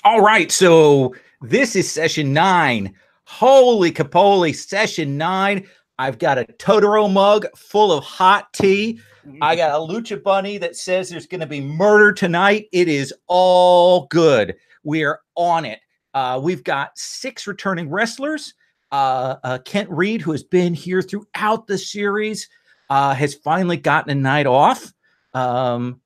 All right, so this is session 9. Holy capoli, session 9. I've got a Totoro mug full of hot tea. I got a Lucha Bunny that says there's going to be murder tonight. It is all good. We are on it. We've got 6 returning wrestlers. Kent Reed, who has been here throughout the series, has finally gotten a night off. So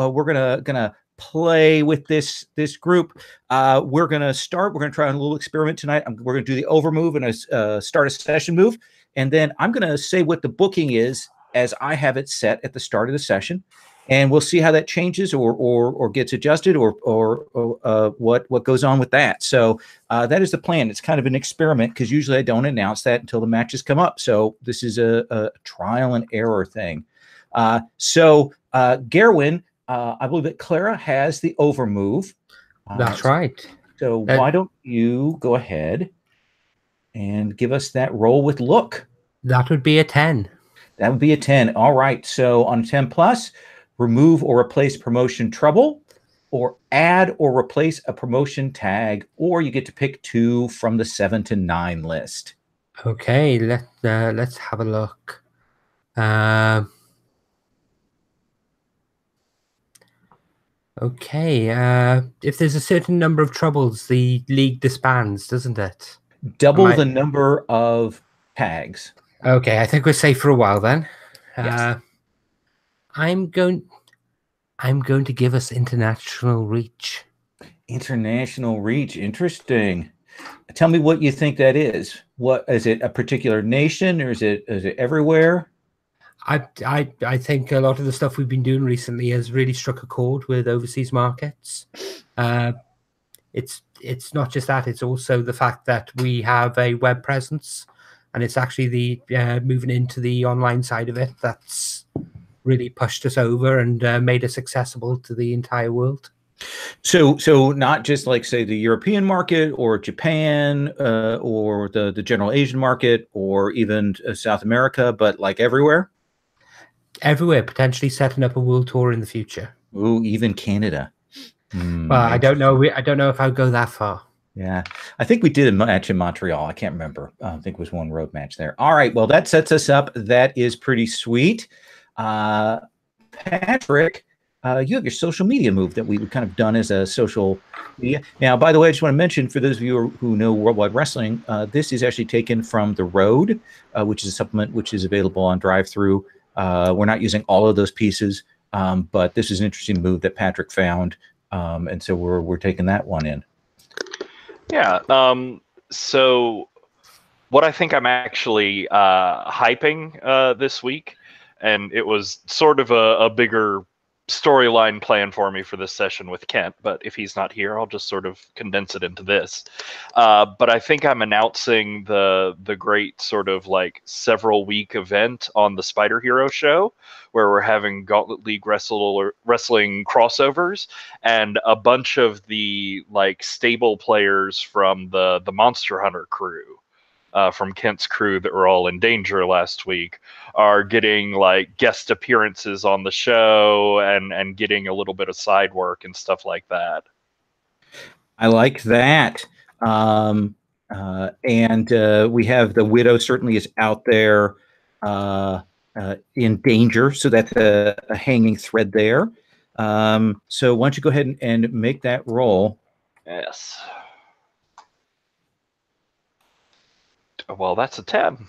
we're gonna play with this group. We're gonna try a little experiment tonight. We're gonna do the over move and start a session move, and then I'm gonna say what the booking is as I have it set at the start of the session, and we'll see how that changes or gets adjusted or what goes on with that. So that is the plan. It's kind of an experiment because usually I don't announce that until the matches come up. So this is a trial and error thing. Gerwin, I believe that Clara has the over move. That's right. So why don't you go ahead and give us that roll with look? That would be a 10. That would be a 10. All right. So on 10 plus, remove or replace promotion trouble, or add or replace a promotion tag, or you get to pick 2 from the 7 to 9 list. Okay, let's have a look. Okay, if there's a certain number of troubles, the league disbands, doesn't it? Double the number of tags. Okay, I think we're safe for a while then. Yes. I'm going to give us international reach. International reach, interesting. Tell me what you think that is. What is it? A particular nation, or is it everywhere? I think a lot of the stuff we've been doing recently has really struck a chord with overseas markets. It's not just that; it's also the fact that we have a web presence, and it's actually the moving into the online side of it that's really pushed us over and made us accessible to the entire world. So not just like, say, the European market or Japan or the general Asian market or even South America, but like everywhere? Everywhere, potentially setting up a world tour in the future. Ooh, even Canada. Well, I don't know. I don't know if I'll go that far. Yeah, I think we did a match in Montreal. I can't remember. I think it was one road match there. All right, well, that sets us up. That is pretty sweet. Patrick, you have your social media move that we've kind of done as a social media. Now, by the way, I just want to mention for those of you who know Worldwide Wrestling, this is actually taken from The Road, which is a supplement which is available on Drive-Thru. We're not using all of those pieces, but this is an interesting move that Patrick found, and so we're taking that one in. Yeah. So what I think I'm actually hyping this week, and it was sort of a bigger storyline plan for me for this session with Kent, but if he's not here, I'll just sort of condense it into this. But I think I'm announcing the great sort of like several week event on the Spider Hero show, where we're having Gauntlet League wrestling crossovers, and a bunch of the like stable players from the Monster Hunter crew. From Kent's crew that were all in danger last week are getting like guest appearances on the show and getting a little bit of side work and stuff like that. I like that. And we have the Widow certainly is out there in danger. So that's a hanging thread there. So why don't you go ahead and make that roll? Yes. Well, that's a 10.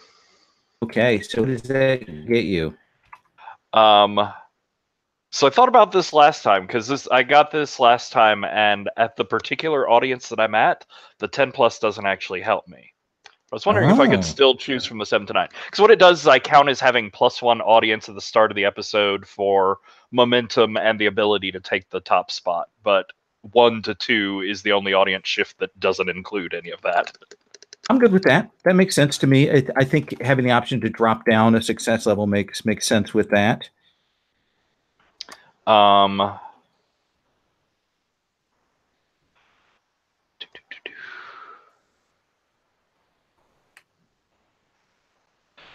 Okay, so what does that get you? So I thought about this last time because I got this last time, and at the particular audience that I'm at, the 10 plus doesn't actually help me. I was wondering if I could still choose from the 7 to 9. Because what it does is I count as having +1 audience at the start of the episode for momentum and the ability to take the top spot. But 1 to 2 is the only audience shift that doesn't include any of that. I'm good with that. That makes sense to me. I think having the option to drop down a success level makes sense with that.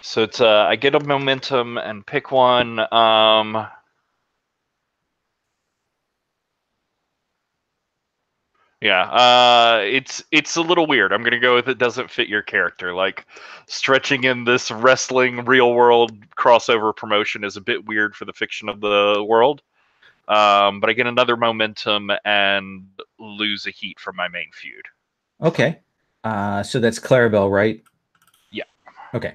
So it's I get a momentum and pick one. Yeah, it's a little weird. I'm gonna go with it doesn't fit your character. Like stretching in this wrestling real world crossover promotion is a bit weird for the fiction of the world. But I get another momentum and lose a heat from my main feud. Okay. So that's Clarabelle, right? Yeah. Okay.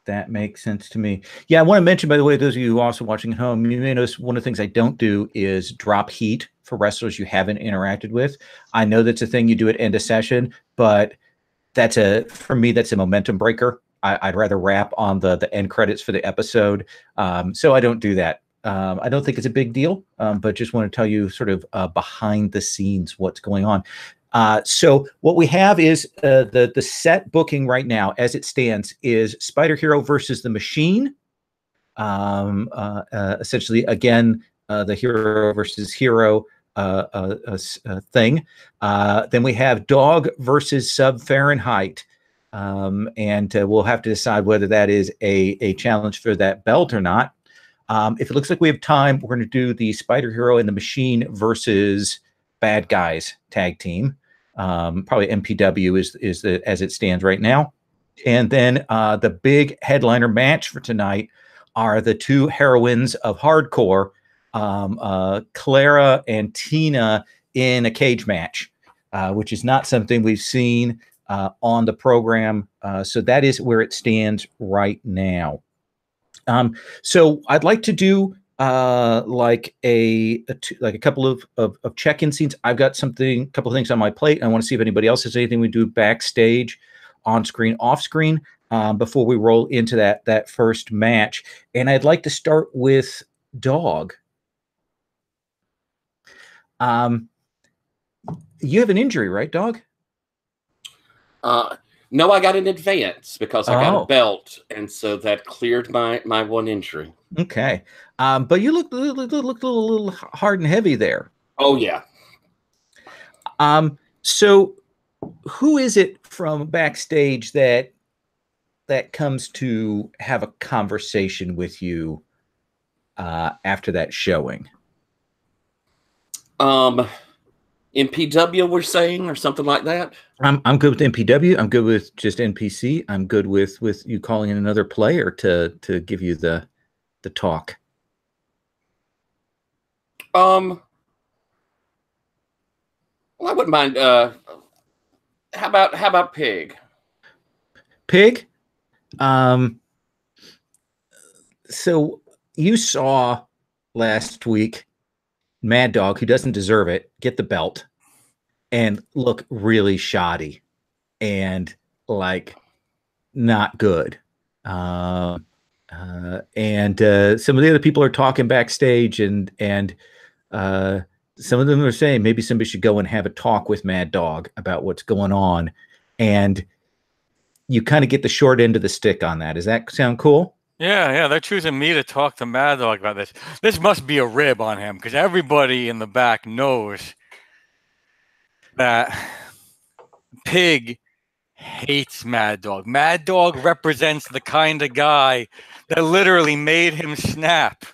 That makes sense to me. Yeah, I want to mention, by the way, those of you who are also watching at home, you may notice one of the things I don't do is drop heat for wrestlers you haven't interacted with. I know that's a thing you do at end of session, but for me, that's a momentum breaker. I'd rather wrap on the end credits for the episode. So I don't do that. I don't think it's a big deal, but just want to tell you sort of behind the scenes what's going on. So what we have is the set booking right now, as it stands, is Spider Hero versus the Machine. Essentially, again, the hero versus hero thing. Then we have Dog versus Sub Fahrenheit. And we'll have to decide whether that is a challenge for that belt or not. If it looks like we have time, we're going to do the Spider Hero and the Machine versus Bad Guys tag team. Probably MPW is the as it stands right now. And then the big headliner match for tonight are the two heroines of hardcore, Clara and Tina, in a cage match, which is not something we've seen on the program. So that is where it stands right now. So I'd like to do like a couple of check-in scenes. I've got a couple of things on my plate. I want to see if anybody else has anything we do backstage, on screen, off screen, before we roll into that first match. And I'd like to start with Dog. You have an injury, right, Dog? No, I got an advance because I got a belt, and so that cleared my one injury. Okay, but you look a little hard and heavy there. Oh yeah. So who is it from backstage that comes to have a conversation with you after that showing? MPW, we're saying, or something like that. I'm good with MPW. I'm good with just NPC. I'm good with you calling in another player to give you the talk. Well, I wouldn't mind. How about Pig? Pig. So you saw last week Mad Dog, who doesn't deserve it, get the belt and look really shoddy and like not good. And some of the other people are talking backstage, and some of them are saying maybe somebody should go and have a talk with Mad Dog about what's going on. And you kind of get the short end of the stick on that. Does that sound cool? Yeah, they're choosing me to talk to Mad Dog about this. This must be a rib on him, because everybody in the back knows that Pig hates Mad Dog. Mad Dog represents the kind of guy that literally made him snap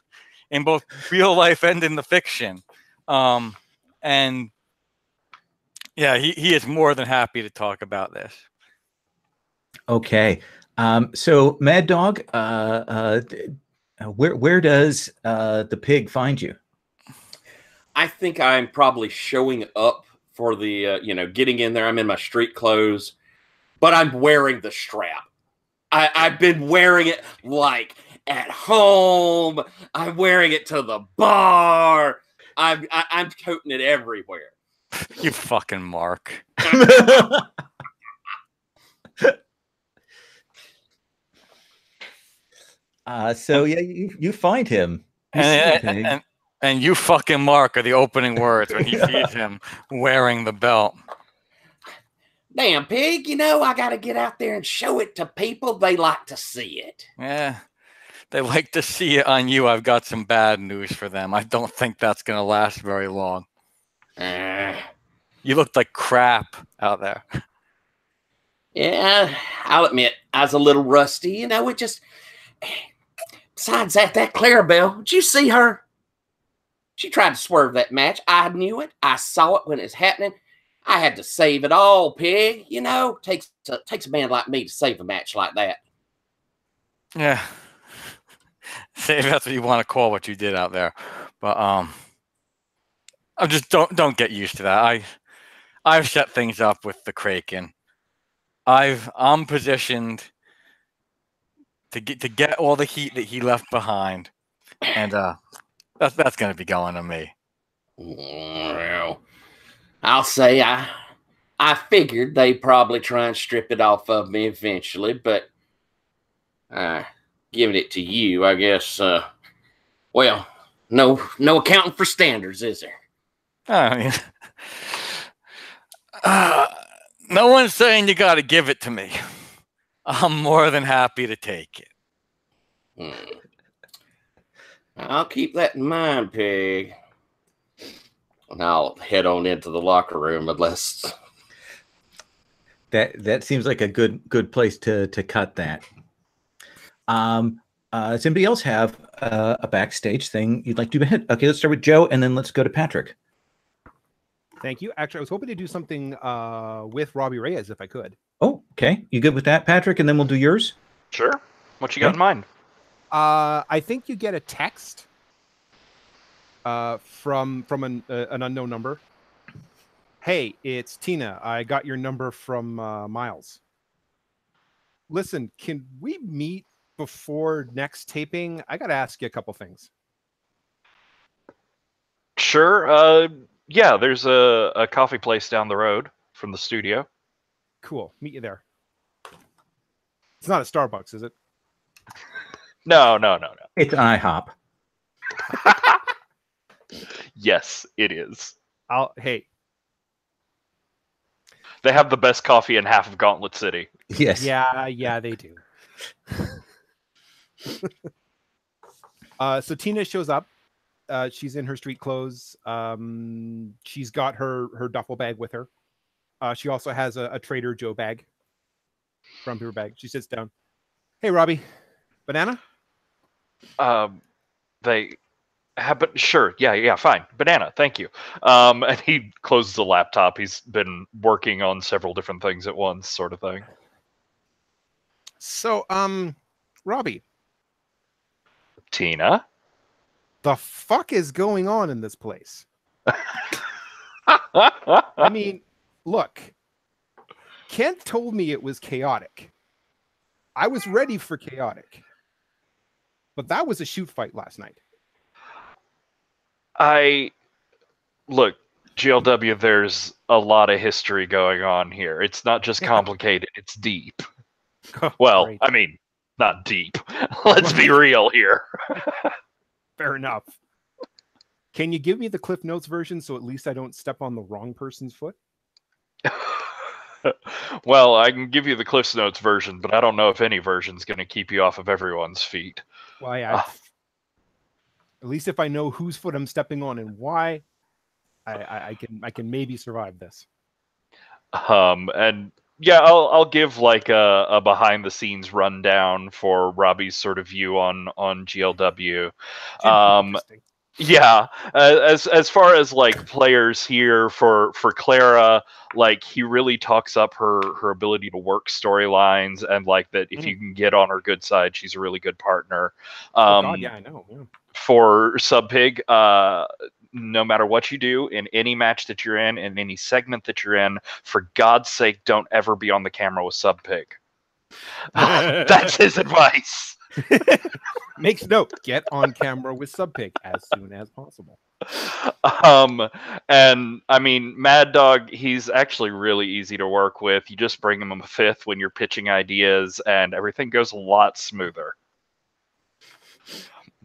in both real life and in the fiction. And yeah, he is more than happy to talk about this. Okay. So Mad Dog, where does the Pig find you? I think I'm probably showing up for the, getting in there. I'm in my street clothes, but I'm wearing the strap. I've been wearing it like at home. I'm wearing it to the bar. I'm toting it everywhere. You fucking Mark. So yeah, you find him. And you fucking Mark are the opening words when he sees him wearing the belt. Damn, Pig, I got to get out there and show it to people. They like to see it. Yeah, they like to see it on you. I've got some bad news for them. I don't think that's going to last very long. You looked like crap out there. Yeah, I'll admit, I was a little rusty. It just... Besides that Clarabelle, did you see her? She tried to swerve that match. I knew it. I saw it when it was happening. I had to save it all, Pig. You know, takes a man like me to save a match like that. Yeah. Say if that's what you want to call what you did out there. But I just don't get used to that. I've set things up with the Kraken. I'm positioned to get all the heat that he left behind, and that's gonna be going to me. Well, I'll say I figured they'd probably try and strip it off of me eventually, but giving it to you, I guess. Well, no accounting for standards, is there? I mean, no one's saying you got to give it to me. I'm more than happy to take it. I'll keep that in mind, Pig. And I'll head on into the locker room unless that seems like a good place to cut that. Does anybody else have a backstage thing you'd like to do ahead? Okay, let's start with Joe, and then let's go to Patrick. Thank you. Actually, I was hoping to do something with Robbie Reyes if I could. Oh, okay. You good with that, Patrick? And then we'll do yours. Sure. What you got in mind? I think you get a text from an unknown number. Hey, it's Tina. I got your number from Miles. Listen, can we meet before next taping? I got to ask you a couple things. Sure. Yeah, there's a coffee place down the road from the studio. Cool. Meet you there. It's not a Starbucks, is it? No. It's IHOP. Yes, it is. Hey. They have the best coffee in half of Gauntlet City. Yes. Yeah, they do. So Tina shows up. She's in her street clothes. She's got her duffel bag with her. She also has a Trader Joe bag from her bag. She sits down. Hey, Robbie. Banana? They have, but sure. Yeah, fine. Banana, thank you. And he closes the laptop. He's been working on several different things at once, sort of thing. So, Robbie. Tina? The fuck is going on in this place? I mean, look. Kent told me it was chaotic. I was ready for chaotic. But that was a shoot fight last night. Look, GLW, there's a lot of history going on here. It's not just complicated, it's deep. Oh, well, great. I mean, not deep. Let's be real here. Fair enough. Can you give me the Cliff Notes version so at least I don't step on the wrong person's foot? Well, I can give you the Cliff Notes version, but I don't know if any version's going to keep you off of everyone's feet. Why? At least if I know whose foot I'm stepping on and why, I can maybe survive this. And yeah, I'll give like a behind the scenes rundown for Robbie's sort of view on GLW. Interesting. Yeah, as far as like players here for Clara, like he really talks up her ability to work storylines, and like that if you can get on her good side, she's a really good partner. Oh God, yeah, I know. Yeah. For Sub Pig, no matter what you do in any match that you're in any segment that you're in, for God's sake, don't ever be on the camera with Sub Pig. That's his advice. Makes note. Get on camera with Sub Pig as soon as possible. And I mean, Mad Dog, he's actually really easy to work with. You just bring him a fifth when you're pitching ideas, and everything goes a lot smoother.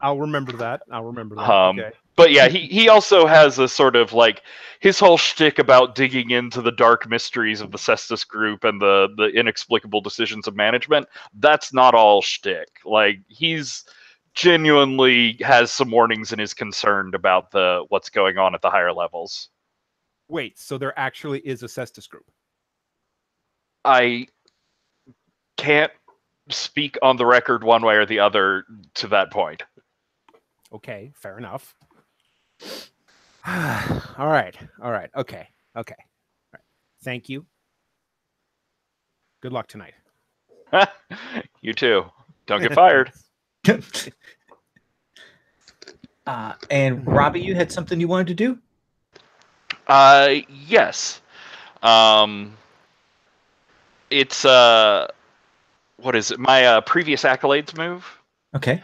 I'll remember that. Okay. But yeah, he also has a sort of like his whole shtick about digging into the dark mysteries of the Cestus group and the inexplicable decisions of management. That's not all shtick. Like he's genuinely has some warnings and is concerned about what's going on at the higher levels. Wait, so there actually is a Cestus group? I can't speak on the record one way or the other to that point. Okay, fair enough. All right. Okay. All right. Thank you. Good luck tonight. You too. Don't get fired. And Robbie, you had something you wanted to do? Yes. It's what is it? My previous accolades move. Okay.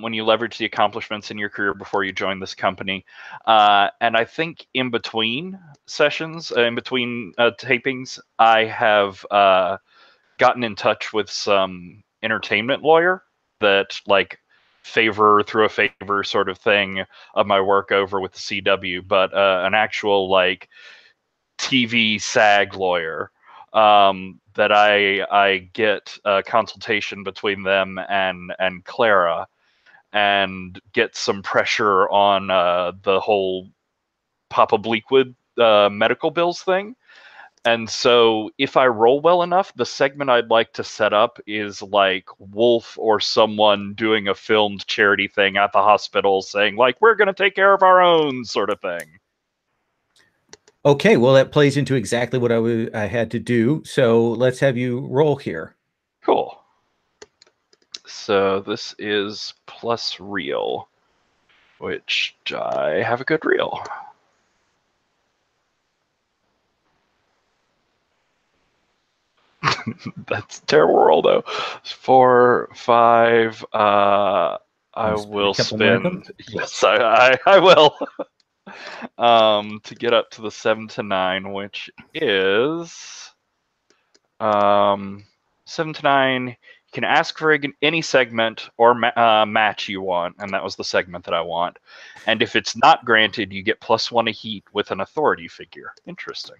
When you leverage the accomplishments in your career before you join this company. And I think in between sessions, in between tapings, I have gotten in touch with some entertainment lawyer that like favor through a favor sort of thing of my work over with the CW, but an actual like TV SAG lawyer that I get a consultation between them and Clara and get some pressure on the whole Papa Bleakwood medical bills thing. And so if I roll well enough, the segment I'd like to set up is like Wolf or someone doing a filmed charity thing at the hospital saying like, we're going to take care of our own sort of thing. Okay, well, that plays into exactly what I had to do. So let's have you roll here. Cool. So this is plus real, which I have a good reel. That's a terrible roll, though. 4, 5. I will spend. Yes, I will. To get up to the 7 to 9, which is 7 to 9. You can ask for any segment or match you want, and that was the segment that I want. And if it's not granted, you get +1 a heat with an authority figure. Interesting.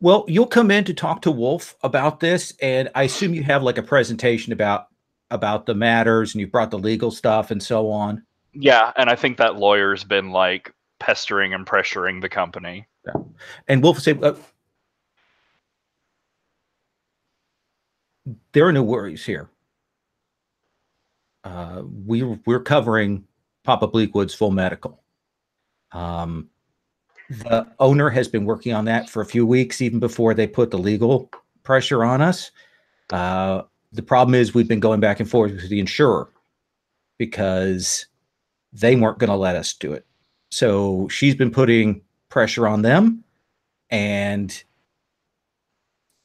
Well, you'll come in to talk to Wolf about this, and I assume you have like a presentation about the matters, and you brought the legal stuff and so on. Yeah, and I think that lawyer's been like pestering and pressuring the company. Yeah. And Wolf will say, there are no worries here. We're covering Papa Bleakwood's full medical. The owner has been working on that for a few weeks, even before they put the legal pressure on us. The problem is we've been going back and forth with the insurer because they weren't going to let us do it. So she's been putting pressure on them. And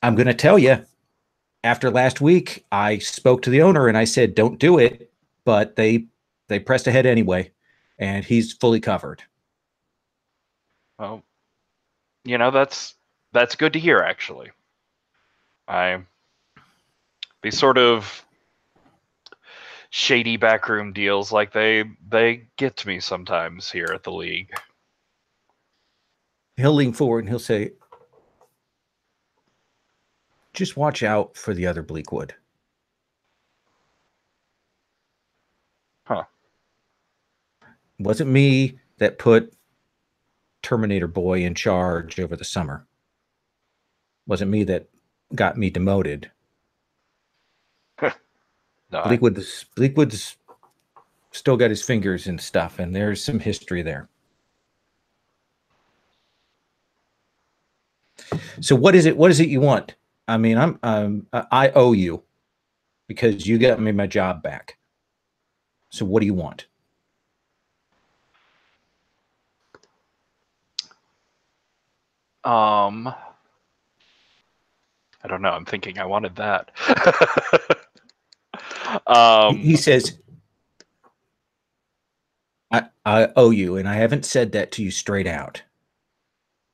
I'm going to tell you, after last week, I spoke to the owner and I said, don't do it. But they pressed ahead anyway, and he's fully covered. Well, you know, that's good to hear, actually. These sort of shady backroom deals, like they get to me sometimes here at the league. He'll lean forward and he'll say, just watch out for the other Bleakwood. Huh. It wasn't me that put Terminator Boy in charge over the summer. It wasn't me that got me demoted. No, Bleakwood's still got his fingers and stuff, and there's some history there. So what is it you want? I mean, I owe you because you got me my job back. So what do you want? I don't know. I'm thinking I wanted that. He says, I owe you, and I haven't said that to you straight out.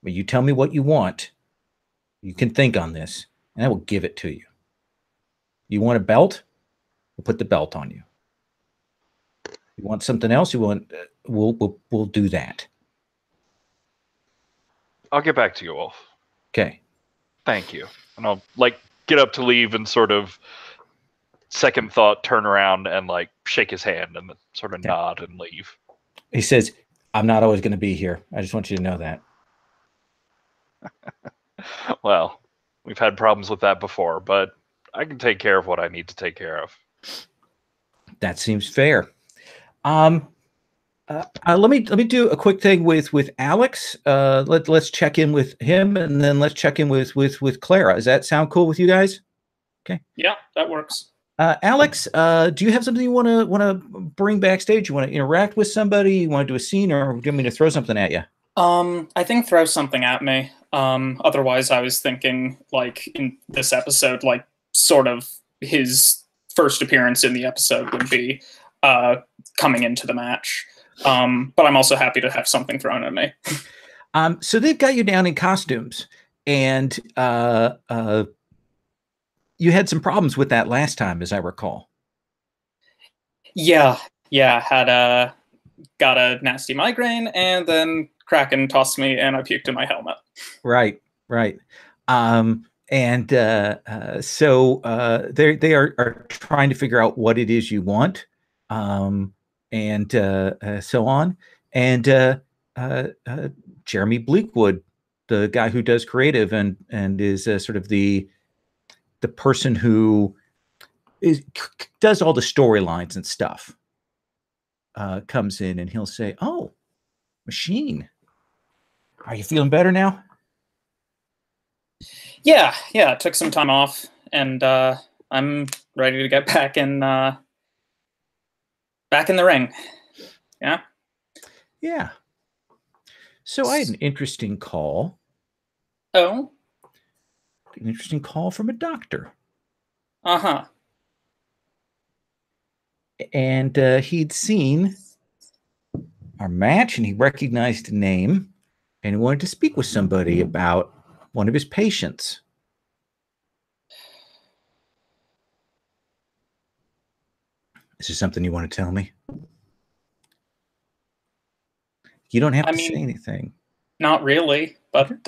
But you tell me what you want. You can think on this, and I will give it to you. You want a belt? We'll put the belt on you. You want something else? We'll do that. I'll get back to you, Wolf. Okay. Thank you. And I'll like get up to leave and sort of second thought turn around and like shake his hand and then sort of nod and leave. He says, I'm not always going to be here. I just want you to know that. Well, we've had problems with that before, but I can take care of what I need to take care of. That seems fair. Let me do a quick thing with Alex. Let's check in with him, and then let's check in with Clara. Does that sound cool with you guys? Okay. Yeah, that works. Alex, do you have something you want to bring backstage? You want to interact with somebody? You want to do a scene, or do you want me to throw something at you? I think throw something at me. Otherwise, I was thinking like in this episode, like sort of his first appearance in the episode would be coming into the match. But I'm also happy to have something thrown at me. So they've got you down in costumes, and you had some problems with that last time, as I recall. Yeah, had got a nasty migraine, and then Kraken tossed me, and I puked in my helmet. Right. So they are trying to figure out what it is you want, and so on. And Jeremy Bleakwood, the guy who does creative and is sort of the person who does all the storylines and stuff, comes in, and he'll say, "Oh, Machine, are you feeling better now?" Yeah, took some time off, and I'm ready to get back in the ring. Yeah. So I had an interesting call. Oh? An interesting call from a doctor. Uh-huh. And he'd seen our match, and he recognized a name, and he wanted to speak with somebody about one of his patients. Is there something you want to tell me? You don't have to say anything. Not really, but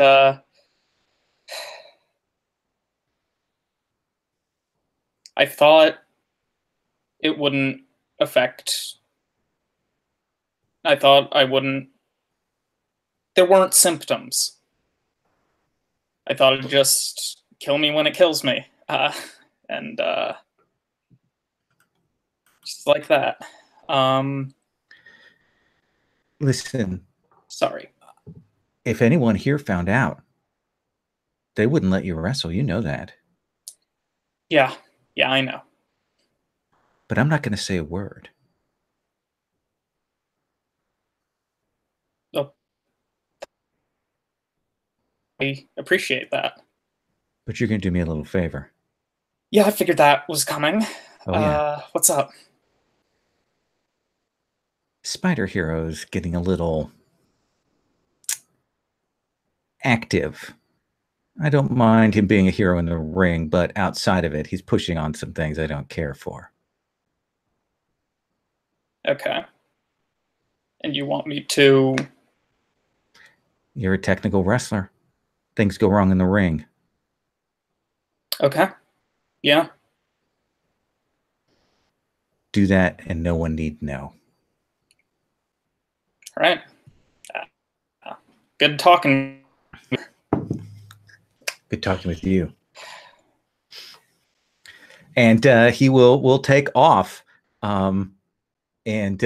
I thought it wouldn't affect. I thought I wouldn't. There weren't symptoms. I thought it'd just kill me when it kills me. And just like that. Listen. Sorry. If anyone here found out, they wouldn't let you wrestle. You know that. Yeah, I know. But I'm not going to say a word. Well, I appreciate that. But you're going to do me a little favor. Yeah, I figured that was coming. Oh, yeah. What's up? Spider Hero's getting a little active. I don't mind him being a hero in the ring, but outside of it, he's pushing on some things I don't care for. Okay. And you want me to... You're a technical wrestler. Things go wrong in the ring. Okay. Yeah. Do that, and no one need know. All right. Good talking. Good talking with you. And he will take off. And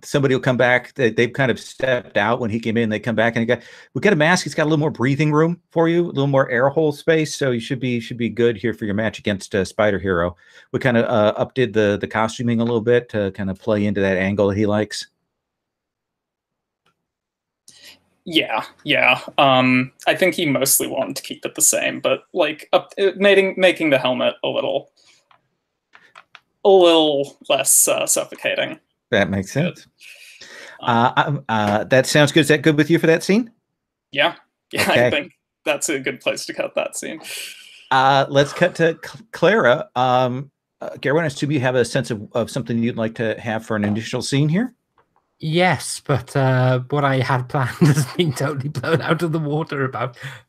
somebody will come back. They've kind of stepped out when he came in. They come back, and we got a mask. He's got a little more breathing room for you, a little more air hole space. So you should be good here for your match against Spider Hero. We kind of updid the costuming a little bit to kind of play into that angle that he likes. Yeah. I think he mostly wanted to keep it the same, but like making the helmet a little less suffocating. That makes sense. That sounds good. Is that good with you for that scene? Yeah. Okay. I think that's a good place to cut that scene. Let's cut to Clara. Garwin, I assume you have a sense of something you'd like to have for an initial scene here? Yes, but what I had planned has been totally blown out of the water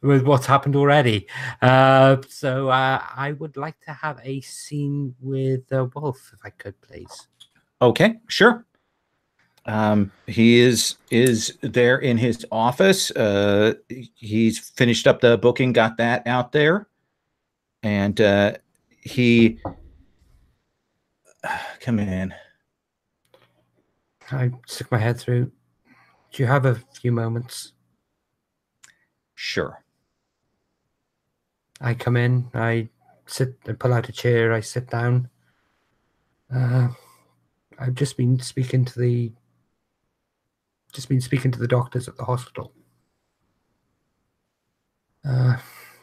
with what's happened already. So I would like to have a scene with Wolf, if I could, please. Okay, sure. He is there in his office. He's finished up the booking, got that out there, and he come in. I stick my head through. Do you have a few moments? Sure. I come in, I sit, I pull out a chair, I sit down. I've just been speaking to the doctors at the hospital.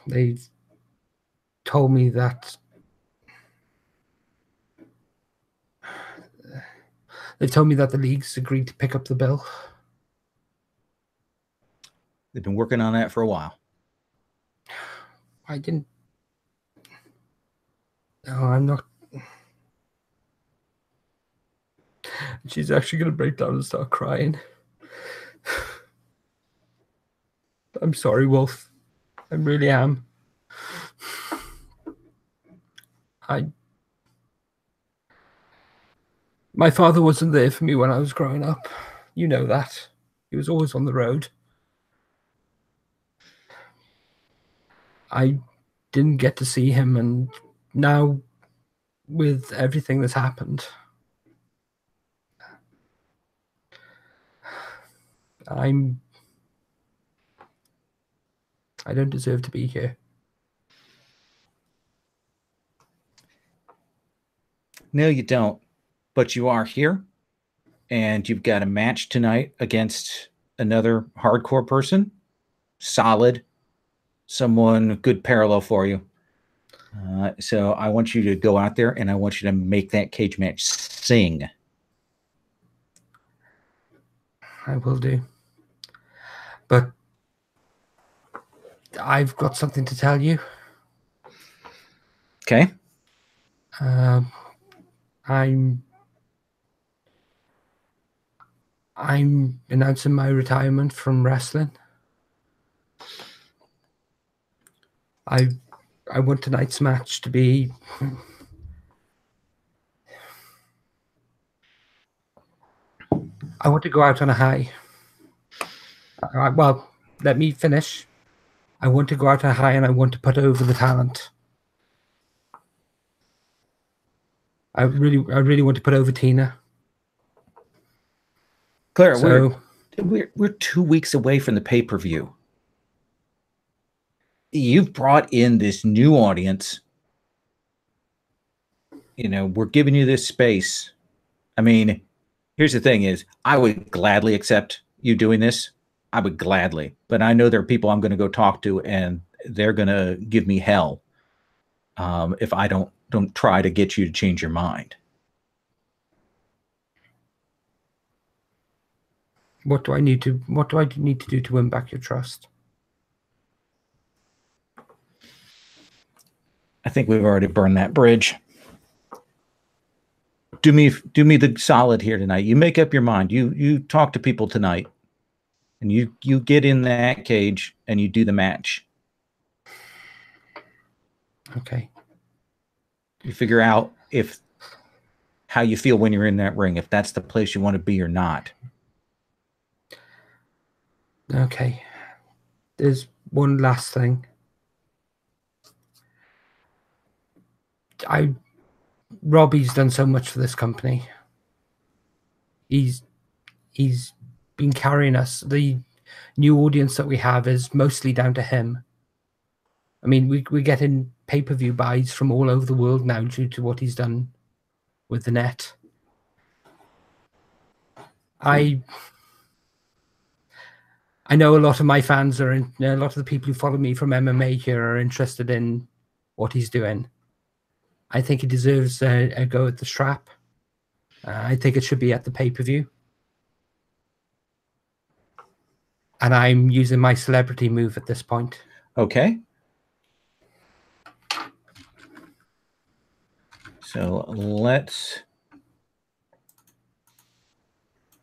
They've told me that the league's agreed to pick up the bill. They've been working on that for a while. I didn't. No, I'm not. She's actually going to break down and start crying. I'm sorry, Wolf. I really am. My father wasn't there for me when I was growing up. You know that. He was always on the road. I didn't get to see him, and now, with everything that's happened, I don't deserve to be here. No, you don't. But you are here, and you've got a match tonight against another hardcore person. Solid. Someone good parallel for you. So I want you to go out there, and I want you to make that cage match sing. I will do. But I've got something to tell you. Okay. I'm announcing my retirement from wrestling. I want tonight's match to be I want to go out on a high. Well, let me finish. I want to go out on a high, and I want to put over the talent. I really want to put over Tina. Claire, So we're 2 weeks away from the pay-per-view. You've brought in this new audience. You know, we're giving you this space. I mean, here's the thing is, I would gladly accept you doing this. I would gladly. But I know there are people I'm going to go talk to, and they're going to give me hell if I don't try to get you to change your mind. what do I need to do to win back your trust? I think we've already burned that bridge. Do me the solid here tonight. You make up your mind. You talk to people tonight, and you get in that cage and you do the match. Okay. You figure out how you feel when you're in that ring, if that's the place you want to be or not. Okay. There's one last thing. Robbie's done so much for this company. He's been carrying us. The new audience that we have is mostly down to him. I mean, we're getting pay-per-view buys from all over the world now due to what he's done with the net. I know a lot of my fans a lot of the people who follow me from MMA here are interested in what he's doing. I think he deserves a go at the strap. I think it should be at the pay-per-view. And I'm using my celebrity move at this point. Okay. So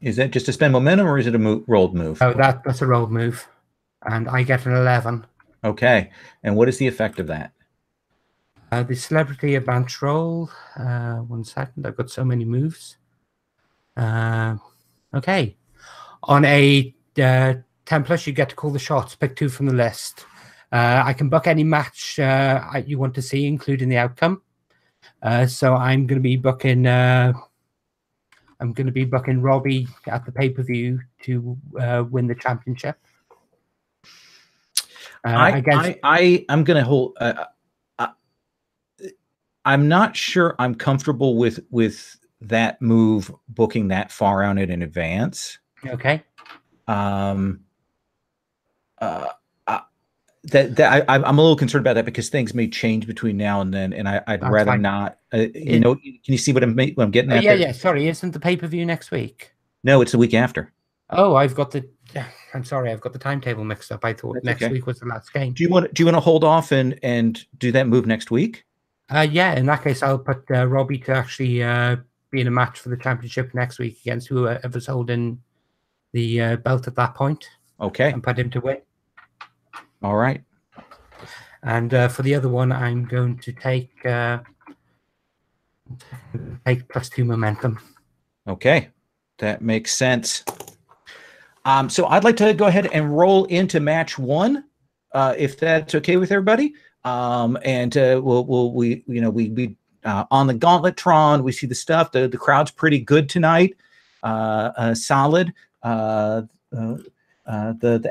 is that just to spend momentum, or is it a rolled move? Oh, that's a rolled move. And I get an 11. Okay. And what is the effect of that? The celebrity advance roll. 1 second. I've got so many moves. Okay. On a 10 plus, you get to call the shots. Pick 2 from the list. I can book any match you want to see, including the outcome. So I'm going to be booking I'm going to be booking Robbie at the pay-per-view to win the championship. I'm going to hold. I'm not sure I'm comfortable with that move booking that far out in advance. Okay. I'm a little concerned about that because things may change between now and then, and I'd rather fine. not. You know, can you see what I'm getting at? Yeah, there? yeah. Sorry, isn't the pay-per-view next week? No, it's the week after. Oh, I'm sorry, I've got the timetable mixed up. I thought That's next okay. week was the last game. Do you want to hold off and do that move next week? Yeah, in that case, I'll put Robbie to actually be in a match for the championship next week against whoever's holding the belt at that point. Okay. And put him to win. All right. And for the other one, I'm going to take +2 momentum. Okay, that makes sense. So I'd like to go ahead and roll into match 1, if that's okay with everybody. And we on the Gauntletron, we see the stuff. The crowd's pretty good tonight. Solid. The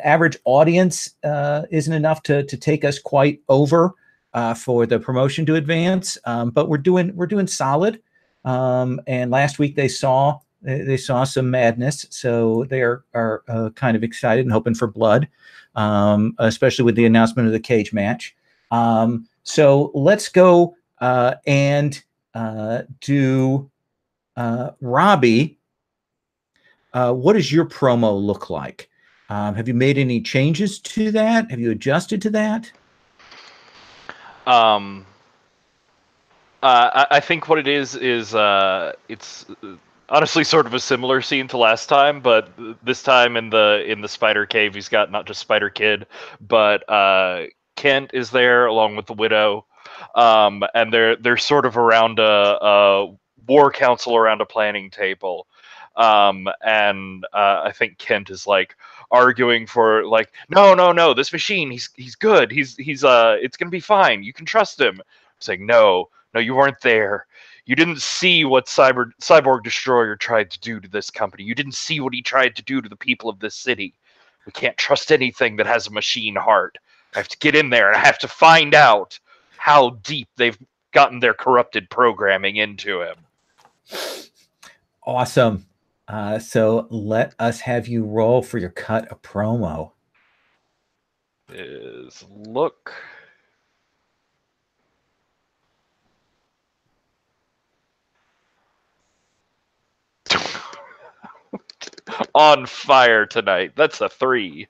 average audience isn't enough to take us quite over for the promotion to advance, but we're doing solid. And last week they saw some madness, so they are kind of excited and hoping for blood, especially with the announcement of the cage match. So let's go and do Robbie. What does your promo look like? Have you made any changes to that? Have you adjusted to that? I think what it is it's honestly sort of a similar scene to last time, but this time in the spider cave, he's got not just Spider Kid, but Kent is there along with the Widow, and they're sort of around a war council around a planning table, and I think Kent is like arguing for like no, this machine, he's good, he's it's gonna be fine, you can trust him. It's like no, you weren't there. You didn't see what Cyborg Destroyer tried to do to this company. You didn't see what he tried to do to the people of this city. We can't trust anything that has a machine heart. I have to get in there and I have to find out how deep they've gotten their corrupted programming into him. Awesome. So let us have you roll for your cut a promo. Look. On fire tonight. That's a 3.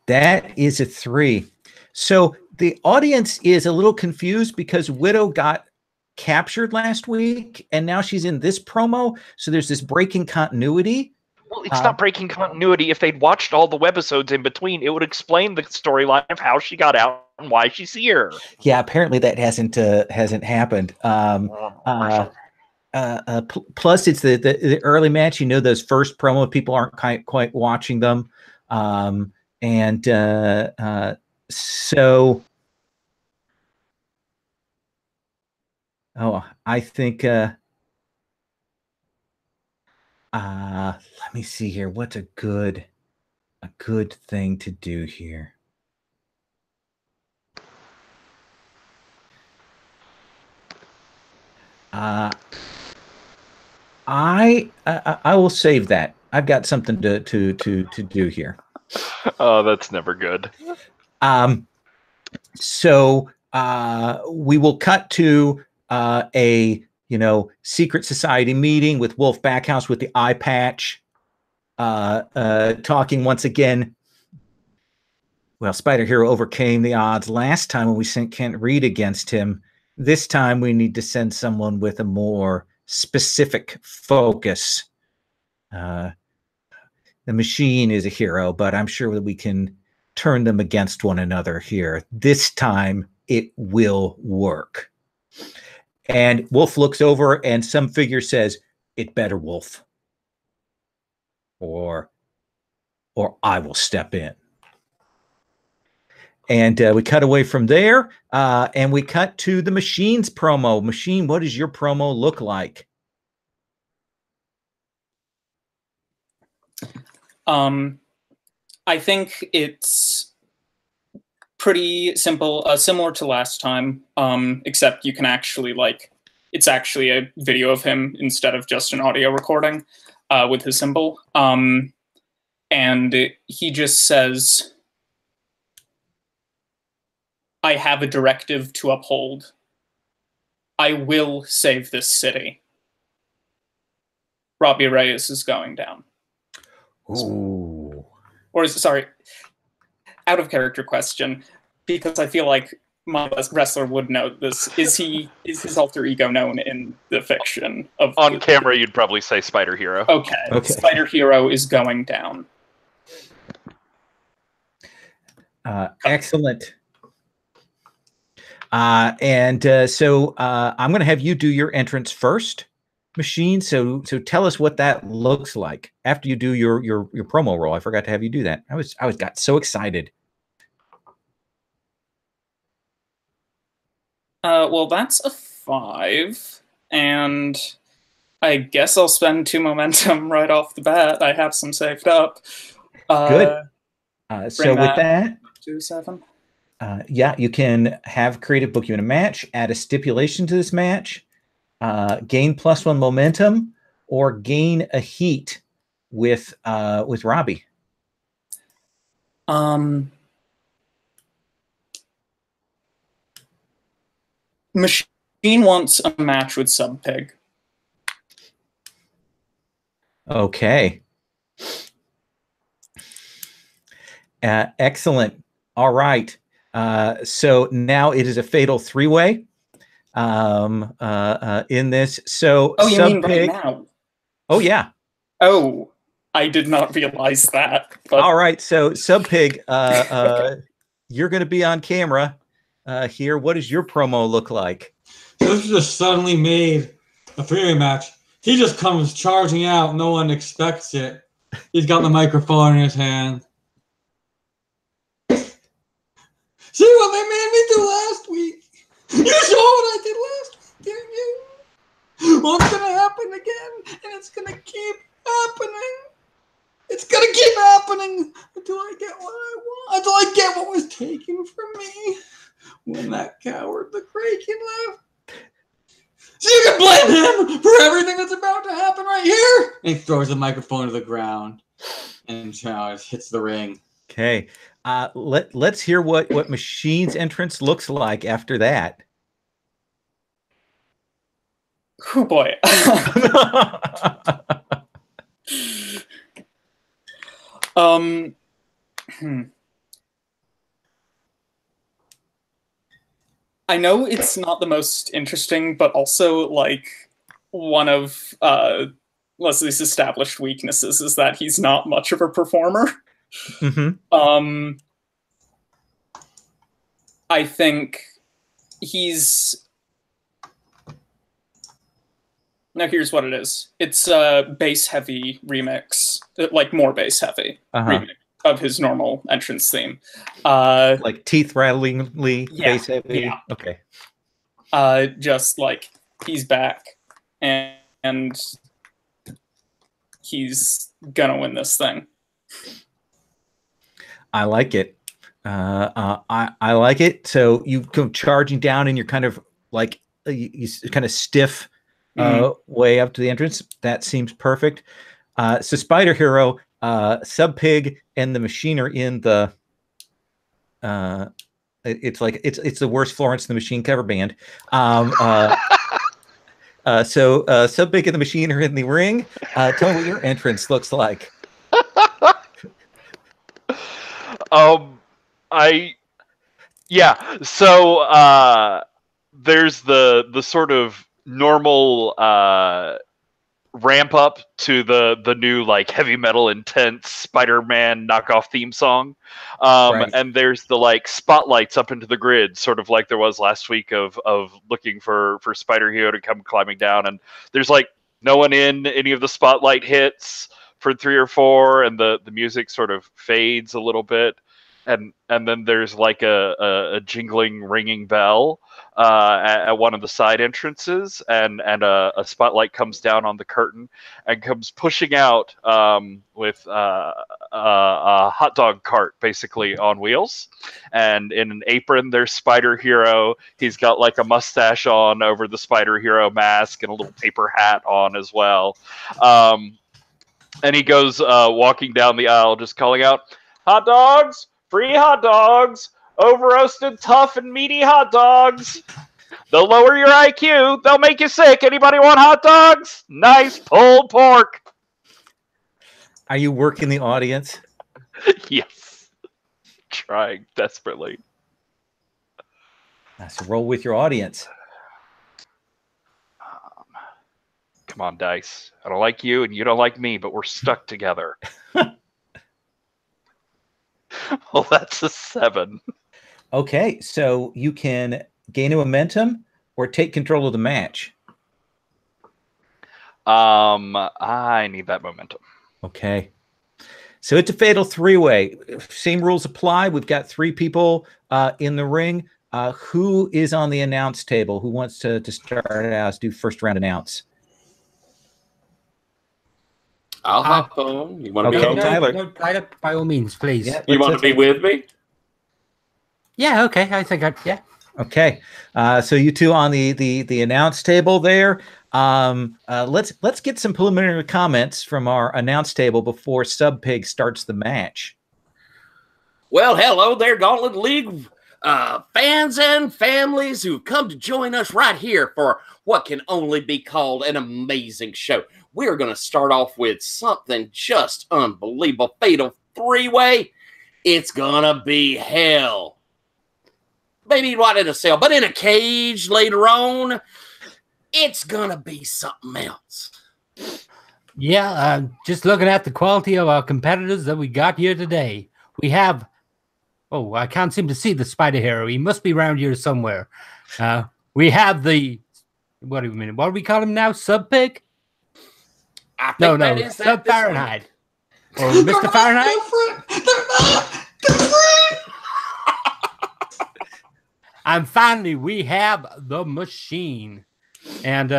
That is a 3. So the audience is a little confused because Widow got captured last week and now she's in this promo. So there's this breaking continuity. Well, it's not breaking continuity. If they'd watched all the webisodes in between, it would explain the storyline of how she got out and why she's here. Yeah, apparently that hasn't happened. Plus, it's the early match. You know, those first promo, people aren't quite watching them, so. Oh, I think. Let me see here. What's a good thing to do here? I will save that. I've got something to do here. Oh, that's never good. So we will cut to a secret society meeting with Wolf Backhouse with the eye patch, talking once again. Well, Spider Hero overcame the odds last time when we sent Kent Reed against him. This time we need to send someone with a more specific focus. The machine is a hero, but I'm sure that we can turn them against one another here. This time it will work. And Wolf looks over and some figure says, "It better, Wolf. Or I will step in." And we cut away from there, and we cut to the Machine's promo. Machine, what does your promo look like? I think it's pretty simple, similar to last time, except you can actually, like, it's actually a video of him instead of just an audio recording with his symbol. And he just says, I have a directive to uphold. I will save this city. Robbie Reyes is going down. Ooh. Or is it, sorry, out of character question, because I feel like my wrestler would know this. Is his alter ego known in the fiction of On camera, you'd probably say Spider Hero. Okay. Spider Hero is going down. Excellent. So I'm going to have you do your entrance first, Machine. So tell us what that looks like after you do your promo roll. I forgot to have you do that. I got so excited. Well, that's a 5, and I guess I'll spend 2 momentum right off the bat. I have some saved up. Good. So with that, 2 7. Yeah, you can have creative book you in a match, add a stipulation to this match, gain +1 momentum, or gain a heat with Robbie. Machine wants a match with Sub Pig. Okay. Excellent. All right. So now it is a fatal 3-way in this. So you Sub mean Pig, right now? Oh yeah. Oh, I did not realize that. But... All right. So Sub Pig, you're going to be on camera here. What does your promo look like? So this just suddenly made a 3-way match. He just comes charging out. No one expects it. He's got the microphone in his hand. See what they made me do last week? You saw what I did last week, didn't you? Well, it's gonna happen again, and it's gonna keep happening. It's gonna keep happening until I get what I want. Until I get what was taken from me when that coward, the Kraken, left. So you can blame him for everything that's about to happen right here. And he throws the microphone to the ground and hits the ring. Okay. Let's hear what Machine's entrance looks like after that. Oh boy. I know it's not the most interesting, but also like one of Leslie's established weaknesses is that he's not much of a performer. Mm-hmm. I think he's... Now here's what it is. It's a bass-heavy remix, like more bass-heavy remix of his normal entrance theme. Like teeth-rattlingly bass-heavy? Yeah. Okay. Just like he's back and he's gonna win this thing. I like it. I like it. So you go charging down and you're kind of like you kind of stiff way up to the entrance. That seems perfect. So Spider Hero, Sub Pig, and the Machine are in the. It's like it's the worst Florence and the Machine cover band. So Sub Pig and the Machine are in the ring. Tell me what your entrance looks like. So there's the sort of normal ramp up to the new like heavy metal intense Spider-Man knockoff theme song, Right. and there's the like spotlights up into the grid, sort of like there was last week of looking for Spider Hero to come climbing down, and there's like no one in any of the spotlight hits for 3 or 4, and the music sort of fades a little bit. and then there's like a jingling, ringing bell at one of the side entrances, and a spotlight comes down on the curtain and comes pushing out with a hot dog cart, basically on wheels, and in an apron there's Spider Hero. He's got like a mustache on over the Spider Hero mask and a little paper hat on as well, and he goes walking down the aisle just calling out, "Hot dogs! Free hot dogs! Over-roasted, tough, and meaty hot dogs! They'll lower your IQ. They'll make you sick. Anybody want hot dogs? Nice pulled pork." Are you working the audience? Yes. Trying desperately. So roll with your audience. Come on, Dice. I don't like you, and you don't like me, but we're stuck together. Well, that's a 7. Okay, so you can gain a momentum or take control of the match. I need that momentum. Okay. So it's a fatal 3-way. Same rules apply. We've got 3 people in the ring. Who is on the announce table? Who wants to start out? Do first round announce. I'll hop on. You want to Okay, be on? Tyler. No, Tyler, by all means, please. Yeah, You want to be with me? Yeah, okay. I think yeah. Okay. So you two on the announce table there. Let's get some preliminary comments from our announce table before Sub Pig starts the match. Well, hello there, Gauntlet League fans and families who've come to join us right here for what can only be called an amazing show. We're going to start off with something just unbelievable. Fatal 3-way. It's going to be hell. Maybe not in a cell, but in a cage later on. It's going to be something else. Yeah, just looking at the quality of our competitors that we got here today. We have... Oh, I can't seem to see the Spider Hero. He must be around here somewhere. We have the... What do we mean? What do we call him now? Sub Pig? No, Sub Fahrenheit. Or Mr. Fahrenheit? They're not. And finally, we have the Machine. And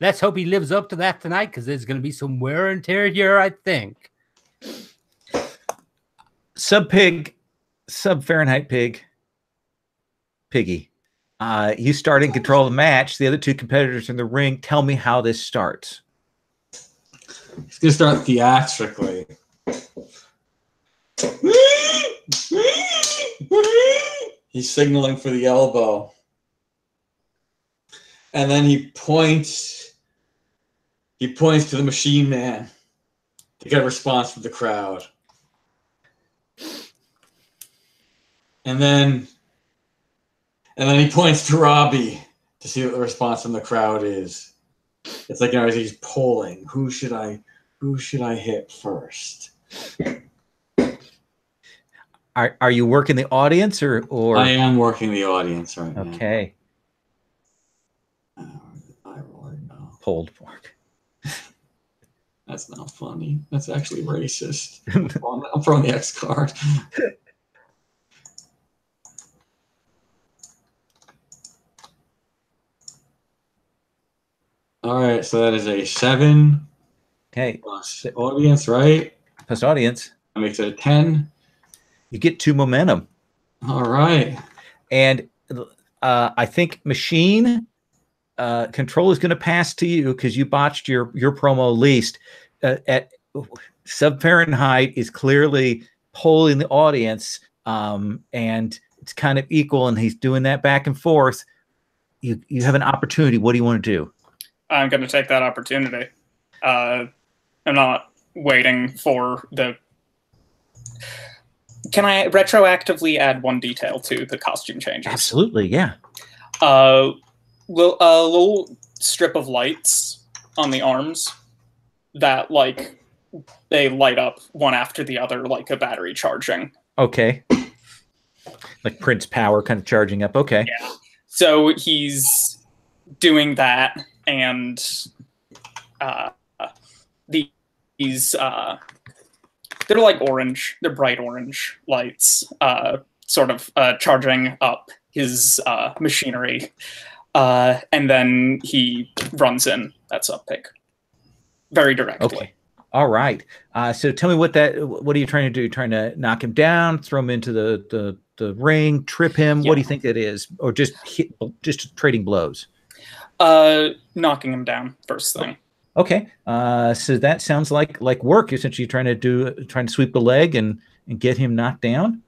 let's hope he lives up to that tonight, because there's going to be some wear and tear here, I think. Sub Fahrenheit Piggy. You start in control of the match. The other 2 competitors in the ring. Tell me how this starts. It's going to start theatrically. He's signaling for the elbow. And then he points to the Machine Man to get a response from the crowd. And then he points to Robbie to see what the response from the crowd is. It's like, he's polling. Who should I hit first? Are you working the audience or? I am working the audience right now. Okay. I really know. Pulled pork. That's not funny. That's actually racist. I'm throwing the X card. All right, so that is a 7. Okay. Plus audience, right? Plus audience. That makes it a 10. You get 2 momentum. All right. And I think Machine control is going to pass to you because you botched your promo least. At Sub Fahrenheit is clearly polling the audience, and it's kind of equal, and he's doing that back and forth. You have an opportunity. What do you want to do? I'm going to take that opportunity. I'm not waiting for the... Can I retroactively add 1 detail to the costume changes? Absolutely, yeah. A little strip of lights on the arms that, like, they light up one after the other like a battery charging. Okay. Like Prince Power kind of charging up. Okay. Yeah. So he's doing that, and these They're like orange. They're bright orange lights, sort of charging up his machinery. And then he runs in that sub-pig very directly. Okay. All right. So tell me what are you trying to do? You're trying to knock him down, throw him into the ring, trip him? Yeah. What do you think that is? Or just trading blows? Knocking him down first thing. Okay. So that sounds like work. Essentially trying to sweep the leg and get him knocked down.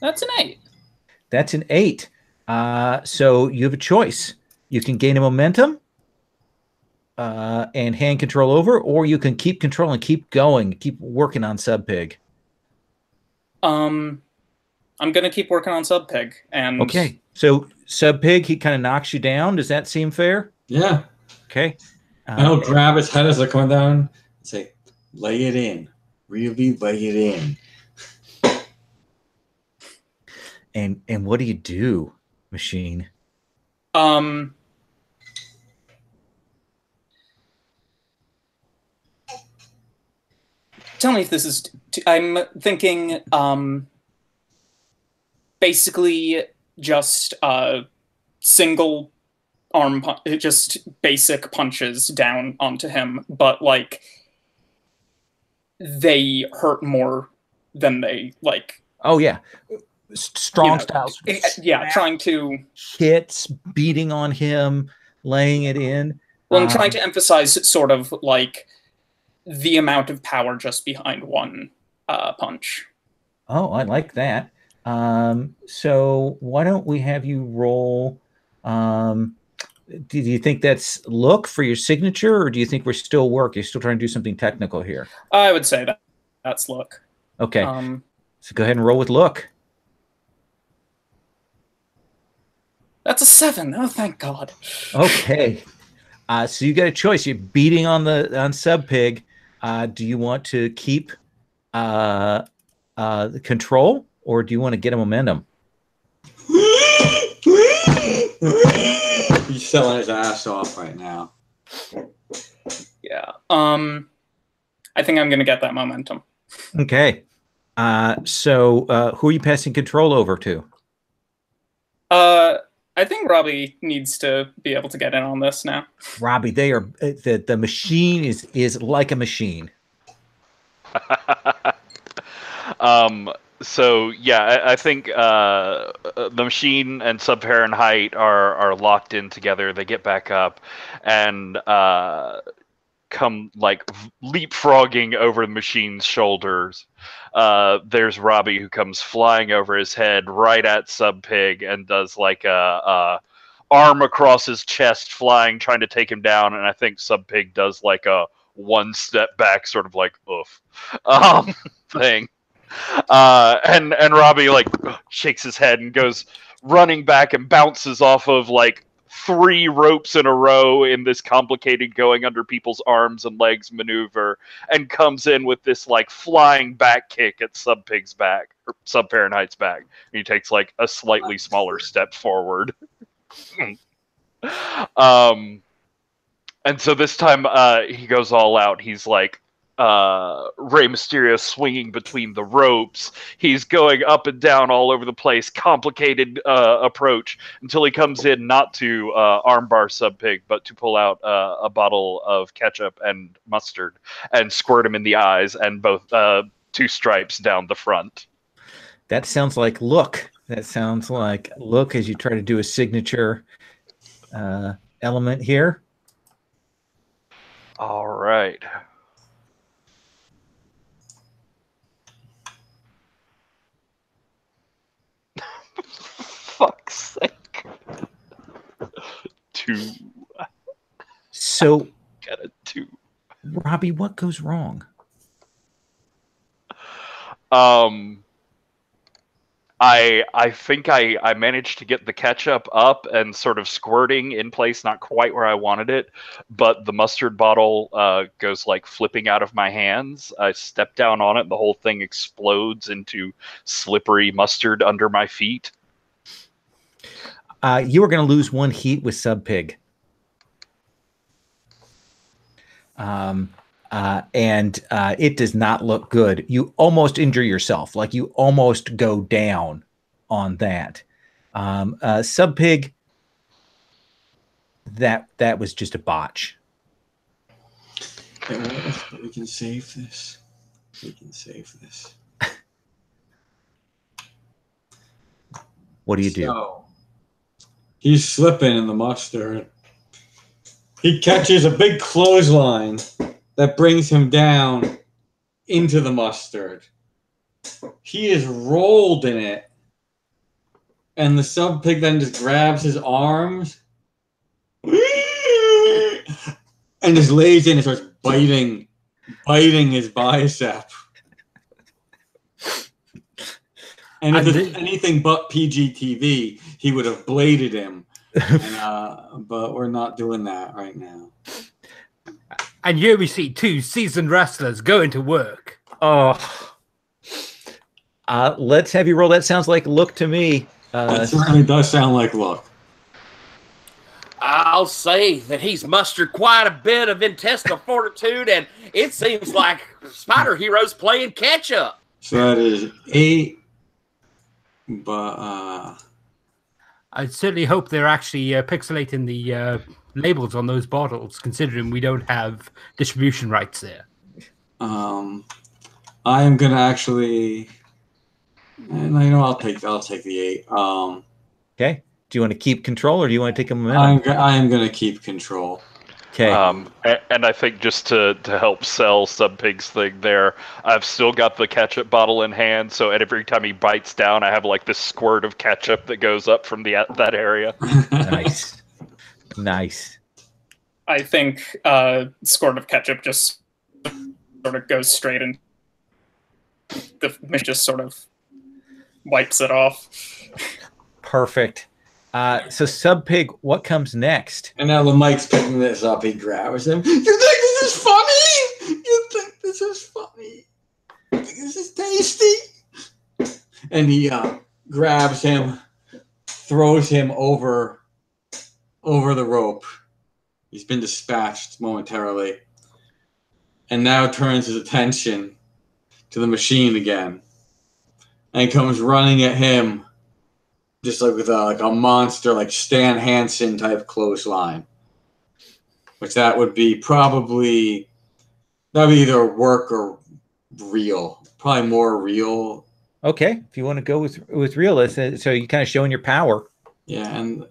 That's an 8. That's an 8. So you have a choice. You can gain a momentum and hand control over, or you can keep control and keep going, keep working on Sub-Pig. I'm gonna keep working on Sub-Pig. And okay. So Sub-Pig, he kind of knocks you down. Does that seem fair? Yeah. Okay. I'll grab his head as they're coming down and say, lay it in. Really lay it in. And what do you do, Machine? Tell me if this is... I'm thinking basically just single arm, just basic punches down onto him, but like they hurt more than they like. Oh yeah. Strong style. Yeah, trying to hits, beating on him, laying it in. Well, I'm trying to emphasize sort of like the amount of power just behind one punch. Oh, I like that. So why don't we have you roll? Do you think that's look for your signature, or do you think we're still work? You're still trying to do something technical here? I would say that's look. Okay. So go ahead and roll with look. That's a 7. Oh, thank God. Okay. So you got a choice. You're beating on Sub-Pig. Do you want to keep the control, or do you want to get a momentum? He's selling his ass off right now. Yeah. I think I'm going to get that momentum. Okay. So who are you passing control over to? I think Robbie needs to be able to get in on this now. Robbie, they are the machine is like a machine. So yeah, I think the machine and Sub-Fahrenheit are locked in together. They get back up and come like leapfrogging over the machine's shoulders. There's Robbie who comes flying over his head right at Sub-Pig and does like a arm across his chest flying, trying to take him down. And I think Sub-Pig does like a one step back, sort of like oof thing. And Robbie like shakes his head and goes running back and bounces off of like 3 ropes in a row in this complicated going under people's arms and legs maneuver, and comes in with this like flying back kick at Sub-Pig's back, or Sub-Fahrenheit's back. And he takes like a slightly smaller step forward. And so this time he goes all out. He's like Rey Mysterio swinging between the ropes. He's going up and down all over the place. Complicated approach until he comes in not to armbar Sub-Pig, but to pull out a bottle of ketchup and mustard and squirt him in the eyes and both 2 stripes down the front. That sounds like look. That sounds like look as you try to do a signature element here. All right. Fuck's sake. 2. So Got a 2. Robbie, what goes wrong? I think I managed to get the ketchup up and sort of squirting in place, not quite where I wanted it, but the mustard bottle goes like flipping out of my hands. I step down on it, and the whole thing explodes into slippery mustard under my feet. You were going to lose 1 heat with Sub-Pig. and it does not look good. You almost injure yourself, like you almost go down on that. Sub Pig, that was just a botch. We can save this. We can save this. What do you do? So, he's slipping in the mustard. He catches a big clothesline that brings him down into the mustard. He is rolled in it. And the sub pig then just grabs his arms and just lays in and starts biting his bicep. And if it's anything but PGTV, he would have bladed him. And, but we're not doing that right now. And here we see two seasoned wrestlers going to work. Oh, let's have you roll. That sounds like look to me. That certainly does sound like luck. I'll say that he's mustered quite a bit of intestinal fortitude, and it seems like Spider Hero's playing catch up. So that is 8. But I certainly hope they're actually pixelating the labels on those bottles, considering we don't have distribution rights there. I am gonna actually, and I'll take the 8. Okay. Do you want to keep control, or do you want to take a momentum? I am gonna keep control. Okay. And I think just to help sell Sub Pig's thing there, I've still got the ketchup bottle in hand, so every time he bites down, I have like this squirt of ketchup that goes up from that area. Nice. Nice. I think squirt of ketchup just sort of goes straight in. The fish just sort of wipes it off. Perfect. So Sub Pig, what comes next? And now the Mike's picking this up. He grabs him. You think this is funny? You think this is funny? You think this is tasty? And he grabs him, throws him over the rope. He's been dispatched momentarily. And now turns his attention to the machine again. And comes running at him. Just like with a monster, like Stan Hansen type clothesline. Which that would be probably, that would be either work or real. Probably more real. Okay, if you want to go with real, so you're kind of showing your power. Yeah, and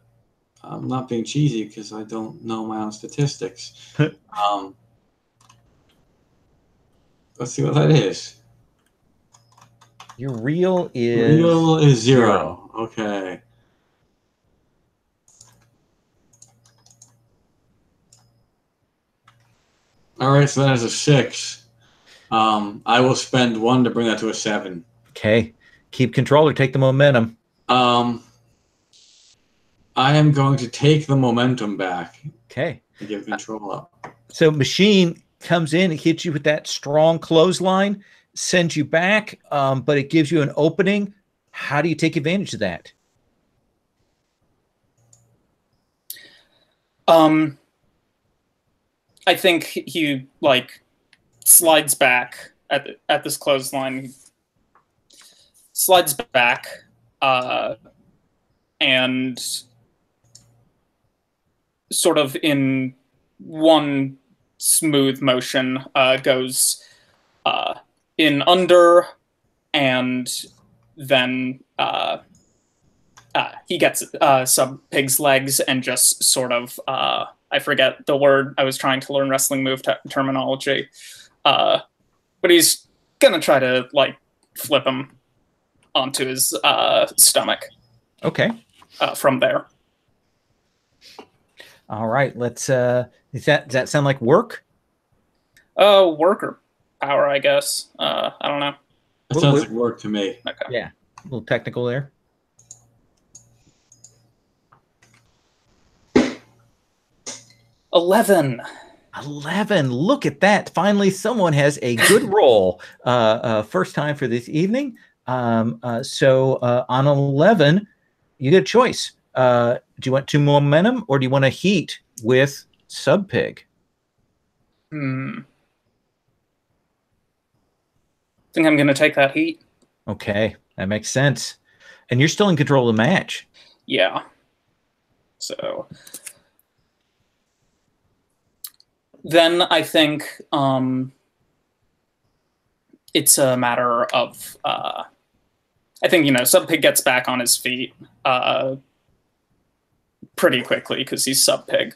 I'm not being cheesy because I don't know my own statistics. Let's see what that is. Your real is... Real is 0. Okay. All right, so that is a 6. I will spend 1 to bring that to a 7. Okay. Keep control or take the momentum. I am going to take the momentum back. Okay. And give control up. So machine comes in and hits you with that strong clothesline, sends you back, but it gives you an opening. How do you take advantage of that? I think he slides back at this clothesline. Slides back, and sort of in one smooth motion goes in under, and then he gets Sub Pig's legs and just sort of I forget the word. I was trying to learn wrestling move terminology, but he's gonna try to flip him onto his stomach. Okay. From there. All right. Let's. Does that sound like work? Work or power, I guess. I don't know. That sounds like work to me. Okay. Yeah. A little technical there. $11. Look at that. Finally, someone has a good roll. First time for this evening. So on 11, you get a choice. Do you want 2 momentum or do you want to heat with Sub Pig? think I'm going to take that heat. Okay, that makes sense. And you're still in control of the match. Yeah. So then I think it's a matter of I think, Subpig gets back on his feet pretty quickly because he's Subpig.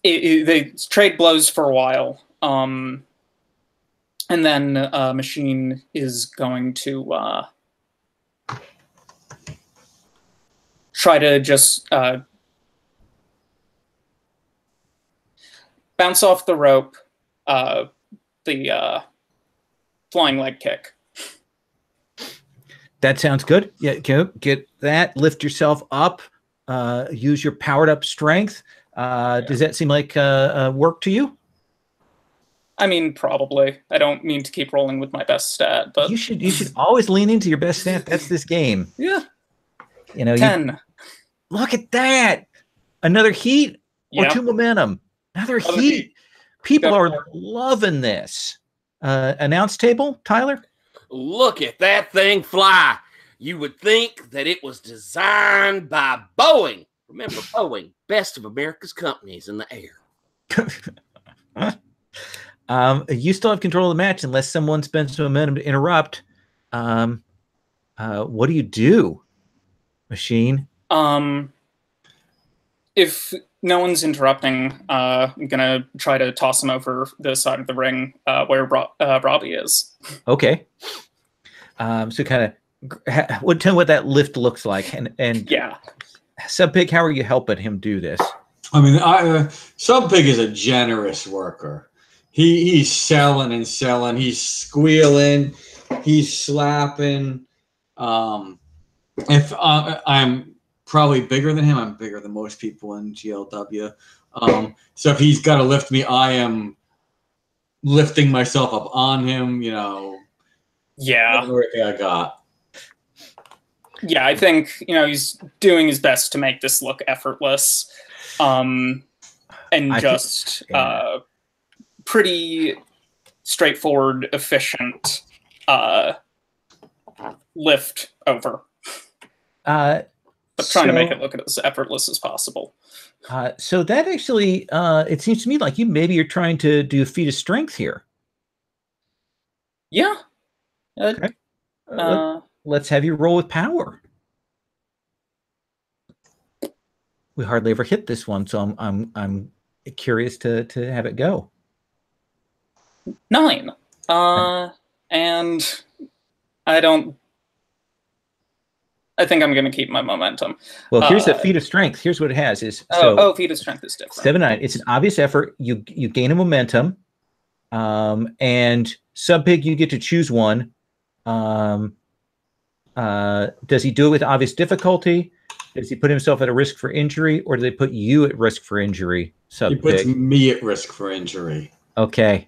They trade blows for a while. And then Machine is going to try to just bounce off the rope, the flying leg kick. That sounds good. Yeah, get that. Lift yourself up. Use your powered up strength. Does that seem like work to you? I mean, probably. I don't mean to keep rolling with my best stat, but you should always lean into your best stat. That's this game. Yeah. 10. Look at that. Another heat or 2 momentum. Another heat. People are loving this. Announce table, Tyler? Look at that thing fly. You would think that it was designed by Boeing. Remember Boeing, best of America's companies in the air. You still have control of the match unless someone spends some momentum to interrupt. What do you do, Machine? If no one's interrupting, I'm gonna try to toss him over the side of the ring where Robbie is. Okay. So kind of tell me what that lift looks like, and yeah. Subpig, how are you helping him do this? I mean, Subpig is a generous worker. He's selling and selling. He's squealing. He's slapping. If I'm probably bigger than him, I'm bigger than most people in GLW. So if he's got to lift me, I am lifting myself up on him. Yeah. Everything I got. Yeah, I think he's doing his best to make this look effortless, and pretty straightforward, efficient lift over. But trying to make it look as effortless as possible. So that actually, it seems to me like you're trying to do a feat of strength here. Yeah. Okay. Let's have you roll with power. We hardly ever hit this one, so I'm curious to have it go. 9. And I think I'm going to keep my momentum. Well, here's the feat of strength. Here's what it has: feat of strength is different. 7-9. It's an obvious effort. You gain a momentum, and Subpig, you get to choose one. Does he do it with obvious difficulty? Does he put himself at a risk for injury, or do they put you at risk for injury? Subpig? He puts me at risk for injury. Okay.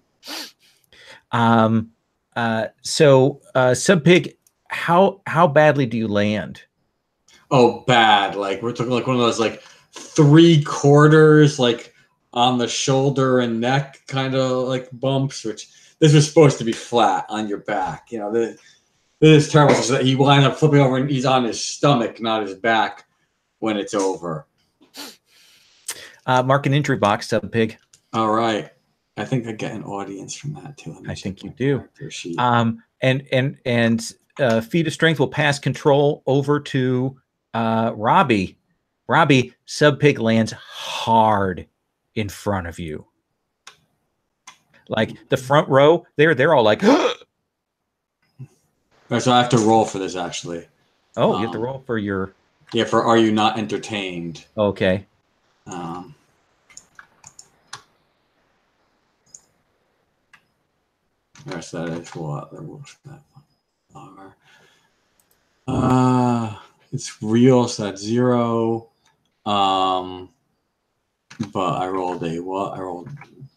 So Subpig, how badly do you land? Oh, bad. Like we're talking like one of those like 3/4 like on the shoulder and neck kind of like bumps, which this was supposed to be flat on your back. This is terrible. So that he winds up flipping over and he's on his stomach, not his back, when it's over. Mark an injury box, Subpig. All right. I think I get an audience from that too. I think you do. And feat of strength will pass control over to Robbie. Robbie, Subpig lands hard in front of you. Like the front row, they're all like. So I have to roll for this actually. Oh, you have to roll for your. Yeah, for Are You Not Entertained? Okay. Yes, that is what that was. It's real, so that's 0. But I rolled a what? I rolled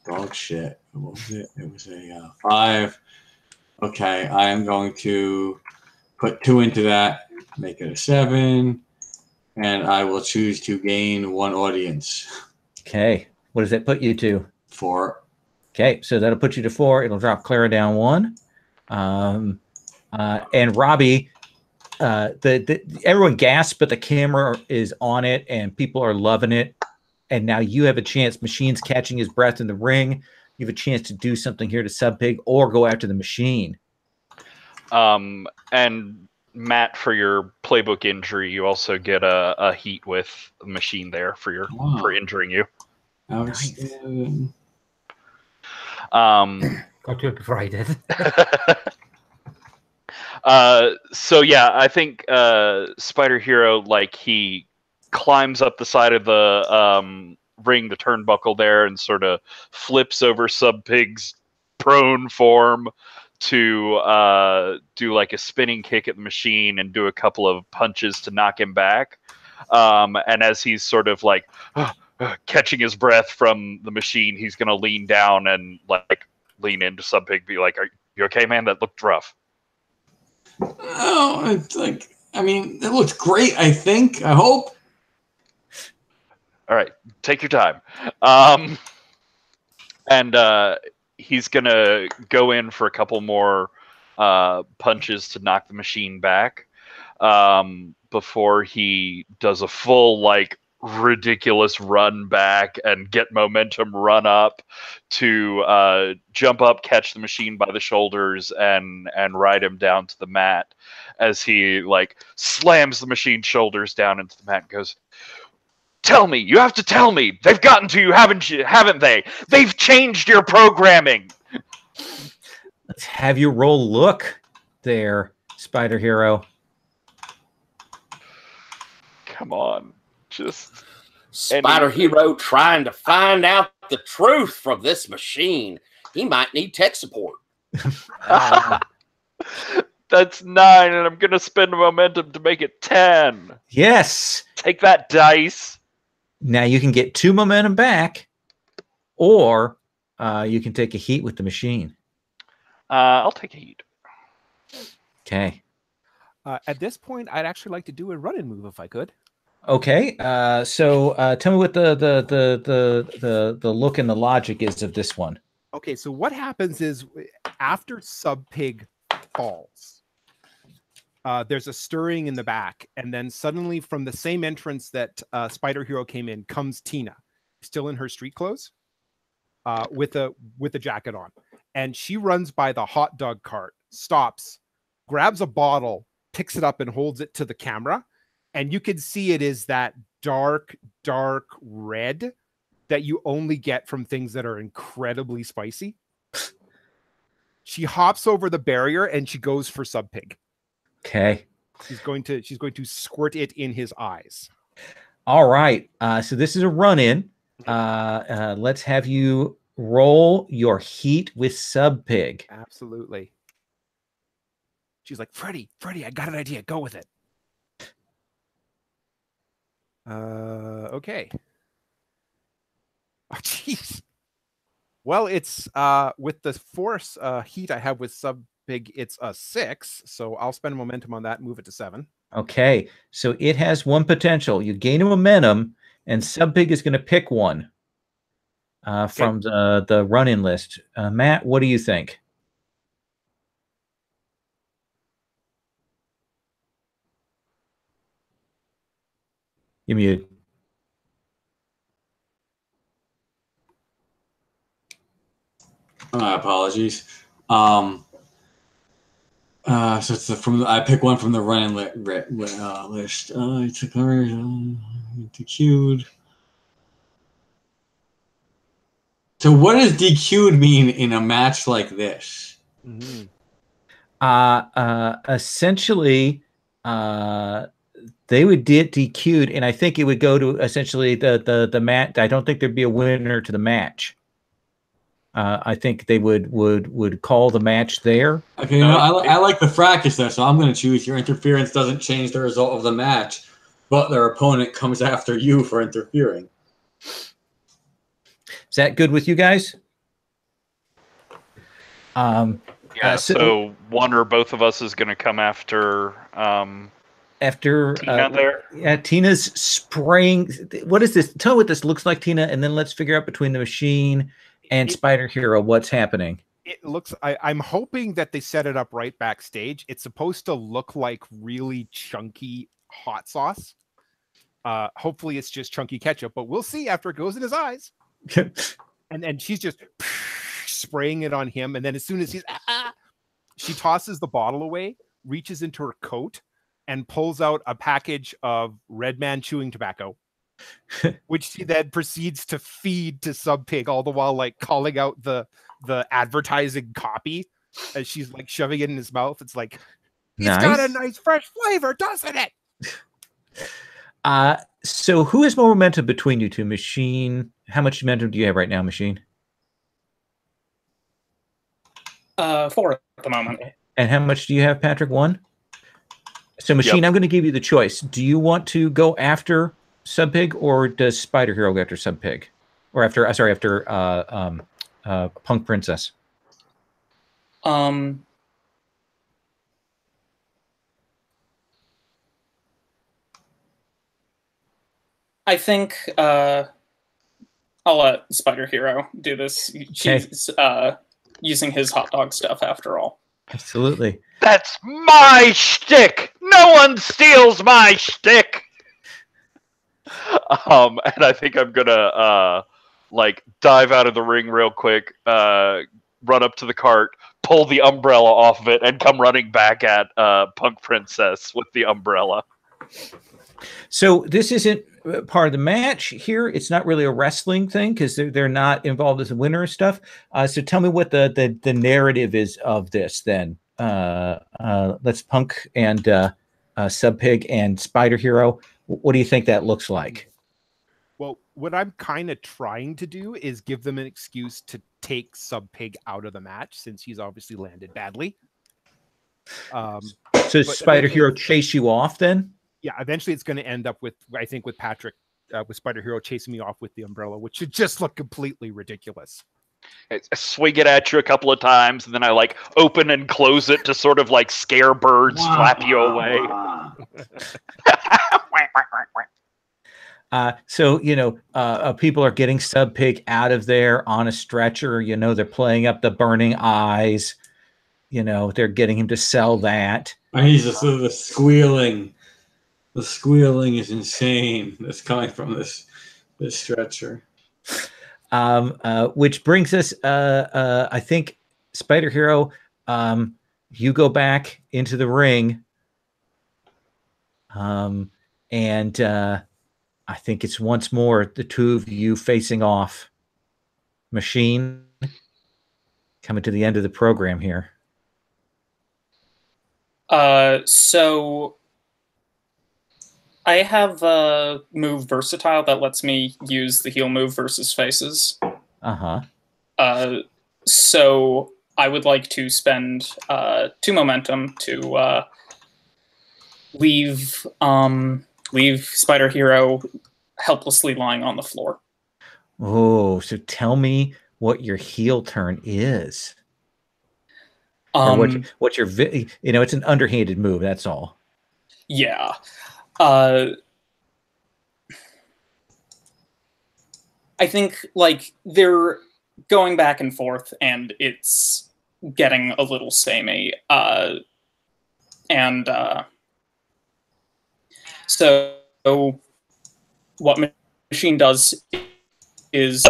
dog shit. What was it? It was a 5. Okay, I am going to put 2 into that, make it a 7, and I will choose to gain 1 audience. Okay. What does that put you to? 4. Okay, so that'll put you to 4. It'll drop Clara down 1. And Robbie, everyone gasps, but the camera is on it, and people are loving it. And now you have a chance. Machine's catching his breath in the ring. You have a chance to do something here to Sub Pig or go after the machine. And Matt, for your playbook injury, you also get a heat with the machine there for injuring you. Outstanding. Got to it before I did. So yeah, I think Spider Hero, like, he climbs up the side of the ring, the turnbuckle there, and sort of flips over Sub Pig's prone form to do like a spinning kick at the machine and do a couple of punches to knock him back. And as he's sort of like catching his breath from the machine, he's gonna lean down and like lean into Sub Pig, be like, "Are you okay, man? That looked rough." Oh, it's like, I mean, it looks great, I think. I hope. All right, take your time. And he's going to go in for a couple more punches to knock the machine back before he does a full, like, ridiculous run back and get momentum, run up to jump up, catch the machine by the shoulders, and ride him down to the mat as he, like, slams the machine's shoulders down into the mat and goes, "Tell me, you have to tell me. They've gotten to you, haven't they? They've changed your programming." Let's have you roll look there, Spider Hero. Come on. Just Spider Hero trying to find out the truth from this machine. He might need tech support. That's 9, and I'm going to spend momentum to make it 10. Yes. Take that, dice. Now you can get 2 momentum back, or you can take a heat with the machine. I'll take a heat. Okay. At this point, I'd actually like to do a run-in move if I could. Okay. So tell me what the look and the logic is of this one. Okay, so what happens is after Sub Pig falls, there's a stirring in the back, and then suddenly from the same entrance that Spider Hero came in comes Tina, still in her street clothes, with a jacket on, and she runs by the hot dog cart, stops, grabs a bottle, picks it up, and holds it to the camera, and you can see it is that dark red that you only get from things that are incredibly spicy. She hops over the barrier and she goes for Sub Pig. Okay. She's going to squirt it in his eyes. All right. So this is a run-in. Let's have you roll your heat with Sub Pig. Absolutely. She's like, Freddy, I got an idea. Go with it. Okay. Oh, jeez. Well, it's with the force heat I have with Sub Pig, it's a 6. So I'll spend momentum on that, move it to 7. Okay. So it has one potential. You gain a momentum, and Sub Pig is going to pick one from the run-in list. Matt, what do you think? You mute. My apologies. So it's I pick one from the running list. It's a card. DQ'd. So what does DQ'd mean in a match like this? Mm-hmm. Essentially, they would get DQ'd, and I think it would go to essentially the match. I don't think there'd be a winner to the match. I think they would call the match there. Okay, I like the fracas there, so I'm going to choose your interference doesn't change the result of the match, but their opponent comes after you for interfering. Is that good with you guys? Yeah, so one or both of us is going to come after after Tina there. Yeah, Tina's spraying. What is this? Tell me what this looks like, Tina, and then let's figure out between the machine and Spider Hero what's happening. It looks. I'm hoping that they set it up right backstage. It's supposed to look like really chunky hot sauce. Hopefully, it's just chunky ketchup, but we'll see after it goes in his eyes. And then she's just spraying it on him, and then as soon as she tosses the bottle away, reaches into her coat, and pulls out a package of Red Man chewing tobacco, which she then proceeds to feed to Sub Pig, all the while like calling out the advertising copy as she's like shoving it in his mouth. It's like, it's got a nice fresh flavor, doesn't it? So who has more momentum between you two? Machine, how much momentum do you have right now, Machine? 4 at the moment. And how much do you have, Patrick? 1? So Machine, I'm going to give you the choice. Do you want to go after Sub Pig, or does Spider Hero go after Sub Pig? Or after, after Punk Princess? I think I'll let Spider Hero do this. She's using his hot dog stuff after all. Absolutely. That's my shtick. No one steals my shtick. And I think I'm gonna like dive out of the ring real quick, run up to the cart, pull the umbrella off of it, and come running back at Punk Princess with the umbrella. So this isn't part of the match here. It's not really a wrestling thing because they're not involved as a winner and stuff. So tell me what the narrative is of this then. Let's Punk and Sub Pig and Spider Hero. What do you think that looks like? Well, what I'm kind of trying to do is give them an excuse to take Sub Pig out of the match since he's obviously landed badly. So Spider Hero chase you off then? Yeah, eventually it's going to end up with, I think, with Patrick, with Spider Hero chasing me off with the umbrella, which should just look completely ridiculous. I swing it at you a couple of times, and then I like open and close it to sort of like scare birds, flap you away. So, you know, people are getting Sub Pig out of there on a stretcher. You know, they're playing up the burning eyes. You know, they're getting him to sell that. He's just the squealing. The squealing is insane. That's coming from this stretcher. Which brings us, I think, Spider Hero, you go back into the ring. And I think it's once more the two of you facing off. Machine, coming to the end of the program here. So I have a move Versatile that lets me use the heal move versus faces. So I would like to spend 2 momentum to leave Spider Hero helplessly lying on the floor. Oh, so tell me what your heel turn is. Or what your, you know, it's an underhanded move. That's all. Yeah. I think like they're going back and forth and it's getting a little samey. So what Machine does is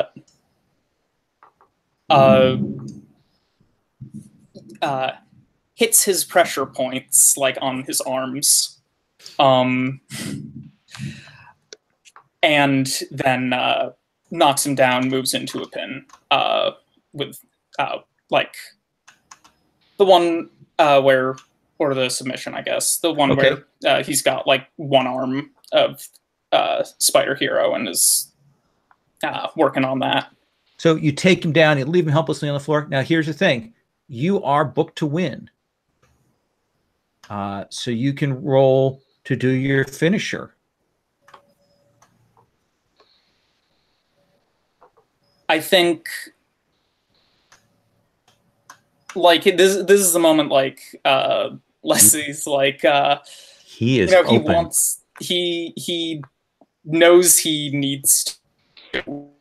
hits his pressure points like on his arms, and then knocks him down, moves into a pin with like the one where, or the submission, I guess, the one where he's got like one arm of Spider Hero and is working on that. So you take him down, you leave him helplessly on the floor. Now here's the thing. You are booked to win. So you can roll to do your finisher. I think like this is the moment like Leslie's like He is He open. wants he knows he needs to,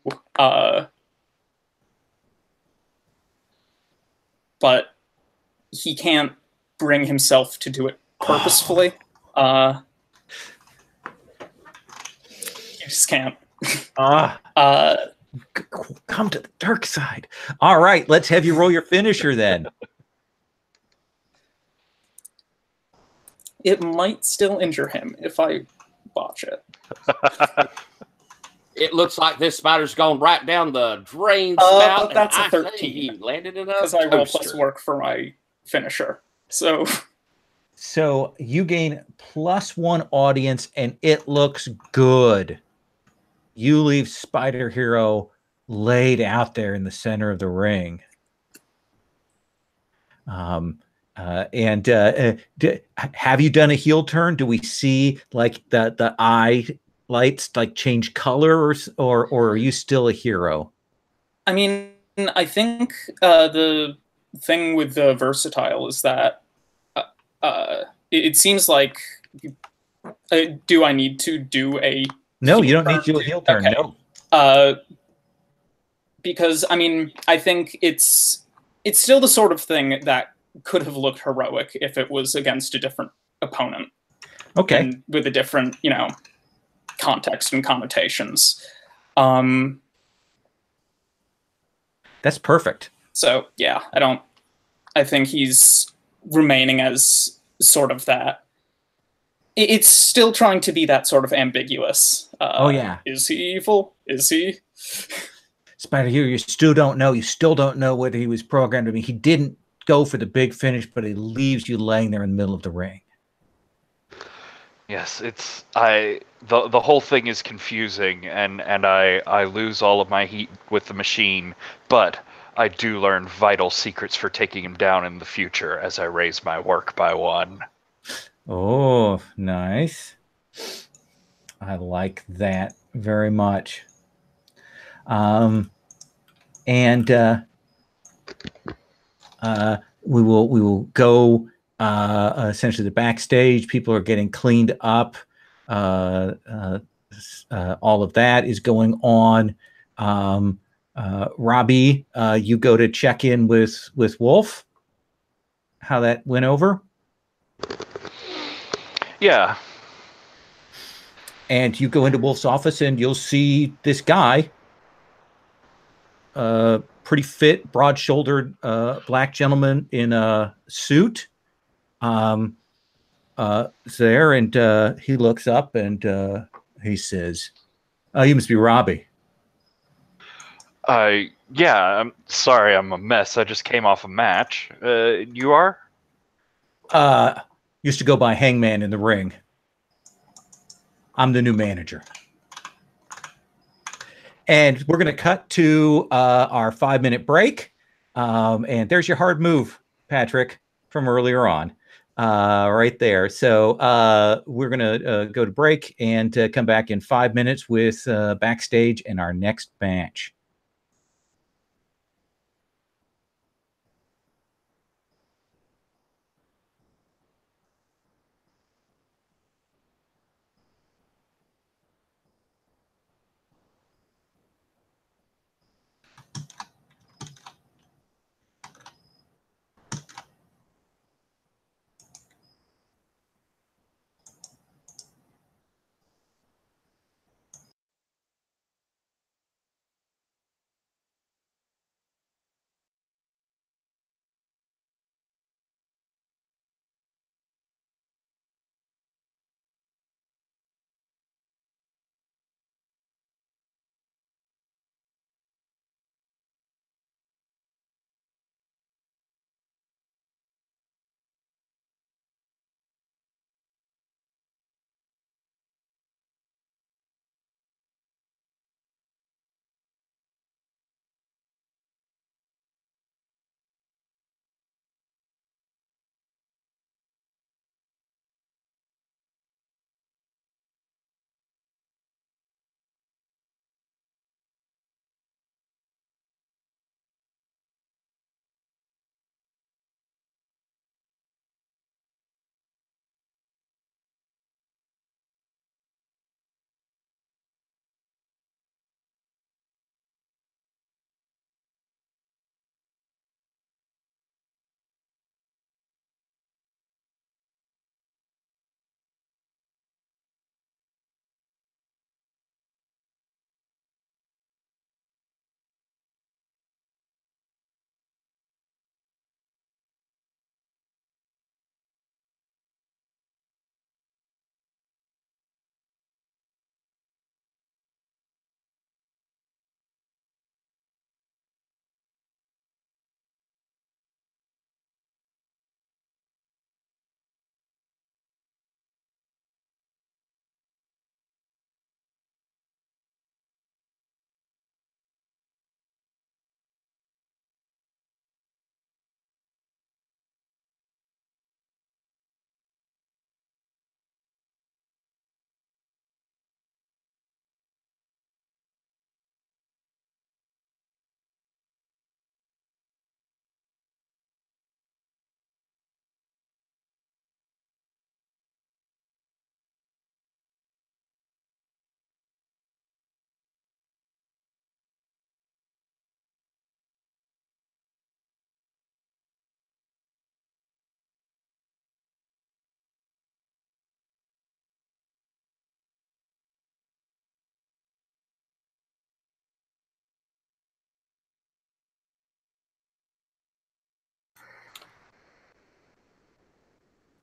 but he can't bring himself to do it purposefully. He just can't. Come to the dark side. All right, let's have you roll your finisher then. It might still injure him if I botch it. It looks like this spider's gone right down the drain spout. But that's and a I say 13. He landed in a Because I roll plus toaster. work for my finisher. So you gain +1 audience, and it looks good. You leave Spider Hero laid out there in the center of the ring. Have you done a heel turn? Do we see like the eye lights like change color, or are you still a hero? I mean, I think the thing with the versatile is that it seems like do I need to do a No, heel you don't turn? need to do a heel turn. Okay. No. Because I mean, I think it's still the sort of thing that could have looked heroic if it was against a different opponent. Okay. And with a different, context and connotations. That's perfect. So yeah, I think he's remaining as sort of that. It's still trying to be that sort of ambiguous. Oh yeah. Is he evil? Is he? Spider Hero, you still don't know. You still don't know whether he was programmed to be. He didn't go for the big finish, but he leaves you laying there in the middle of the ring. Yes, the whole thing is confusing, and I lose all of my heat with the machine, but I do learn vital secrets for taking him down in the future as I raise my work by 1. Oh, nice. I like that very much. We will go essentially the backstage. People are getting cleaned up. All of that is going on. Robbie, you go to check in with Wolf. How that went over? Yeah. And you go into Wolf's office, and you'll see this guy, pretty fit, broad-shouldered, black gentleman in a suit. Is there, and he looks up and he says, "Oh, you must be Robbie." Yeah, I'm sorry, I'm a mess. I just came off a match. You are? Used to go by Hangman in the ring. I'm the new manager. And we're going to cut to our 5-minute break. And there's your hard move, Patrick, from earlier on. Right there. So we're going to go to break and come back in 5 minutes with backstage and our next match.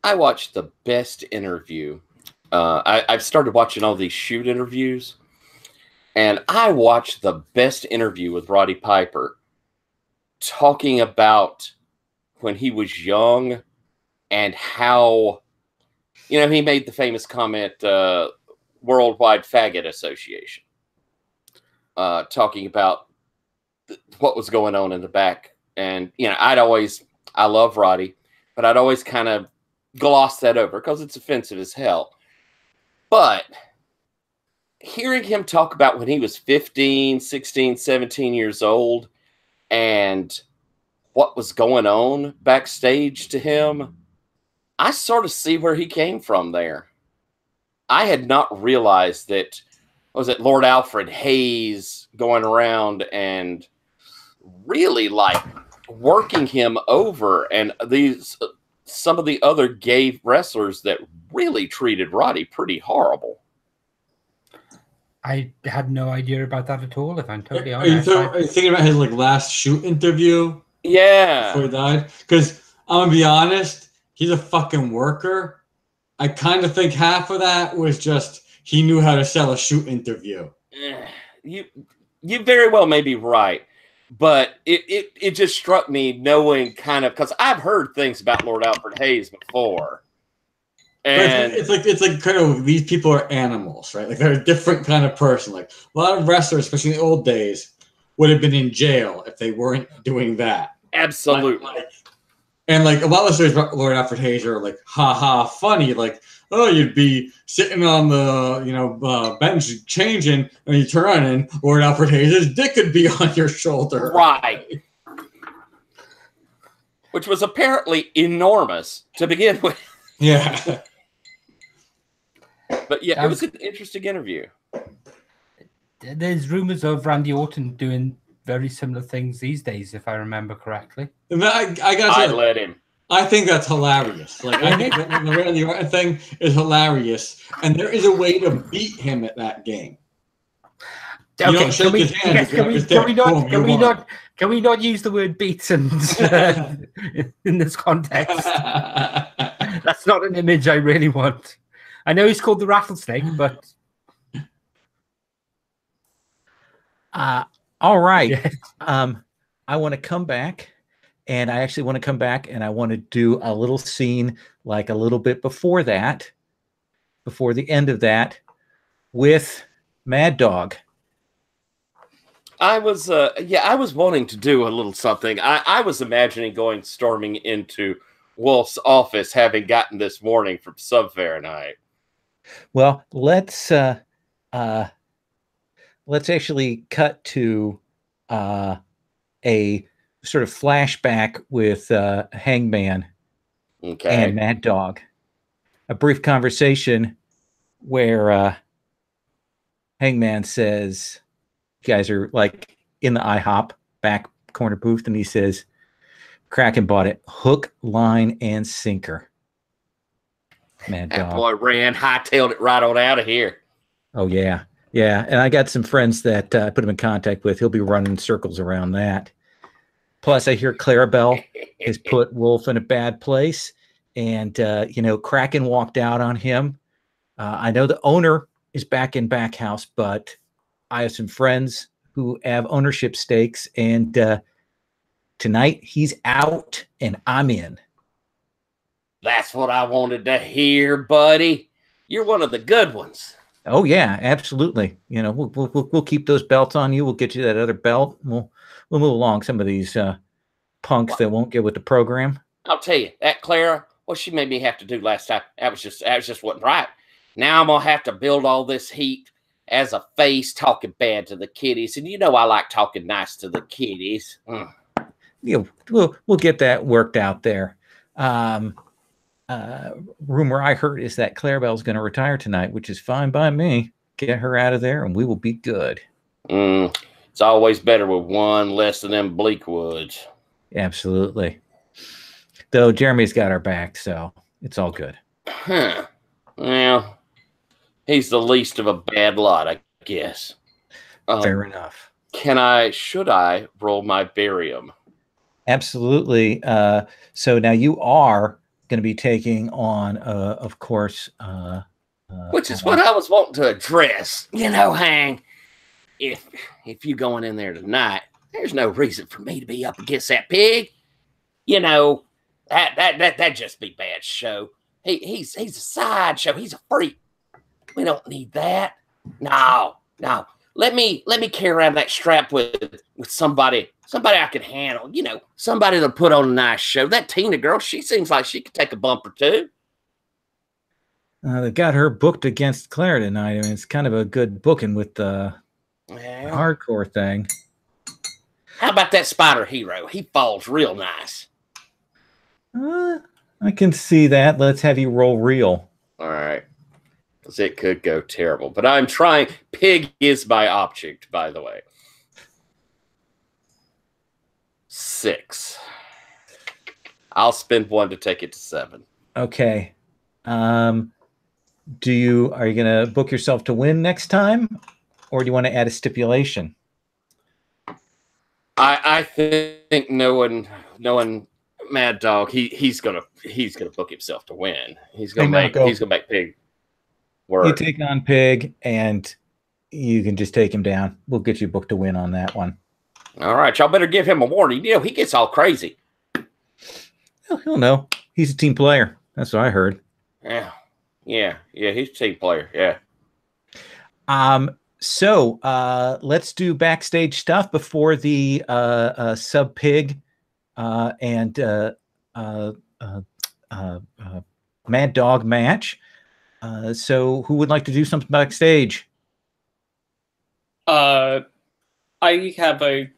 I watched the best interview. I've started watching all these shoot interviews, and I watched the best interview with Roddy Piper talking about when he was young and how, he made the famous comment, Worldwide Faggot Association, talking about what was going on in the back. And, I love Roddy, but I'd always kind of gloss that over because it's offensive as hell. But hearing him talk about when he was 15, 16, 17 years old and what was going on backstage to him, I sort of see where he came from there. I had not realized that, was it Lord Alfred Hayes going around and really working him over, and some of the other gay wrestlers that really treated Roddy pretty horrible. I had no idea about that at all, if I'm totally Are you honest. thinking about his last shoot interview? Yeah. Before he died? Because I'm going to be honest, he's a fucking worker. I kind of think half of that was just he knew how to sell a shoot interview. You very well may be right. But it just struck me knowing kind of, because I've heard things about Lord Alfred Hayes before. And it's like kind of, these people are animals, right? Like they're a different kind of person. Like a lot of wrestlers, especially in the old days, would have been in jail if they weren't doing that. Absolutely. And a lot of stories about Lord Alfred Hayes are ha ha funny. You'd be sitting on the bench changing, and you turn on, and Lord Alfred Hayes' dick could be on your shoulder. Right. Which was apparently enormous to begin with. Yeah. But yeah, it was an interesting interview. There's rumors of Randy Orton doing very similar things these days, if I remember correctly. I let him. I think that's hilarious. I think the Randy Orton thing is hilarious, and there is a way to beat him at that game. Okay, can we not use the word beats in this context? That's not an image I really want. I know he's called the Rattlesnake, but all right. Yeah. I want to come back, and I actually want to come back, and I want to do a little scene a little bit before that, before the end of that, with Mad Dog. I was wanting to do a little something. I was imagining storming into Wolf's office, having gotten this warning from Sub-Fahrenheit. Well, let's actually cut to a sort of flashback with Hangman and Mad Dog. A brief conversation where Hangman says, you guys are in the IHOP back corner booth, and he says, Kraken bought it hook, line, and sinker. Mad Dog. That boy ran, hightailed it right on out of here. Oh, yeah. Yeah, and I got some friends that I put him in contact with. He'll be running circles around that. Plus, I hear Clarabelle has put Wolf in a bad place, and, Kraken walked out on him. I know the owner is back in Backhouse, but I have some friends who have ownership stakes, and tonight he's out and I'm in. That's what I wanted to hear, buddy. You're one of the good ones. Oh yeah, absolutely. We'll keep those belts on you. We'll get you that other belt. We'll move along some of these punks that won't get with the program. I'll tell you that Clara, what she made me have to do last time, that was just wasn't right. Now I'm gonna have to build all this heat as a face, talking bad to the kiddies, and I like talking nice to the kiddies. Yeah, we'll get that worked out there. Rumor I heard is that Clarabelle's going to retire tonight, which is fine by me. Get her out of there, and we will be good. It's always better with one less than them Bleakwoods. Absolutely. Though Jeremy's got our back, so it's all good. Huh. Well, he's the least of a bad lot, I guess. Fair enough. Should I roll my barium? Absolutely. So now you are going to be taking on, of course, which is what I was wanting to address. You know, Hang, if you going in there tonight, there's no reason for me to be up against that pig. You know, that just be bad show. He's a sideshow. He's a freak. We don't need that. No. Let me carry around that strap with somebody I can handle. You know, somebody that'll put on a nice show. That Tina girl, she seems like she could take a bump or two. They got her booked against Claire tonight. I mean, it's kind of a good booking with the hardcore thing. How about that Spider Hero? He falls real nice. I can see that. Let's have you roll real. All right. Because it could go terrible. But I'm trying. Pig is my object, by the way. 6. I'll spend 1 to take it to 7. Okay. Are you going to book yourself to win next time? Or do you want to add a stipulation? I think knowing Mad Dog, he's gonna book himself to win. He's gonna make Pig work. You take on Pig, and you can just take him down. We'll get you booked to win on that one. All right, y'all better give him a warning. You know, he gets all crazy. Well, he'll know. He's a team player. That's what I heard. Yeah, he's a team player. Yeah. So let's do backstage stuff before the Sub Pig and Mad Dog match. So who would like to do something backstage? I have a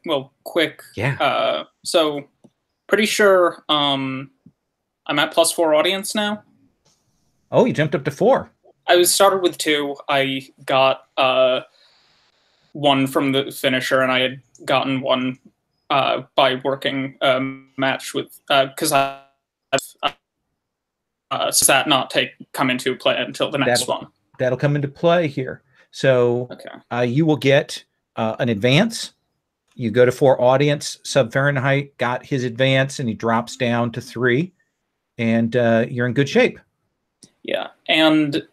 quick. Yeah. So pretty sure I'm at +4 audience now. Oh, you jumped up to 4. I was started with 2. I got 1 from the finisher, and I had gotten 1 by working a match with because does that not come into play until the next one? That'll come into play here. So you will get an advance. You go to 4 audience. Sub Fahrenheit got his advance, and he drops down to 3, and you're in good shape. Yeah, and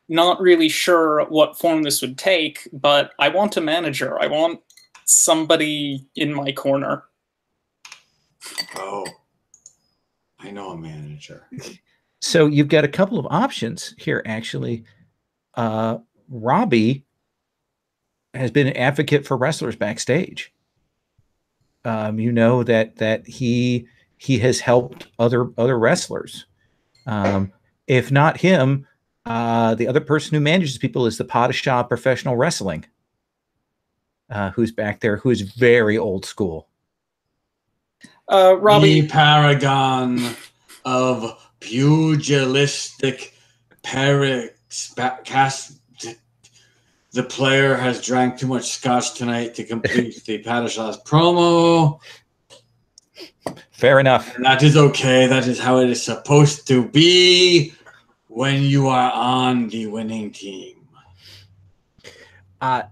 not really sure what form this would take, but I want a manager. I want somebody in my corner. Oh, I know a manager. So you've got a couple of options here, actually. Robbie has been an advocate for wrestlers backstage. You know that he has helped other wrestlers. If not him, the other person who manages people is the PbtA Professional Wrestling, who's back there, who is very old school. Robbie, the paragon of pugilistic cast. The player has drank too much scotch tonight to complete the PbtA's promo. Fair enough. And that is okay. That is how it is supposed to be when you are on the winning team.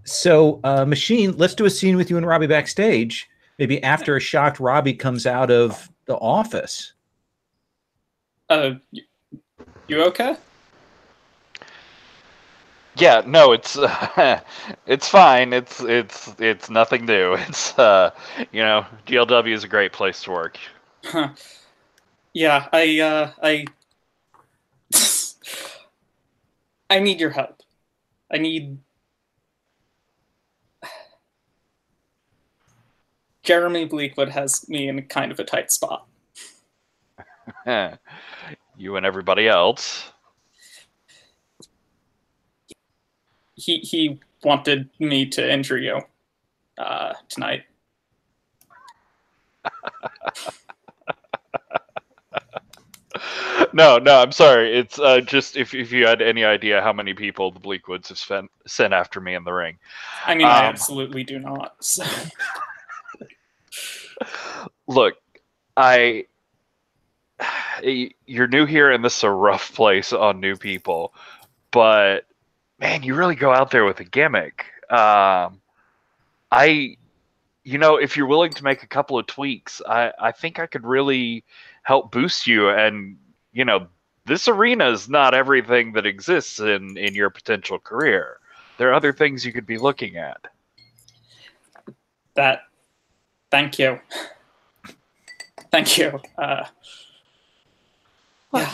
So, Machine, let's do a scene with you and Robbie backstage. Maybe after a shocked Robbie comes out of the office. You okay? Yeah, no, it's it's fine. It's nothing new. It's GLW is a great place to work. Yeah, I need your help. Jeremy Bleakwood has me in kind of a tight spot. You and everybody else. He wanted me to injure you tonight. No, I'm sorry. It's just if you had any idea how many people the Bleakwoods have sent after me in the ring. I mean, I absolutely do not. So. Look, you're new here, and this is a rough place on new people, but man, you really go out there with a gimmick. I if you're willing to make a couple of tweaks, I think I could really help boost you. And, this arena is not everything that exists in your potential career. There are other things you could be looking at. Thank you. Thank you. Yeah.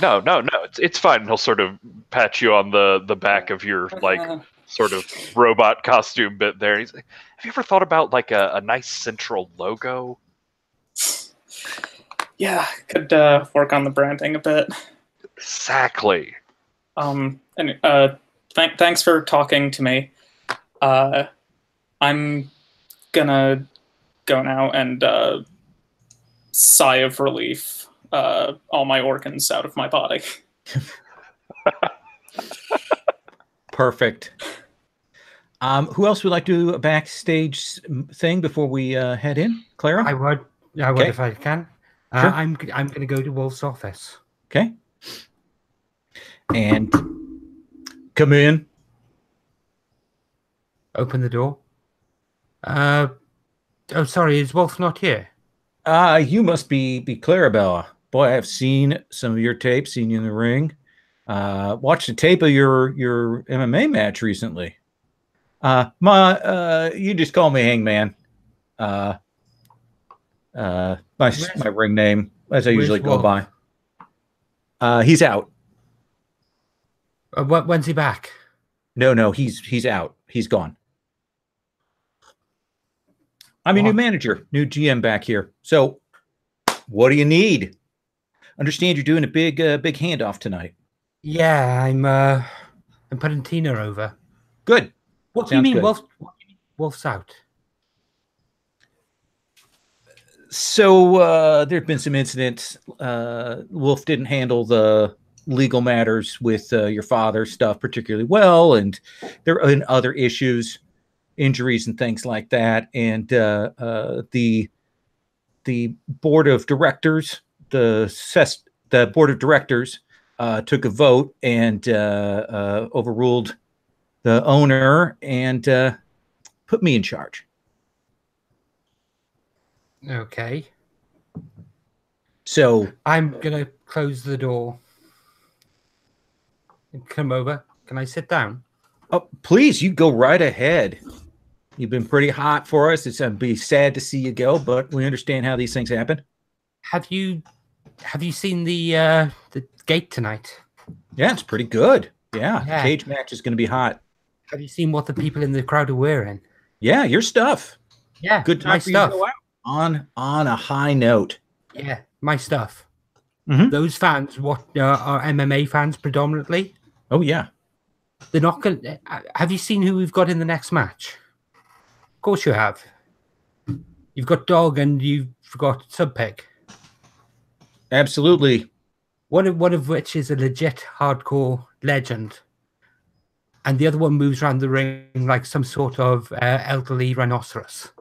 No, it's fine. He'll sort of pat you on the back of your sort of robot costume bit there. He's like, have you ever thought about like a nice central logo? Yeah, could work on the branding a bit. Exactly. And thanks for talking to me. I'm gonna go now and sigh of relief. All my organs out of my body. Perfect. Who else would like to do a backstage thing before we head in? Clara? I would if I can. Sure. I'm going to go to Wolf's office. Okay. And come in. Open the door. Oh, sorry, is Wolf not here? You must be Clarabella. Boy, I've seen some of your tapes, seen you in the ring. Watched a tape of your MMA match recently. You just call me Hangman. My ring name, as I usually go by. He's out. When's he back? No, he's out. He's gone. I'm your new manager, new GM back here. So, what do you need? Understand you're doing a big handoff tonight. Yeah, I'm putting Tina over. Good. What do you mean, Wolf's out? So there have been some incidents. Wolf didn't handle the legal matters with your father's stuff particularly well, and there are other issues, injuries and things like that. And the board of directors, the board of directors took a vote and overruled the owner and put me in charge. Okay. So I'm going to close the door and come over. Can I sit down? Oh, please, you go right ahead. You've been pretty hot for us. It's going to be sad to see you go, but we understand how these things happen. Have you seen the gate tonight? Yeah, it's pretty good. Yeah. Cage match is going to be hot. Have you seen what the people in the crowd are wearing? Yeah, your stuff. Yeah, good time my for stuff. You to go out on a high note. Yeah, my stuff. Mm-hmm. Those fans, what are MMA fans predominantly? Oh yeah. They're not going. Have you seen who we've got in the next match? Of course you have. You've got Dog and you've got Subpig. Absolutely. One of which is a legit hardcore legend, and the other one moves around the ring like some sort of elderly rhinoceros.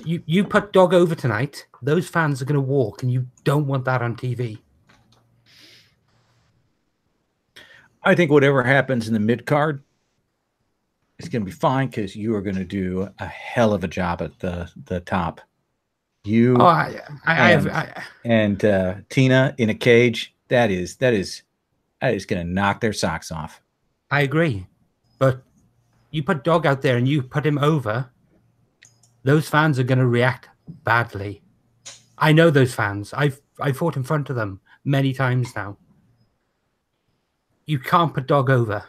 You put Dog over tonight, those fans are going to walk, and you don't want that on TV. I think whatever happens in the mid card is going to be fine because you are going to do a hell of a job at the top. You and Tina in a cage. That is going to knock their socks off. I agree, but you put Dog out there and you put him over. Those fans are going to react badly. I know those fans. I've fought in front of them many times now. You can't put Dog over.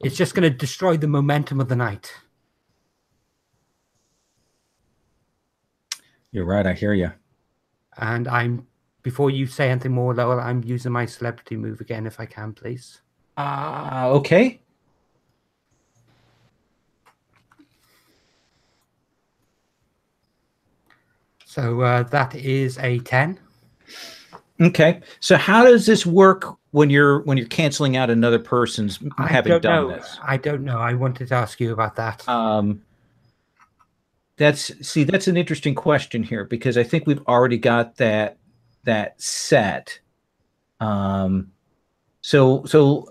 It's just going to destroy the momentum of the night. You're right. I hear you. And before you say anything more, Lowell, I'm using my celebrity move again, if I can, please. Okay. So that is a 10. Okay. So how does this work when you're canceling out another person's having done this? I don't know. I wanted to ask you about that. That's an interesting question here because I think we've already got that set. So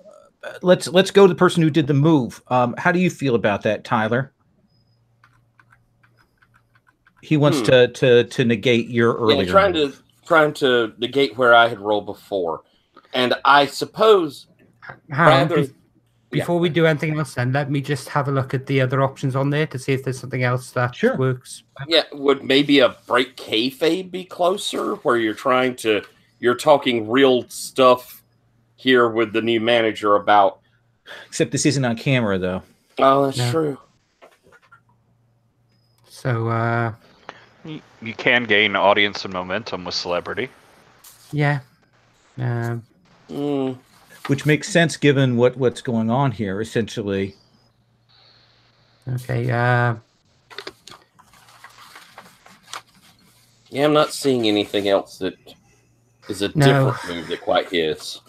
let's go to the person who did the move. How do you feel about that, Tyler? He wants to negate your earlier. Yeah, trying to negate where I had rolled before, and I suppose before we do anything else, then let me just have a look at the other options on there to see if there's something else that works. Yeah, would maybe a break kayfabe be closer, where you're talking real stuff here with the new manager about? Except this isn't on camera, though. Oh, that's true. So, you can gain audience and momentum with celebrity. Yeah. Which makes sense given what's going on here, essentially. Okay. Yeah, I'm not seeing anything else that is a different move that quite hits.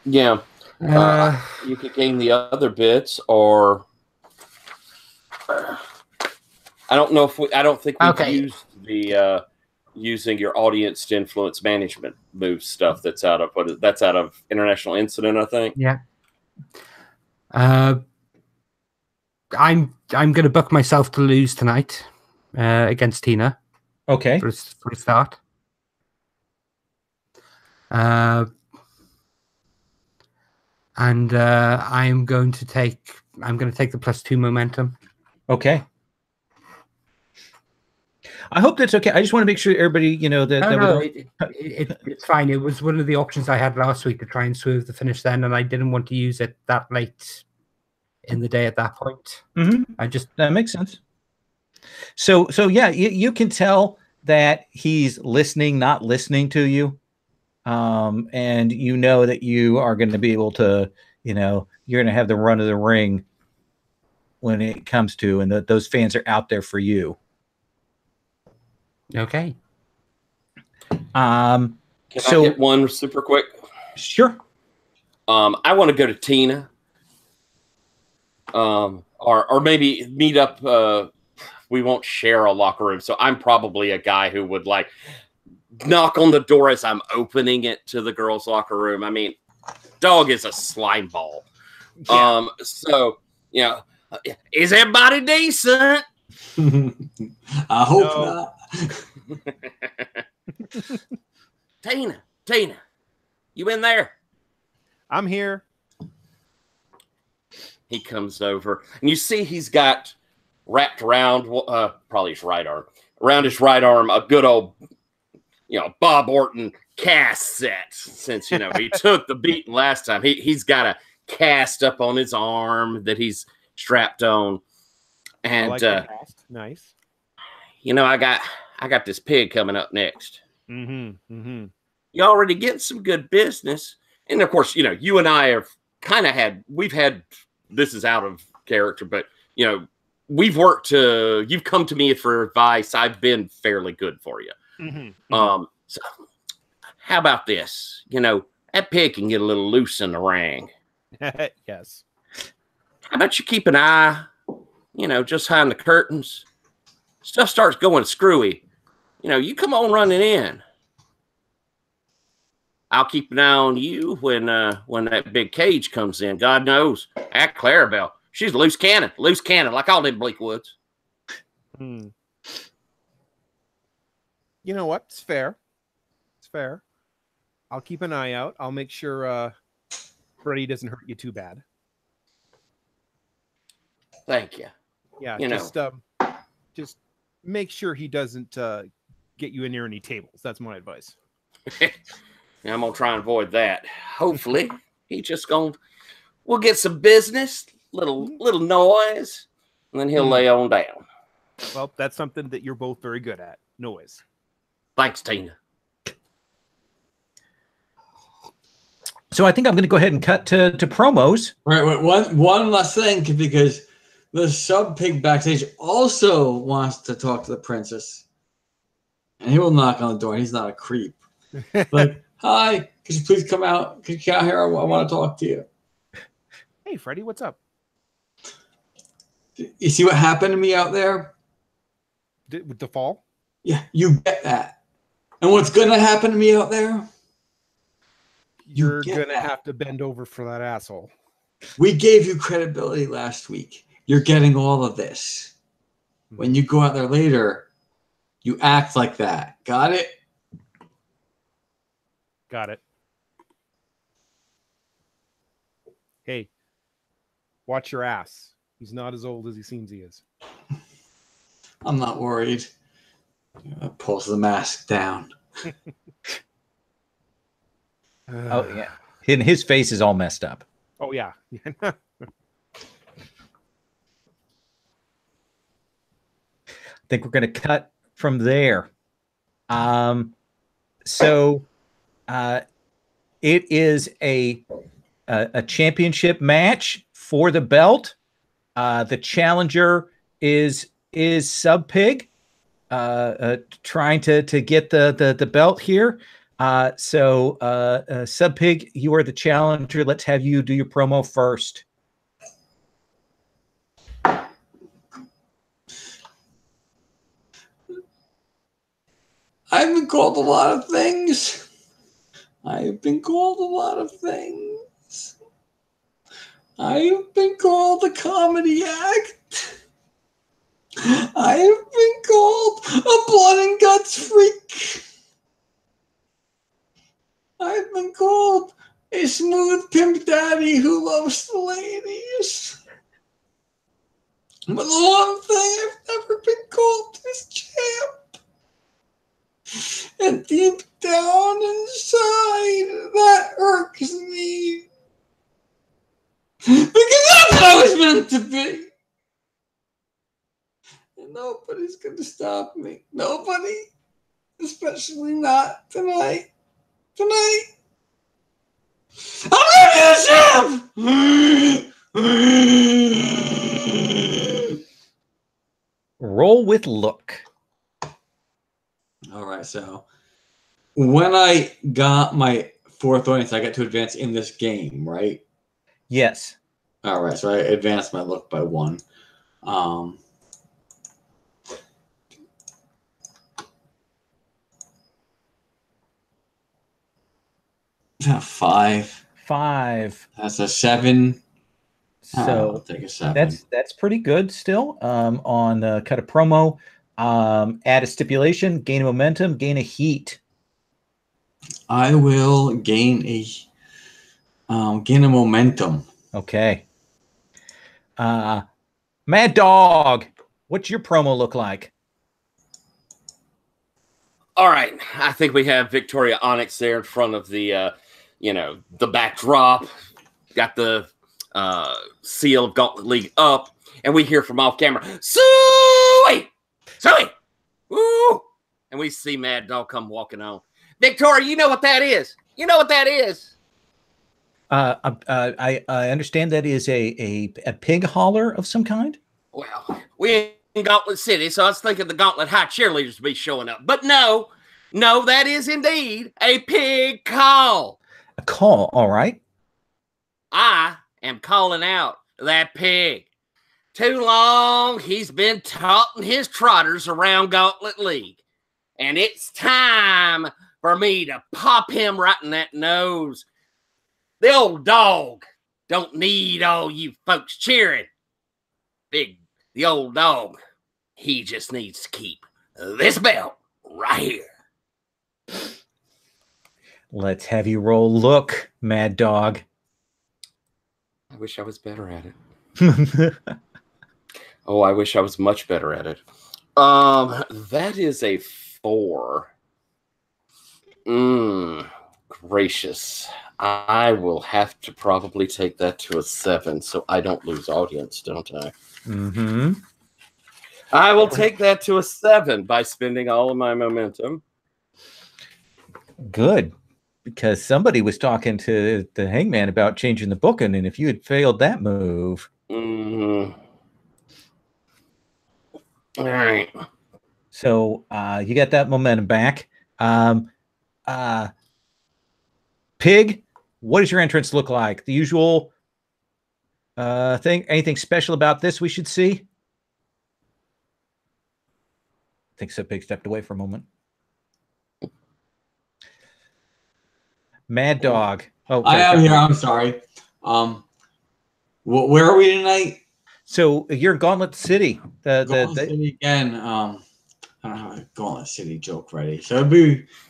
Yeah. You could gain the other bits, or I don't know if I don't think we've used the using your audience to influence management move stuff. That's out of International Incident, I think. Yeah. I'm going to book myself to lose tonight against Tina. Okay. For a start. And I'm going to take the +2 momentum. Okay. I hope that's okay. I just want to make sure everybody, it's fine. It was one of the options I had last week to try and swerve the finish then, and I didn't want to use it that late in the day at that point. That makes sense. So yeah, you can tell that he's listening, not listening to you. And you know that you are going to be able to, you're going to have the run of the ring when it comes to, and those fans are out there for you. Okay. Can I hit one super quick? Sure. I want to go to Tina. Or maybe meet up. We won't share a locker room, so I'm probably a guy who would like knock on the door as I'm opening it to the girls' locker room. I mean, dog is a slime ball. Yeah. So is everybody decent? I hope not. Tina, you in there? I'm here. He comes over, and you see he's got wrapped around probably his right arm, a good old Bob Orton cast set, since he took the beating last time. He's got a cast up on his arm that he's strapped on, and I like the cast. Nice. I got this pig coming up next. You already getting some good business, and of course, you and I have kind of we've had. This is out of character, but we've worked to. You've come to me for advice. I've been fairly good for you. So how about this? That pig can get a little loose in the ring. Yes. How about you keep an eye, just behind the curtains? Stuff starts going screwy. You come on running in. I'll keep an eye on you when that big cage comes in. God knows, that Clarabelle, she's a loose cannon, like all them Bleakwoods. You know what? It's fair. I'll keep an eye out. I'll make sure Freddie doesn't hurt you too bad. Thank you. Yeah, just make sure he doesn't get you in near any tables. That's my advice. I'm gonna try and avoid that. Hopefully, we'll get some business, little noise, and then he'll lay on down. Well, that's something that you're both very good at. Noise. Thanks, Tina. So I think I'm going to go ahead and cut to promos. Right. One last thing, because the sub pig backstage also wants to talk to the princess, and he will knock on the door. He's not a creep. Like, hi, could you please come out? Could you come out here? I want to talk to you. Hey, Freddie, what's up? You see what happened to me out there? With the fall? Yeah, you get that. And what's going to happen to me out there? You're get going to that. have to bend over for that asshole. We gave you credibility last week. You're getting all of this. When you go out there later, you act like that. Got it? Got it. Hey, watch your ass. He's not as old as he seems he is. I'm not worried. Pulls the mask down. Oh yeah, his face is all messed up. Oh yeah. I think we're going to cut from there. So it is a championship match for the belt. The challenger is Sub Pig, trying to get the belt here. So Sub Pig, you are the challenger. Let's have you do your promo first. I've been called a lot of things. I've been called a lot of things. I've been called a comedy act. I've been called a blood and guts freak. I've been called a smooth pimp daddy who loves the ladies. But the one thing I've never been called is champ. And deep down inside, that irks me. Because that's what I was meant to be. And nobody's going to stop me. Nobody. Especially not tonight. Tonight. I'm going to be the champ! Roll with look. All right, so when I got my 4th audience, I got to advance in this game, right? Yes. All right, so I advanced my look by 1. 5. 5. That's a 7. So I'll take a 7. that's pretty good still. On cut a promo, add a stipulation, gain a momentum, gain a heat. I will gain a momentum. Okay. Mad Dog, what's your promo look like? All right, I think we have Victoria Onyx there in front of the, the backdrop. Got the seal of Gauntlet League up, and we hear from off camera, Suey! Suey! Woo! And we see Mad Dog come walking on. Victoria, you know what that is? You know what that is? I understand that is a pig hauler of some kind. Well, we in Gauntlet City, so I was thinking the Gauntlet High cheerleaders would be showing up. But no, that is indeed a pig call. A call, all right. I am calling out that pig. Too long he's been taunting his trotters around Gauntlet League. And it's time for me to pop him right in that nose. The old dog don't need all you folks cheering. The old dog, he just needs to keep this belt right here. Let's have you roll look, Mad Dog. I wish I was better at it. Oh, I wish I was much better at it. That is a 4. Gracious. I will have to probably take that to a 7 so I don't lose audience, don't I? Mm-hmm. I will take that to a 7 by spending all of my momentum. Good. Because somebody was talking to the Hangman about changing the booking, and if you had failed that move. Mm-hmm. All right. So you got that momentum back. Pig, what does your entrance look like? The usual thing? Anything special about this we should see? think so. Pig stepped away for a moment. Mad Dog. Oh, I am here. I'm sorry. Where are we tonight? So you're in Gauntlet City. Gauntlet City again. I don't have a Gauntlet City joke ready. So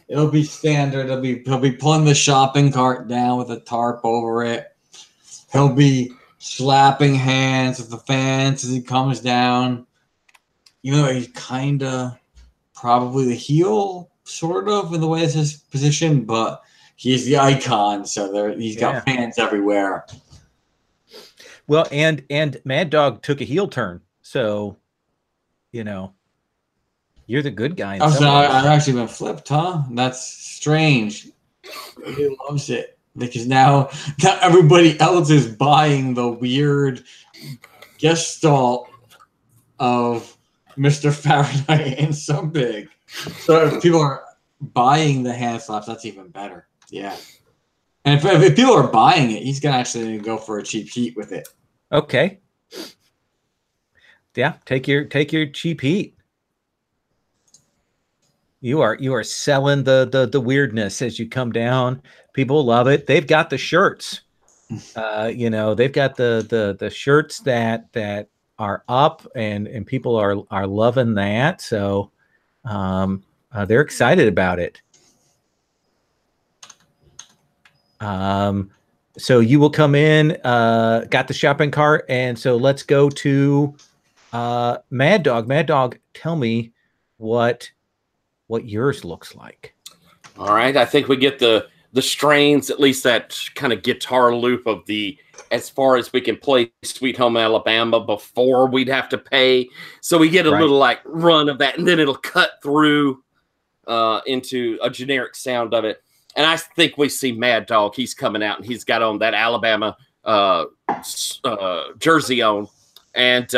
it'll be standard. He'll be pulling the shopping cart down with a tarp over it. He'll be slapping hands with the fans as he comes down. Even though he's kind of probably the heel, sort of, in the way it's his position, but he's the icon, so he's got fans everywhere. Well, and Mad Dog took a heel turn, so you're the good guy. I've actually been flipped, huh? That's strange. He loves it because now everybody else is buying the weird gestalt of Mr. Fahrenheit and some big. So if people are buying the hand slaps, that's even better. Yeah. And if people are buying it, he's gonna actually go for a cheap heat with it. Okay. Yeah, take your cheap heat. You are selling the weirdness as you come down. People love it. They've got the shirts. They've got the shirts that are up and people are loving that. So they're excited about it. So you will come in, got the shopping cart, and so let's go to Mad Dog. Mad Dog, tell me what yours looks like. All right, I think we get the strains, at least that kind of guitar loop of as far as we can play Sweet Home Alabama before we'd have to pay. So we get a little like run of that, and then it'll cut through into a generic sound of it. And I think we see Mad Dog. He's coming out, and he's got on that Alabama jersey on, and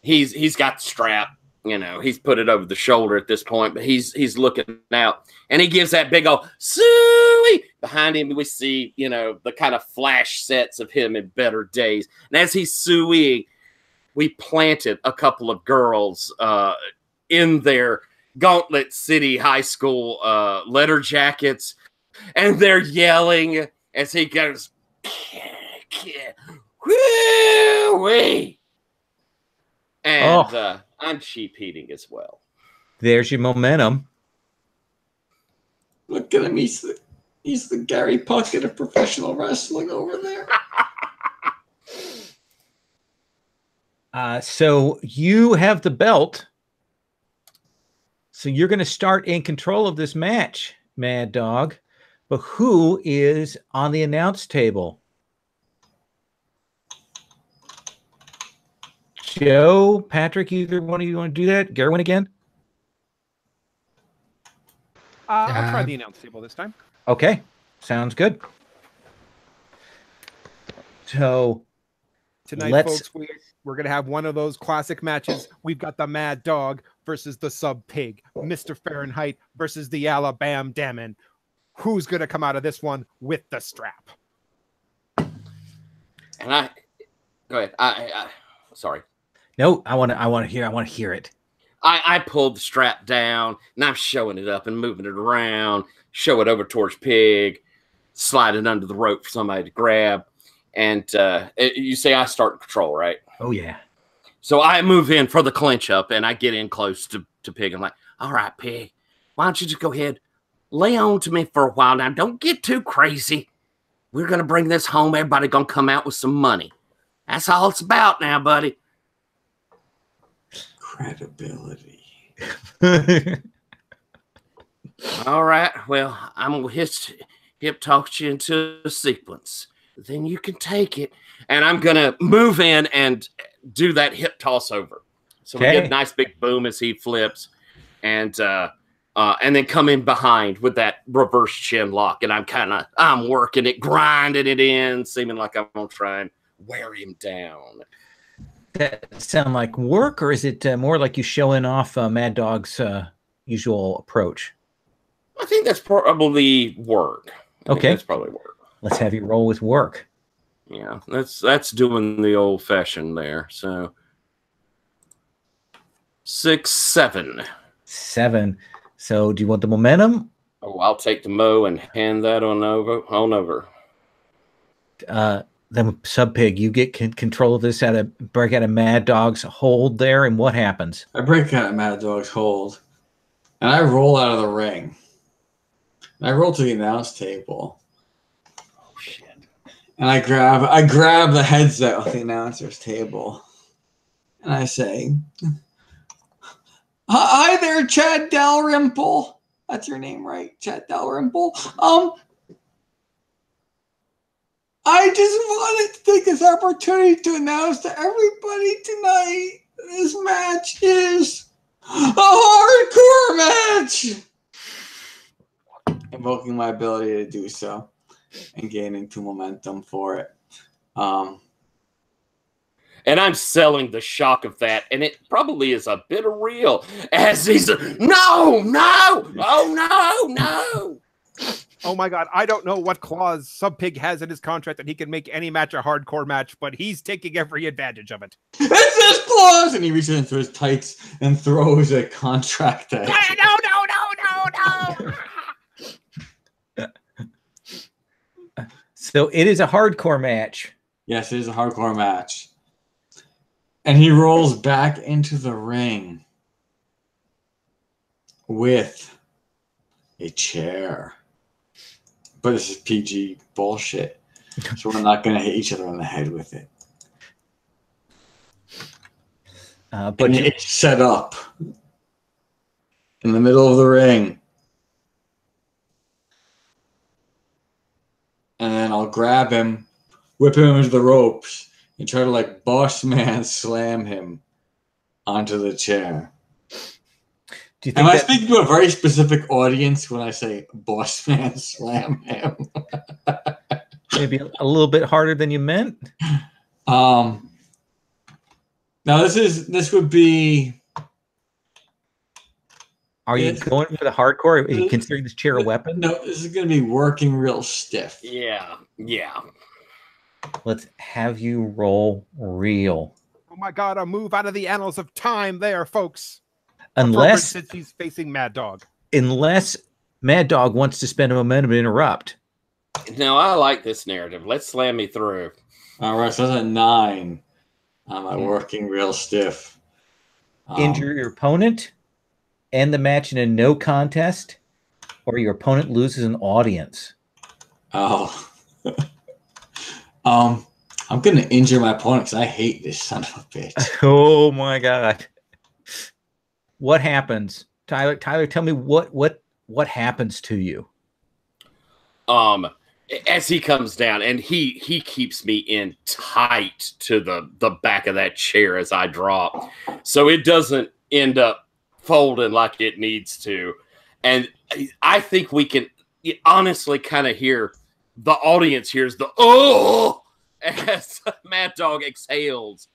he's got the strap. He's put it over the shoulder at this point, but he's looking out, and he gives that big old suey. Behind him, we see the kind of flash sets of him in better days. And as he's sueying, we planted a couple of girls in their Gauntlet City High School letter jackets. And they're yelling as he goes, woo-wee. And I'm cheap heating as well. There's your momentum. Look at him. He's the Gary Puckett of professional wrestling over there. So you have the belt. So you're going to start in control of this match, Mad Dog. But who is on the announce table? Joe, Patrick, either one of you want to do that? Gerwin again? I'll try the announce table this time. Okay, sounds good. So tonight, folks, we're going to have one of those classic matches. We've got the Mad Dog versus the Sub Pig, Mr. Fahrenheit versus the Alabama Damon. Who's going to come out of this one with the strap? And go ahead. Sorry. No, I want to hear it. I pulled the strap down, and I'm showing it up and moving it around, show it over towards Pig, slide it under the rope for somebody to grab. And you say I start control, right? Oh, yeah. So I move in for the clinch up, and I get in close to Pig. I'm like, all right, Pig, why don't you just go ahead, lay on to me for a while now. Don't get too crazy. We're going to bring this home. Everybody going to come out with some money. That's all it's about now, buddy. Credibility. All right. Well, I'm going to hip talk you into a sequence. Then you can take it. And I'm going to move in and do that hip toss over. So we get a nice big boom as he flips. And then come in behind with that reverse chin lock. And I'm working it, grinding it in, seeming like I'm going to try and wear him down. That sound like work, or is it more like you showing off Mad Dog's usual approach? I think that's probably work. Okay. That's probably work. Let's have you roll with work. Yeah, that's doing the old fashioned there. So 6, 7. 7. So do you want the momentum? Oh, I'll take the mo and hand that on over. Then Sub Pig, you get control of this. Break out of Mad Dog's hold there, and what happens? I break out of Mad Dog's hold, and I roll out of the ring. And I roll to the announce table. Oh shit! And I grab the headset off the announcer's table, and I say, "Hi there, Chad Dalrymple. That's your name, right? Chad Dalrymple. I just wanted to take this opportunity to announce to everybody tonight this match is a hardcore match." Invoking my ability to do so and gaining 2 momentum for it. And I'm selling the shock of that, and it probably is a bit of real. As he's no, Oh my God, I don't know what clause Sub Pig has in his contract that he can make any match a hardcore match, but he's taking every advantage of it. It's this clause! And he reaches into his tights and throws a contract at you. No. So it is a hardcore match. Yes, it is a hardcore match. And he rolls back into the ring with a chair. But this is PG bullshit. So we're not going to hit each other on the head with it. But and it's set up in the middle of the ring. And then I'll grab him, whip him into the ropes, and try to like boss man slam him onto the chair. do you think Am I speaking to a very specific audience when I say boss man slam him? maybe a little bit harder than you meant? Now this would be. Are you going for the hardcore? Are you considering this chair a weapon? No, this is going to be working real stiff. Yeah. Let's have you roll real. Oh my God, a move out of the annals of time there, folks. Unless since he's facing Mad Dog. Unless Mad Dog wants to spend a momentum to interrupt. No, I like this narrative. Let's slam me through. All right, so that's a 9. I'm working real stiff. Injure your opponent, end the match in a no contest, or your opponent loses an audience. Oh. I'm going to injure my opponent because I hate this son of a bitch. Oh my God. What happens? Tyler, tell me what happens to you? As he comes down, and he keeps me in tight to the back of that chair as I drop, so it doesn't end up folding like it needs to. And I think we can honestly kind of hear the audience hears the oh as Mad Dog exhales.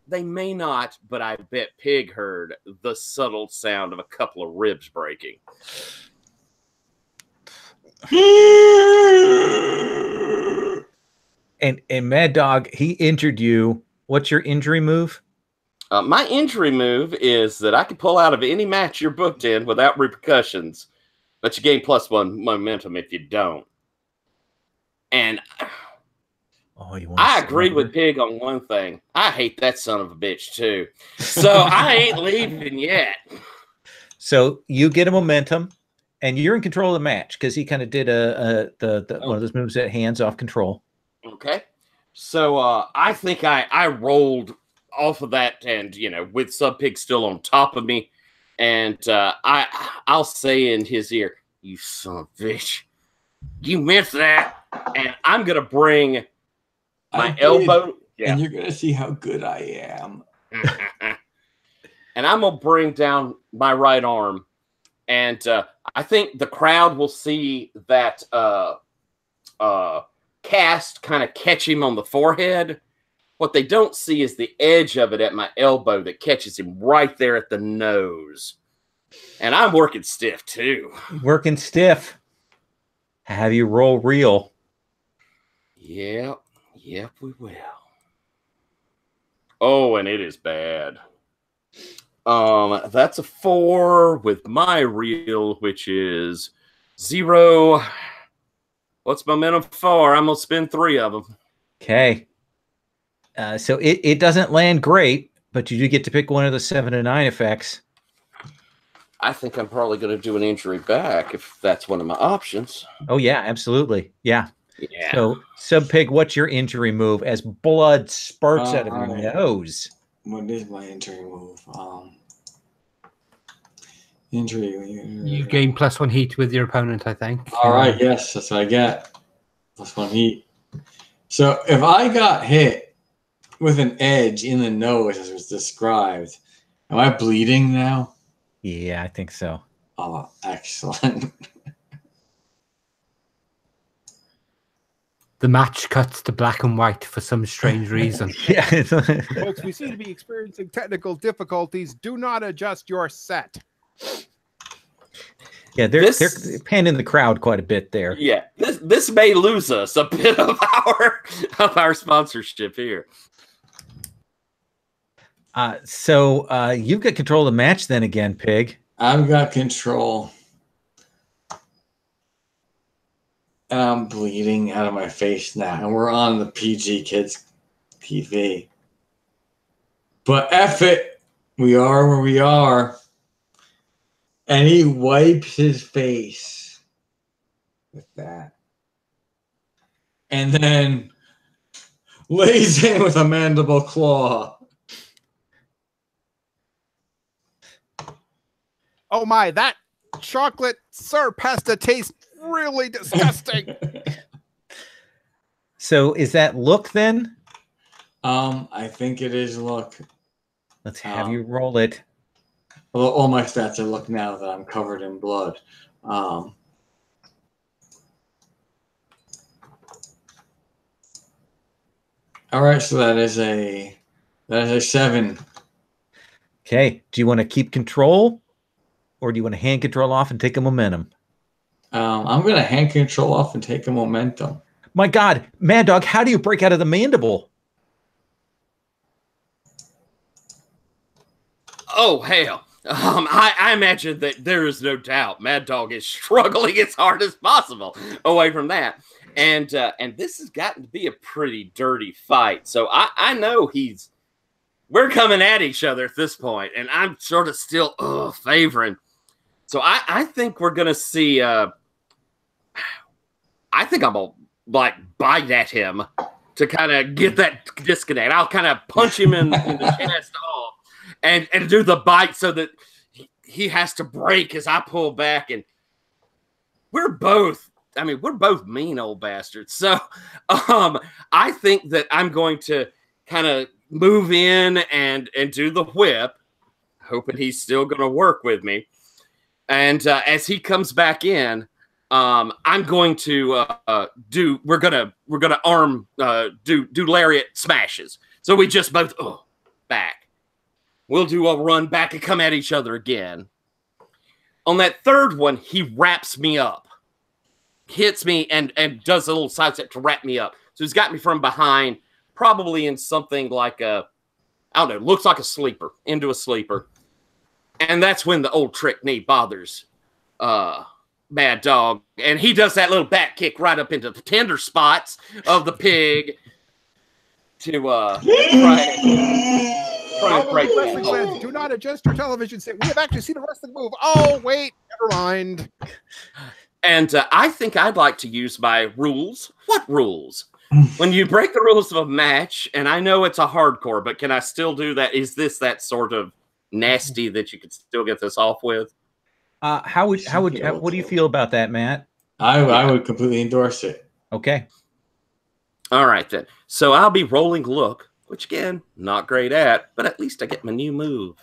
They may not, but I bet Pig heard the subtle sound of a couple of ribs breaking. And Mad Dog, he injured you. What's your injury move? My injury move is that I can pull out of any match you're booked in without repercussions, but you gain +1 momentum if you don't. And I agree with Pig on one thing. I hate that son of a bitch too. So I ain't leaving yet. So you get a momentum, and you're in control of the match because he kind of did one of those moves that hands off control. Okay. So I think I rolled off of that, and with Sub Pig still on top of me, and I'll say in his ear, "You son of a bitch, you missed that," and I'm gonna bring my elbow. Yeah. And you're gonna see how good I am. And I'm gonna bring down my right arm, and I think the crowd will see that cast kind of catch him on the forehead. What they don't see is the edge of it at my elbow that catches him right there at the nose. And I'm working stiff too. Working stiff. Have you roll real? Yep, we will. Oh, and it is bad. That's a 4 with my reel, which is 0. What's momentum 4? I'm gonna spend 3 of them. Okay. So it doesn't land great, but you do get to pick one of the 7 and 9 effects. I think I'm probably going to do an injury back if that's one of my options. Oh yeah, absolutely. Yeah. Yeah. So Subpig, what's your injury move as blood spurts out of your Alright. nose? What is my injury move? Injury. You gain +1 heat with your opponent, I think. All right, yes, that's what I get. +1 heat. So if I got hit with an edge in the nose, as was described, am I bleeding now? Yeah, I think so. Oh, excellent. The match cuts to black and white for some strange reason. Yeah. Folks, we seem to be experiencing technical difficulties. Do not adjust your set. Yeah, they're panning the crowd quite a bit there. Yeah, this may lose us a bit of our sponsorship here. So you've got control of the match then again, Pig. I've got control. And I'm bleeding out of my face now. And we're on the PG Kids TV. But F it. We are where we are. And he wipes his face with that. And then lays in with a mandible claw. Oh my, that chocolate syrup has to taste really disgusting. So is that look then? I think it is look. Let's have you roll it. Well, all my stats are look now that I'm covered in blood. All right, so that is a 7. Okay. Do you want to keep control, or do you want to hand control off and take a momentum? I'm going to hand control off and take a momentum. My God, Mad Dog, how do you break out of the mandible? Oh, hell. I imagine that there is no doubt Mad Dog is struggling as hard as possible away from that. And this has gotten to be a pretty dirty fight. So I know we're coming at each other at this point, and I'm sort of still favoring. So I think we're going to see, I think I'm going to like bite at him to kind of get that disconnect. I'll kind of punch him in the chest off and do the bite so that he has to break as I pull back. And we're both mean old bastards. So I think that I'm going to kind of move in and do the whip, hoping he's still going to work with me. And as he comes back in, I'm going to do lariat smashes. So we just both back. We'll do a run back and come at each other again. On that third one, he wraps me up, hits me and does a little side step to wrap me up. So he's got me from behind, probably in something like looks like a sleeper, into a sleeper. And that's when the old trick knee bothers Mad Dog. And he does that little back kick right up into the tender spots of the pig to try and break Wrestling fans, do not adjust your television set. We have actually seen a wrestling move. Oh, wait, never mind. And I think I'd like to use my rules. What rules? When you break the rules of a match, and I know it's a hardcore, but can I still do that? Is this that sort of nasty that you could still get this off with? What do you feel about that, Matt? I would completely endorse it. Okay. All right, then. So I'll be rolling look, which, again, not great at, but at least I get my new move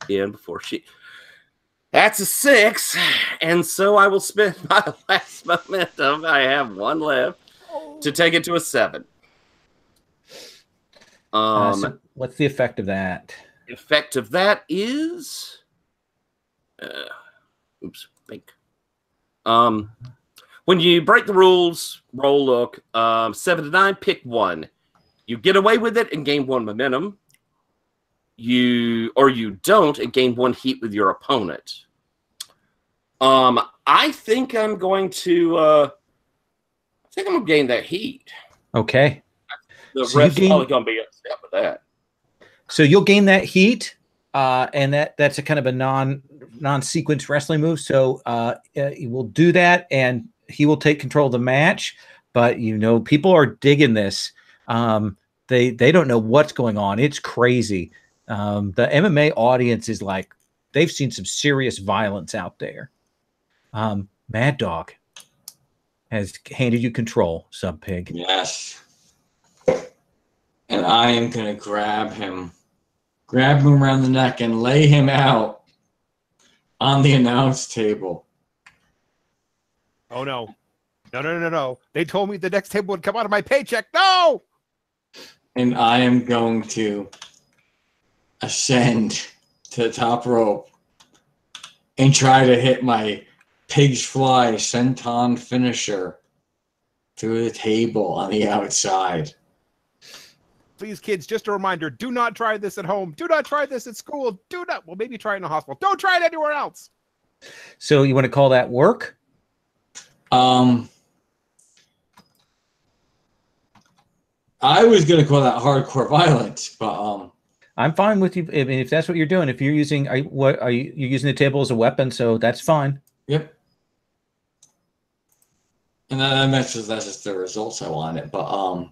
in before she... That's a 6, and so I will spend my last momentum. I have one left to take it to a 7. So what's the effect of that? Effect of that is... when you break the rules, roll look, 7 to 9, pick 1. You get away with it and gain 1 momentum. you don't and gain 1 heat with your opponent. I think I'm going to gain that heat. Okay. The So you ref's gain- probably going to be upset with that. So you'll gain that heat, and that's a kind of a non-sequence wrestling move. So he will do that, and he will take control of the match. But people are digging this. They don't know what's going on. It's crazy. The MMA audience is like, they've seen some serious violence out there. Mad Dog has handed you control, Sub Pig. Yes. And I am going to grab him around the neck and lay him out on the announce table. Oh, no. No. They told me the next table would come out of my paycheck. No! And I am going to ascend to the top rope and try to hit my Pig's Fly senton finisher through the table on the outside. Please, kids, just a reminder, do not try this at home. Do not try this at school. Well, maybe try it in a hospital. Don't try it anywhere else. So you want to call that work? I was going to call that hardcore violence, but I'm fine with you. I mean, if that's what you're doing, if you're using, you're using the table as a weapon, so that's fine. Yep. And that's just the results I wanted. But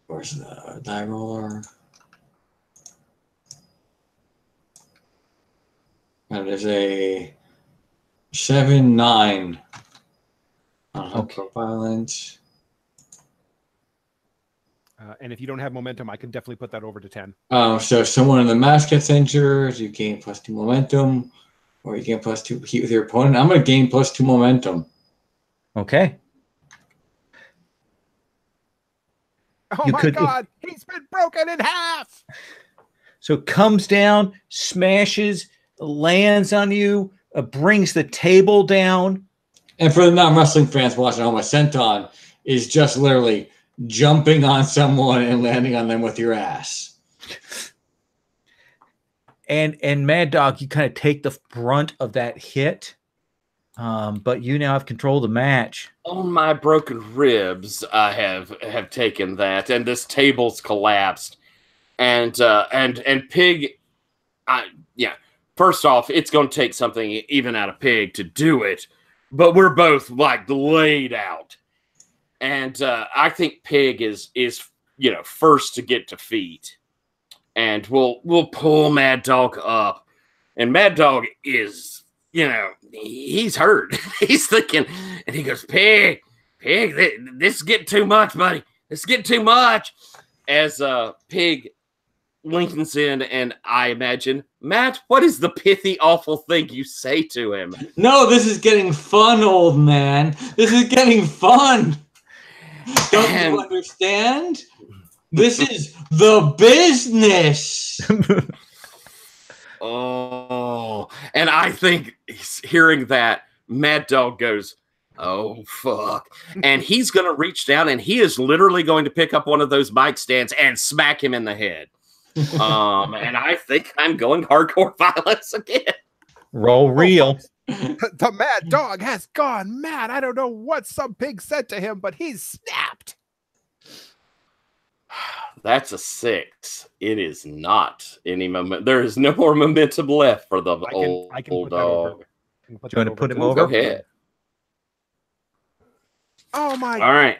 where's the die roller? And there's a 7-9 on hardcore violence. And if you don't have momentum, I can definitely put that over to 10. So if someone in the match gets injured, you gain +2 momentum, or you gain +2 heat with your opponent. I'm going to gain +2 momentum. Okay. Oh my God, he's been broken in half. So comes down, smashes, lands on you, brings the table down. And for the non-wrestling fans watching at home, a senton is just literally jumping on someone and landing on them with your ass. And Mad Dog, you kind of take the brunt of that hit, but you now have control of the match. On my broken ribs, I have taken that, and this table's collapsed. And Pig, first off, it's going to take something even out of Pig to do it, but we're both like laid out. And I think Pig is first to get to feet, and we'll pull Mad Dog up, and Mad Dog is he's hurt. He's thinking, and he goes, Pig, this is getting too much, buddy. This is getting too much. As Pig leans in, and I imagine, Matt, what is the pithy, awful thing you say to him? No, this is getting fun, old man. This is getting fun. Don't you understand? This is the business. Oh, and I think hearing that, Mad Dog goes, oh, fuck. And he's going to reach down, and he is literally going to pick up one of those mic stands and smack him in the head. And I think I'm going hardcore violence again. Roll real. The Mad Dog has gone mad. I don't know what some pig said to him, but he's snapped. That's a 6. It is not any moment. There is no more momentum left for the old dog. Do you want to put him over? Go ahead. Oh my! All right.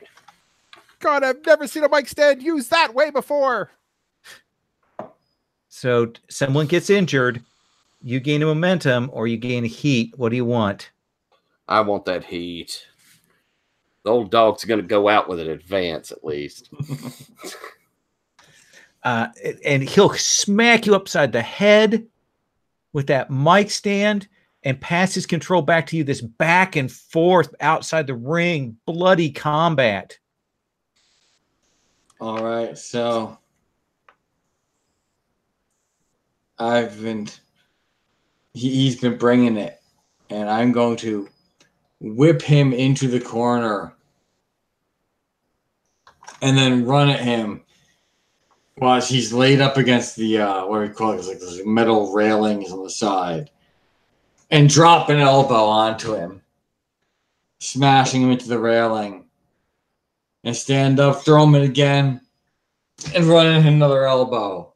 God, I've never seen a mic stand used that way before. So someone gets injured, you gain a momentum, or you gain a heat. What do you want? I want that heat. The old dog's going to go out with an advance at least. And he'll smack you upside the head with that mic stand and pass his control back to you. This back and forth outside the ring, bloody combat. All right, so he's been bringing it, and I'm going to whip him into the corner and then run at him Well, he's laid up against the what do we call it? It's like those metal railings on the side, and drop an elbow onto him, smashing him into the railing, and stand up, throw him in again, and run in another elbow,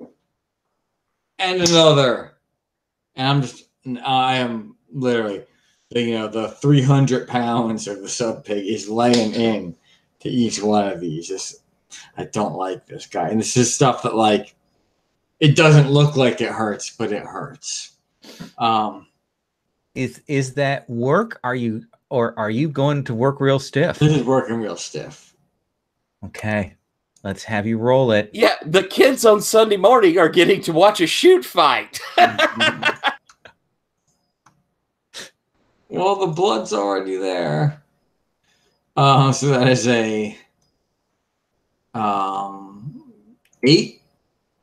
and another, and I am literally, the 300 pounds of the sub pig is laying in to each one of these. I don't like this guy. And this is stuff that, like, it doesn't look like it hurts, but it hurts. Is that work? Are you going to work real stiff? This is working real stiff. Okay. Let's have you roll it. Yeah, the kids on Sunday morning are getting to watch a shoot fight. Well, the blood's already there. So that is a 8.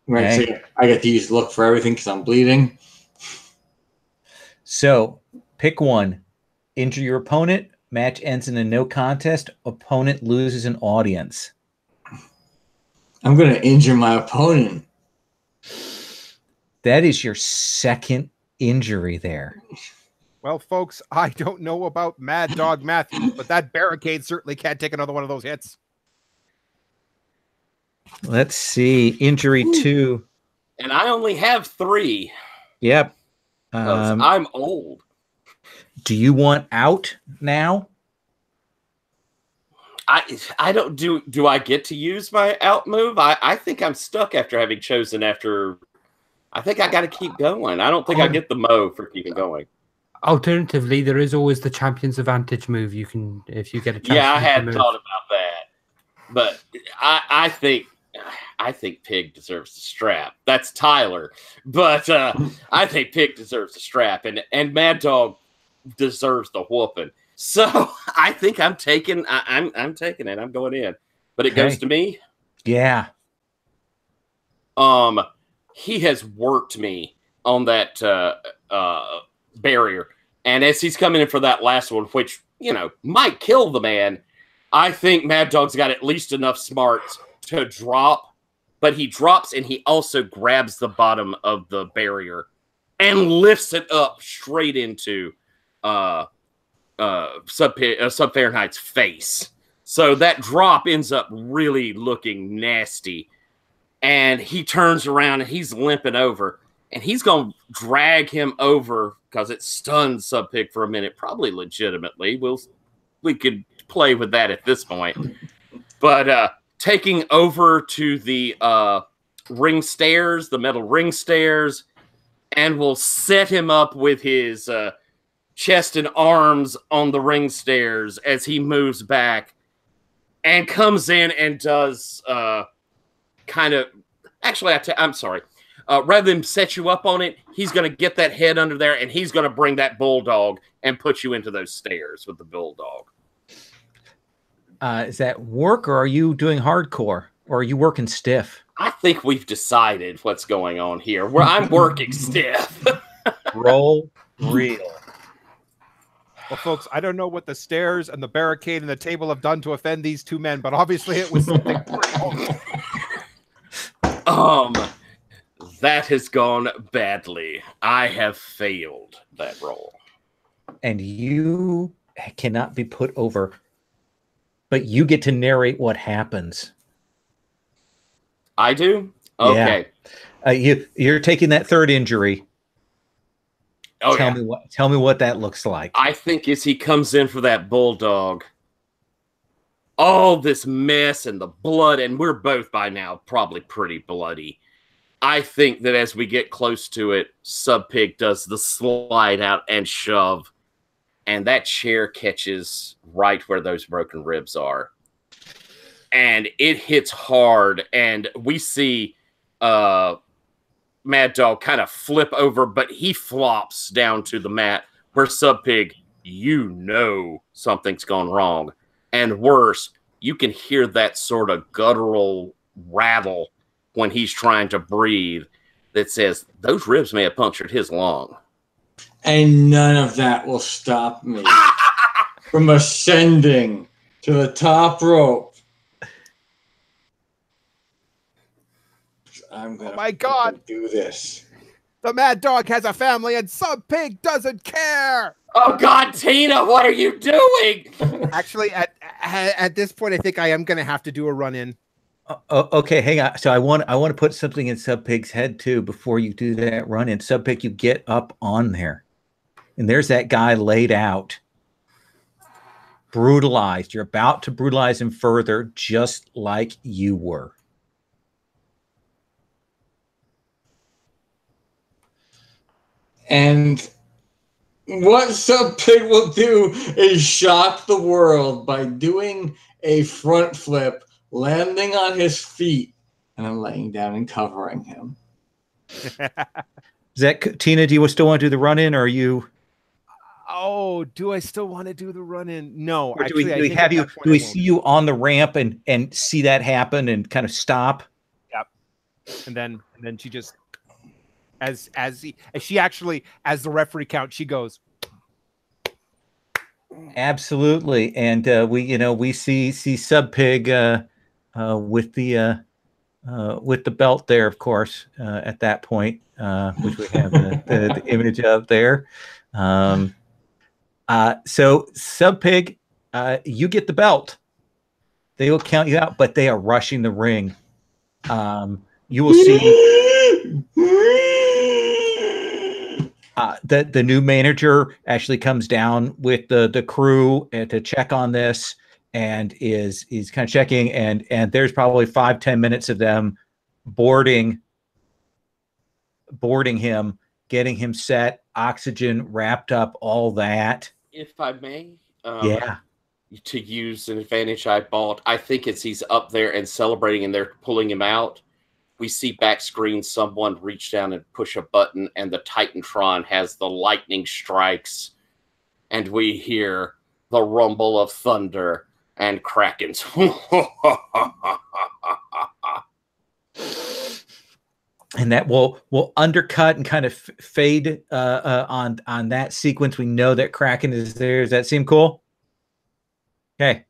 Right, Okay. so I get to use look for everything because I'm bleeding. So pick one. Injure your opponent. Match ends in a no contest. Opponent loses an audience. I'm going to injure my opponent. That is your second injury there. Well, folks, I don't know about Mad Dog Matthew, but that barricade certainly can't take another one of those hits. Let's see. Injury 2. And I only have 3. Yep. 'Cause I'm old. Do you want out now? I don't do I get to use my out move? I think I'm stuck after having chosen after. I think I got to keep going. I don't think I get the mo for keeping going. Alternatively, there is always the champion's advantage move. You can, if you get a chance. Yeah, I to had move. thought about that, but I think Pig deserves the strap. That's Tyler, but I think Pig deserves the strap, and Mad Dog deserves the whooping. So I think I'm taking it. I'm going in, but it goes to me. Yeah. He has worked me on that barrier, and as he's coming in for that last one, which might kill the man, I think Mad Dog's got at least enough smarts to drop, but he drops and he also grabs the bottom of the barrier and lifts it up straight into Sub Fahrenheit's face. So that drop ends up really looking nasty. And he turns around and he's limping over. And he's going to drag him over because it stuns Sub Pig for a minute, probably legitimately. We could play with that at this point. But taking over to the ring stairs, the metal ring stairs, and we'll set him up with his chest and arms on the ring stairs as he moves back and comes in and does kind of... Actually, I'm sorry. Rather than set you up on it, he's going to get that head under there, and he's going to bring that bulldog and put you into those stairs with the bulldog. Is that work, or are you doing hardcore, or are you working stiff? I think we've decided what's going on here. I'm working stiff. Roll real. Well, folks, I don't know what the stairs and the barricade and the table have done to offend these two men, but obviously it was something pretty awful. That has gone badly. I have failed that roll. And you cannot be put over, but you get to narrate what happens. I do? Okay. Yeah. You're taking that third injury. Oh, Tell me what that looks like. I think as he comes in for that bulldog, all this mess and the blood, and we're both by now probably pretty bloody. I think that as we get close to it, Sub Pig does the slide out and shove, and that chair catches right where those broken ribs are. And it hits hard, and we see Mad Dog kind of flip over, but he flops down to the mat where Sub Pig, something's gone wrong. And worse, you can hear that sort of guttural rattle when he's trying to breathe that says those ribs may have punctured his lung. And none of that will stop me from ascending to the top rope, I'm gonna my God. do this. The mad dog has a family and Sub Pig doesn't care. Oh God, Tina, what are you doing? Actually, at this point, I think I am going to have to do a run in. Okay, hang on. So I want to put something in Sub Pig's head too before you do that run in. Sub Pig, you get up on there, and there's that guy laid out, brutalized. You're about to brutalize him further, just like you were. And what Sub Pig will do is shock the world by doing a front flip, landing on his feet, and then laying down and covering him. Is that Tina? Do you still want to do the run in, or are you? Oh, do I still want to do the run in? No, Or actually, do we have you? Do we see you on the ramp and see that happen and kind of stop? Yep. And then she just, as she actually, as the referee counts, she goes. Absolutely, and we see Sub Pig with the belt there, of course, at that point, which we have the image of there. So Sub Pig, you get the belt. They will count you out, but they are rushing the ring. You will see the new manager actually comes down with the crew to check on this, and is kind of checking, and there's probably 5-10 minutes of them boarding him, getting him set, oxygen wrapped up, all that. If I may, Yeah. to use an advantage I bought, I think he's up there and celebrating, and they're pulling him out. We see back screen someone reach down and push a button, and the Titantron has the lightning strikes, and we hear the rumble of thunder and Krakens. And that will undercut and kind of fade on that sequence. We know that Kraken is there. Does that seem cool? Okay.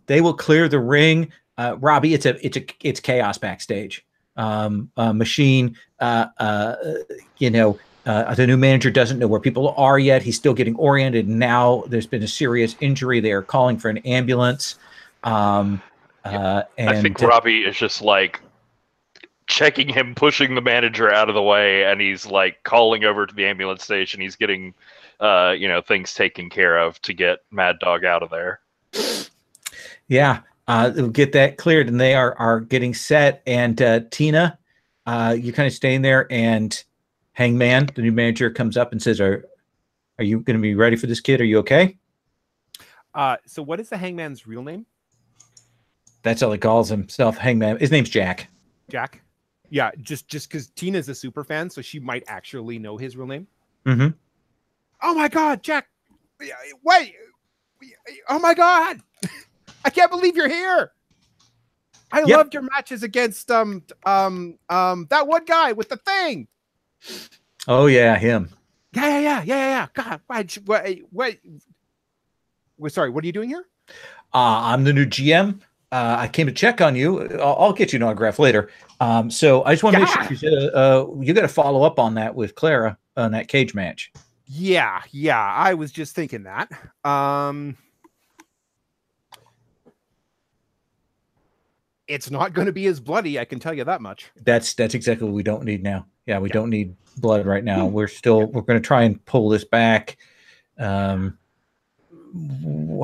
They will clear the ring. Robbie, it's chaos backstage. Machine, the new manager doesn't know where people are yet. He's still getting oriented. Now there's been a serious injury. They are calling for an ambulance. I think Robbie is just like checking him, pushing the manager out of the way, and he's like calling over to the ambulance station. He's getting, things taken care of to get Mad Dog out of there. Yeah. They'll get that cleared, and they are getting set. And Tina, you kind of staying there, and Hangman, the new manager, comes up and says, "Are you going to be ready for this kid? Are you okay?" So what is the Hangman's real name? That's how he calls himself, Hangman. His name's Jack. Jack. Yeah, just because Tina's a super fan, so she might actually know his real name. Mm-hmm. Oh my God, Jack! Wait! Oh my God! I can't believe you're here. I loved your matches against that one guy with the thing. Oh yeah, him. Yeah. God, wait. Sorry, what are you doing here? I'm the new GM. I came to check on you. I'll get you an autograph later. So I just want to make sure you got to follow up on that with Clara on that cage match. Yeah. I was just thinking that. It's not going to be as bloody, I can tell you that much. That's exactly what we don't need now. Yeah, we don't need blood right now. We're going to try and pull this back.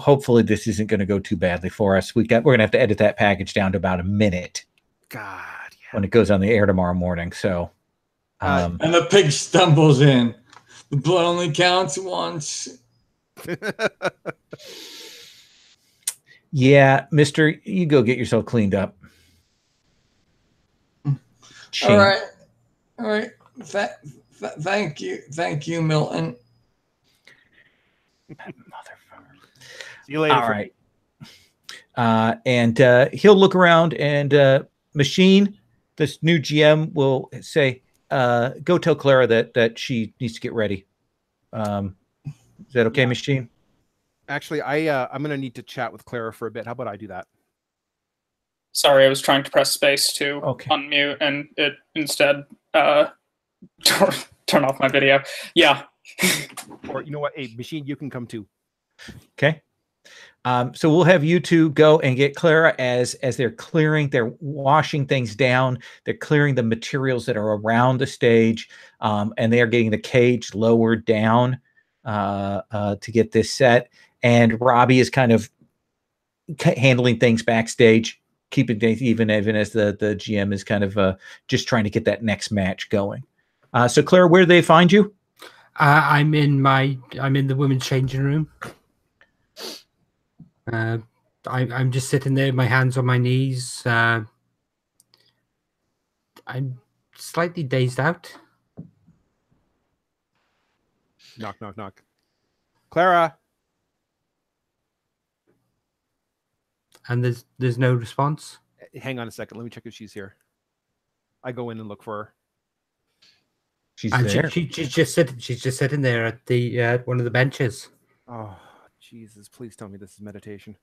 Hopefully this isn't going to go too badly for us. We're going to have to edit that package down to about a minute. God, yeah. When it goes on the air tomorrow morning. So, and the pig stumbles in. The blood only counts once. Yeah, mister, you go get yourself cleaned up. All right. Thank you, Milton. Motherfucker. See you later. All right. And he'll look around, and Machine, this new GM, will say, "Go tell Clara that she needs to get ready." Is that okay, Machine? Actually, I'm going to need to chat with Clara for a bit. How about I do that? Sorry, I was trying to press space to Okay. unmute, and it instead turn off my video. Yeah. Or you know what? Hey, machine, you can come too. Okay. So we'll have you two go and get Clara as they're clearing, they're washing things down, they're clearing the materials that are around the stage, and they are getting the cage lowered down to get this set. And Robbie is kind of handling things backstage, keeping things even as the GM is kind of just trying to get that next match going. So Clara, where do they find you? I'm in the women's changing room. I'm just sitting there, my hands on my knees. I'm slightly dazed out. Knock, knock, knock. Clara. And there's no response. Hang on a second. Let me check if she's here. I go in and look for her. She's And there. she's just sitting there at the one of the benches. Oh, Jesus! Please tell me this is meditation.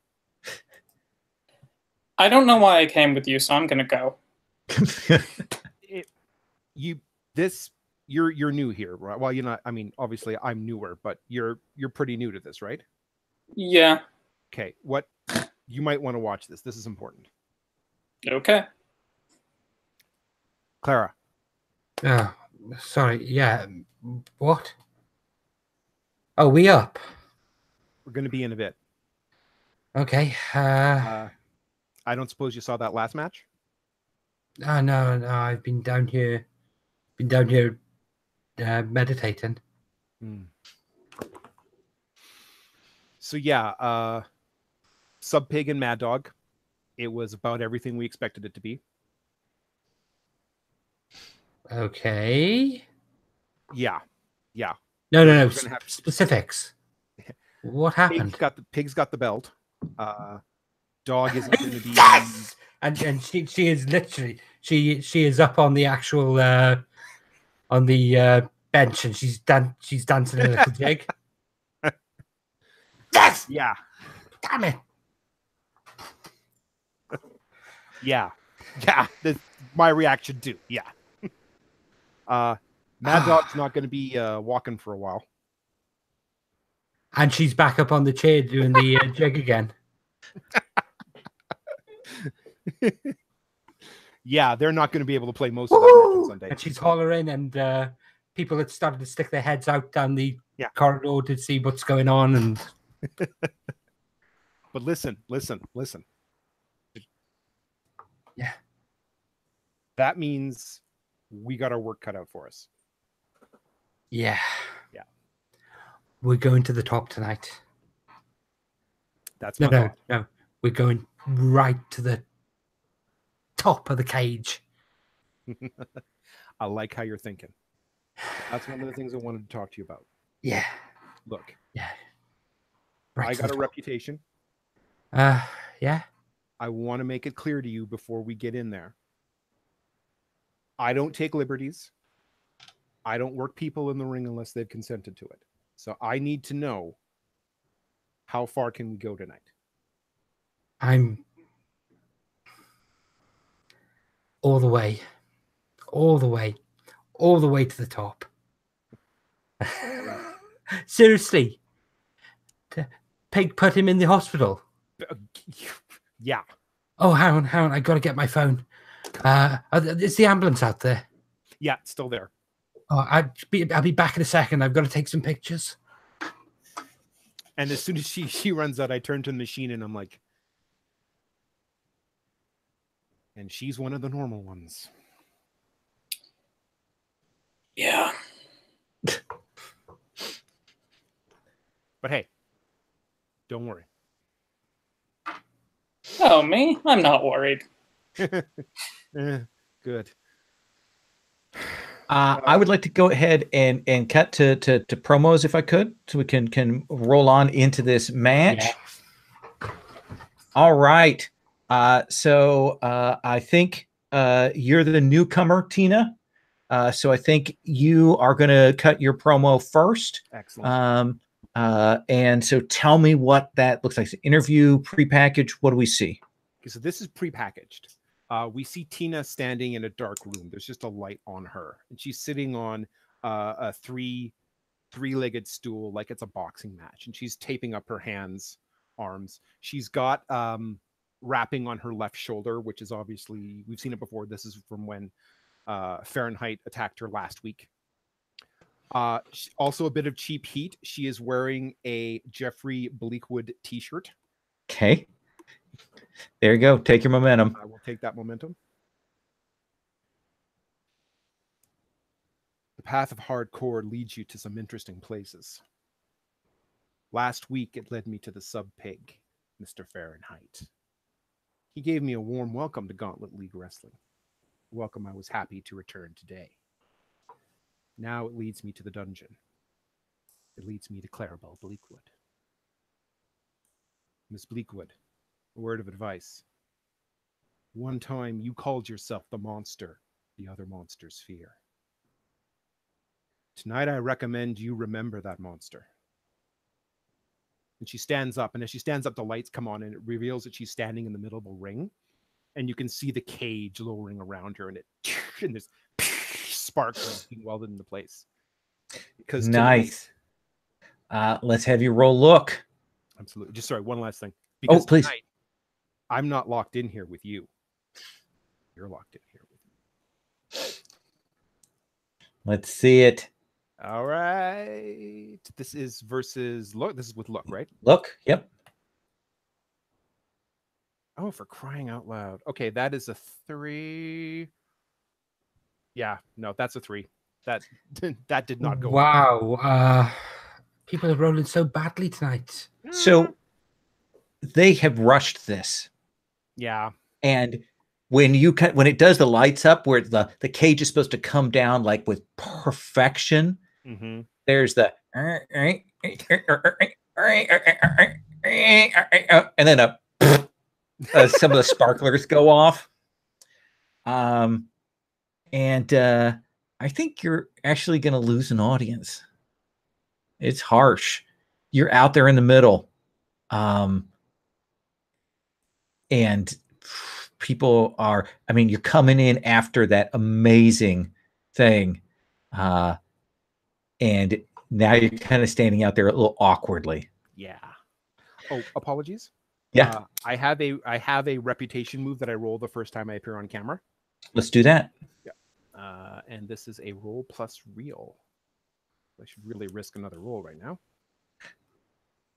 I don't know why I came with you, so I'm gonna go. You're new here, right? Well, you're not. I mean, obviously, I'm newer, but you're pretty new to this, right? Yeah. Okay. What you might want to watch this. This is important. Okay. Clara. Sorry. Yeah. What? Oh, we up? We're going to be in a bit. Okay. I don't suppose you saw that last match? No. I've been down here. Meditating. So yeah, Sub Pig and Mad Dog. It was about everything we expected it to be. Okay. Yeah. No. We're gonna have Specifics. What happened? Pig's got the belt. Dog isn't going to be. Yes! And she is literally she is up on the actual on the bench, and she's dancing a little jig. Yes! Yeah. Damn it. Yeah. That's my reaction too. Yeah. Mad Dog's not going to be walking for a while. And she's back up on the chair doing the jig again. Yeah, they're not going to be able to play most of that match on Sunday. And she's hollering, and people had started to stick their heads out down the corridor to see what's going on. And but listen. Yeah. That means we got our work cut out for us. Yeah. Yeah. We're going to the top tonight. That's No. We're going right to the top of the cage. I like how you're thinking. That's one of the things I wanted to talk to you about. Yeah. Look. Yeah. I got a reputation. Yeah. I want to make it clear to you before we get in there. I don't take liberties. I don't work people in the ring unless they've consented to it. So I need to know, how far can we go tonight? I'm all the way to the top. Seriously. Pig put him in the hospital. Yeah. Oh, hang on. I got to get my phone. Is the ambulance out there? Yeah, it's still there. Oh, I'll be back in a second. I've got to take some pictures. And as soon as she runs out, I turn to the machine and I'm like, and she's one of the normal ones. Yeah. But hey, don't worry. Oh, me? I'm not worried. Good. I would like to go ahead and cut to promos if I could, so we can roll on into this match. Yeah. All right. So I think you're the newcomer, Tina. So I think you are going to cut your promo first. Excellent. And so tell me what that looks like. Interview, prepackaged. What do we see? Okay, so this is prepackaged. We see Tina standing in a dark room. There's just a light on her, and she's sitting on a three-legged stool like it's a boxing match, and she's taping up her hands, arms. She's got wrapping on her left shoulder, which is obviously, we've seen it before. This is from when Fahrenheit attacked her last week. Also a bit of cheap heat. She is wearing a Jeffrey Bleakwood t-shirt. Okay. There you go. Take your momentum. I will take that momentum. The path of hardcore leads you to some interesting places. Last week, it led me to the sub-pig, Mr. Fahrenheit. He gave me a warm welcome to Gauntlet League Wrestling. A welcome I was happy to return today. Now it leads me to the dungeon. It leads me to Clarabelle Bleakwood. Miss Bleakwood, a word of advice. One time you called yourself the monster the other monsters fear. Tonight I recommend you remember that monster. And she stands up, and as she stands up, the lights come on, and it reveals that she's standing in the middle of a ring, and you can see the cage lowering around her, and there's sparks being welded into place. Because nice. Let's have you roll look. Absolutely. Just sorry, one last thing. Because please. Tonight, I'm not locked in here with you. You're locked in here with me. Let's see it. All right. This is versus look. This is with look, right? Look. Yep. Oh, for crying out loud. Okay, that is a 3. Yeah, no, that's a 3. That did not go. Wow. People are rolling so badly tonight. So they have rushed this. Yeah. And when it does the lights up where the cage is supposed to come down like with perfection, there's the and then some of the sparklers go off. And I think you're actually going to lose an audience. It's harsh. You're out there in the middle. And people are, I mean, you're coming in after that amazing thing. And now you're kind of standing out there a little awkwardly. Yeah. Oh, apologies. Yeah. I have a reputation move that I roll the first time I appear on camera. Let's do that. Yeah. And this is a roll plus real. I should really risk another roll right now.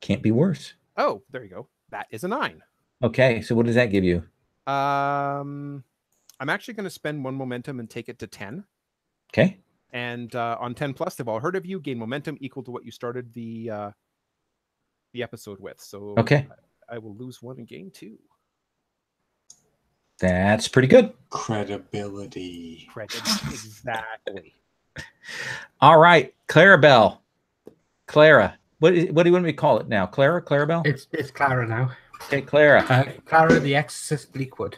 Can't be worse. Oh, there you go. That is a 9. Okay. So what does that give you? I'm actually going to spend 1 momentum and take it to 10. Okay. And on 10 plus, they've all heard of you. Gain momentum equal to what you started the episode with. So okay, I will lose 1 and gain 2. That's pretty good. Credibility. Exactly. All right, Clarabelle. Clara. What do you want me to call it now? Clarabelle? It's Clara now. Okay, Clara. Clara the Exorcist Bleakwood.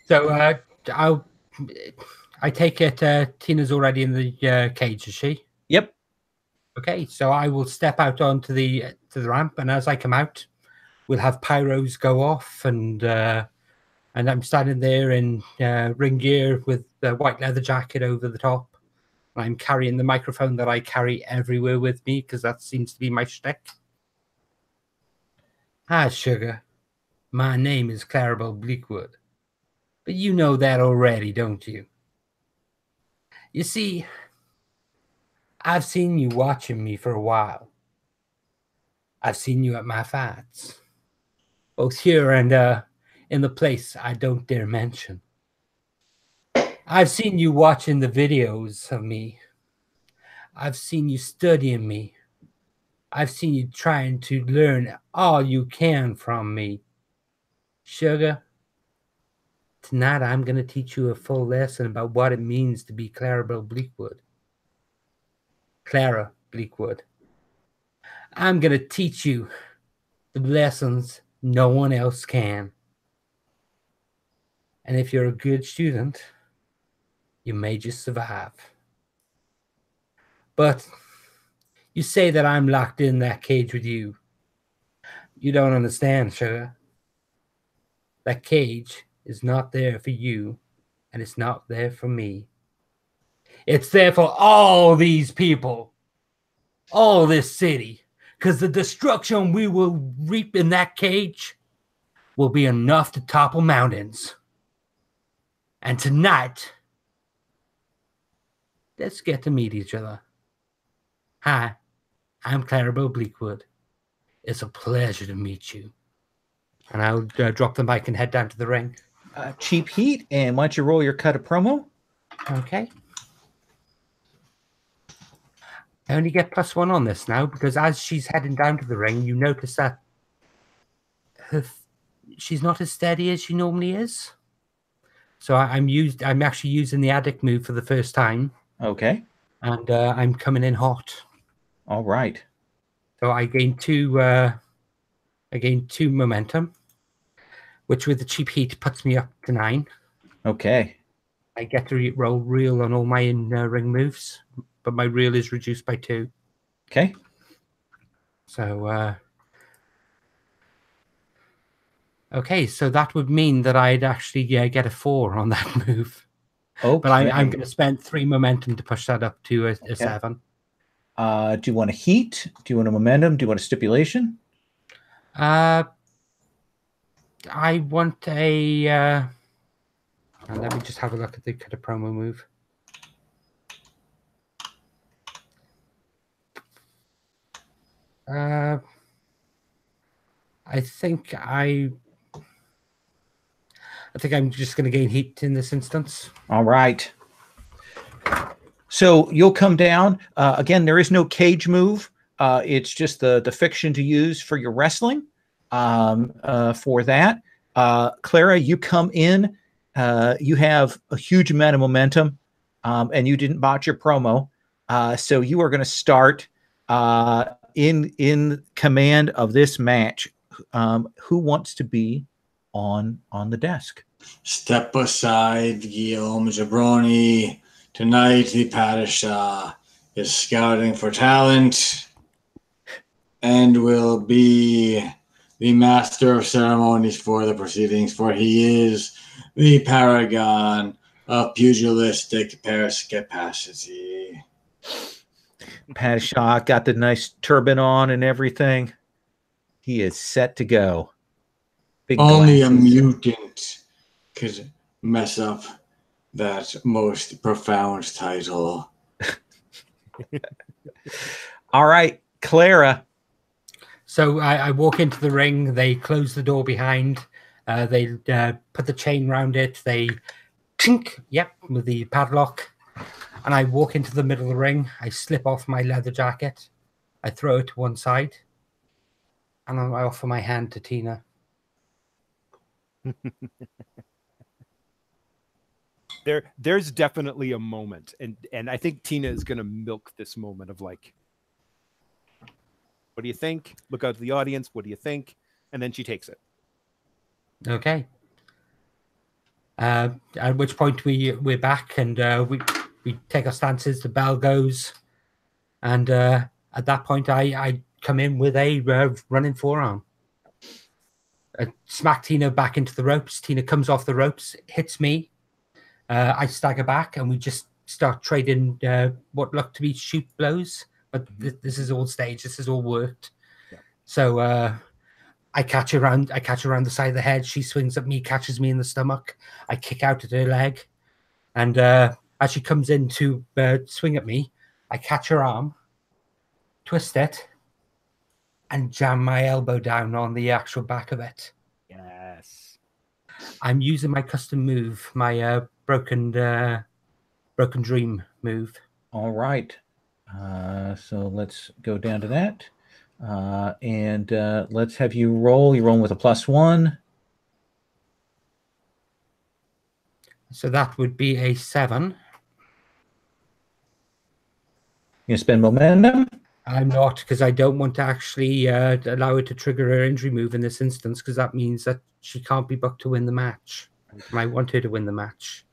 So I take it Tina's already in the cage, is she? Yep. Okay, so I will step out onto the ramp, and as I come out, we'll have pyros go off, and I'm standing there in ring gear with the white leather jacket over the top. I'm carrying the microphone that I carry everywhere with me because that seems to be my shtick. Hi, sugar. My name is Clarabelle Bleakwood. But you know that already, don't you? You see, I've seen you watching me for a while. I've seen you at my fights, both here and in the place I don't dare mention. I've seen you watching the videos of me. I've seen you studying me. I've seen you trying to learn all you can from me. Sugar, tonight I'm going to teach you a full lesson about what it means to be Clarabelle Bleakwood. Clara Bleakwood. I'm going to teach you the lessons no one else can. And if you're a good student, you may just survive. But you say that I'm locked in that cage with you. You don't understand, sugar. That cage is not there for you, and it's not there for me. It's there for all these people, all this city, because the destruction we will reap in that cage will be enough to topple mountains. And tonight, let's get to meet each other. Hi, I'm Clarabelle Bleakwood. It's a pleasure to meet you. And I'll drop the mic and head down to the ring. Cheap Heat, and why don't you roll your cut of promo? Okay. I only get +1 on this now because as she's heading down to the ring, you notice that she's not as steady as she normally is. So I'm actually using the addict move for the first time. Okay. And I'm coming in hot. All right. So I gain 2 momentum, which with the Cheap Heat puts me up to 9. Okay. I get to roll real on all my in-ring moves, but my real is reduced by 2. Okay. So, okay, so that would mean that I'd actually get a 4 on that move. Okay. But I'm going to spend 3 momentum to push that up to a 7. Do you want a heat? Do you want a momentum? Do you want a stipulation? I want a... let me just have a look at the kind of promo move. I think I'm just going to gain heat in this instance. All right. So you'll come down. Again, there is no cage move. It's just the fiction to use for your wrestling. For that, Clara, you come in. You have a huge amount of momentum, and you didn't botch your promo. So you are going to start in command of this match. Who wants to be on the desk? Step aside, Guillaume Jabroni. Tonight, the PbtA is scouting for talent and will be the master of ceremonies for the proceedings, for he is the paragon of pugilistic capacity. PbtA got the nice turban on and everything. He is set to go. Big Only glasses. a mutant could mess up that most profound title. All right, Clara. So I walk into the ring. They close the door behind. They put the chain around it. They tink, with the padlock. And I walk into the middle of the ring. I slip off my leather jacket. I throw it to one side. And I offer my hand to Tina. There's definitely a moment, and I think Tina is going to milk this moment of like, what do you think? Look out to the audience. What do you think? And then she takes it. Okay. At which point we're back and we take our stances. The bell goes, and at that point I come in with a running forearm. I smack Tina back into the ropes. Tina comes off the ropes, hits me. I stagger back, and we just start trading what look to be shoot blows. But this is all staged. This is all worked. Yeah. So I catch her around the side of the head. She swings at me, catches me in the stomach. I kick out at her leg, and as she comes in to swing at me, I catch her arm, twist it, and jam my elbow down on the actual back of it. Yes. I'm using my custom move, my broken dream move. All right. So let's go down to that. And let's have you roll. You're rolling with a +1. So that would be a 7. You gonna spend momentum? I'm not, because I don't want to actually allow her to trigger her injury move in this instance, because that means that she can't be booked to win the match. And I want her to win the match.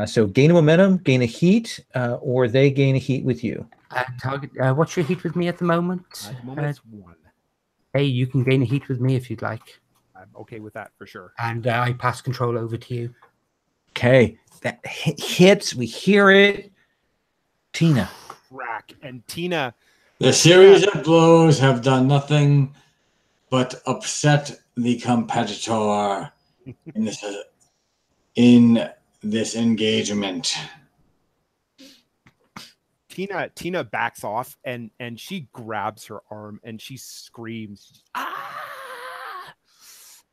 So gain a momentum, gain a heat, or they gain a heat with you. Target. What's your heat with me at the moment? At the moment, it's 1. Hey, you can gain a heat with me if you'd like. I'm okay with that for sure. And I pass control over to you. Okay, that hits. We hear it. Tina. Crack. And Tina, The series of blows have done nothing but upset the competitor in this engagement. Tina backs off and she grabs her arm and she screams, ah!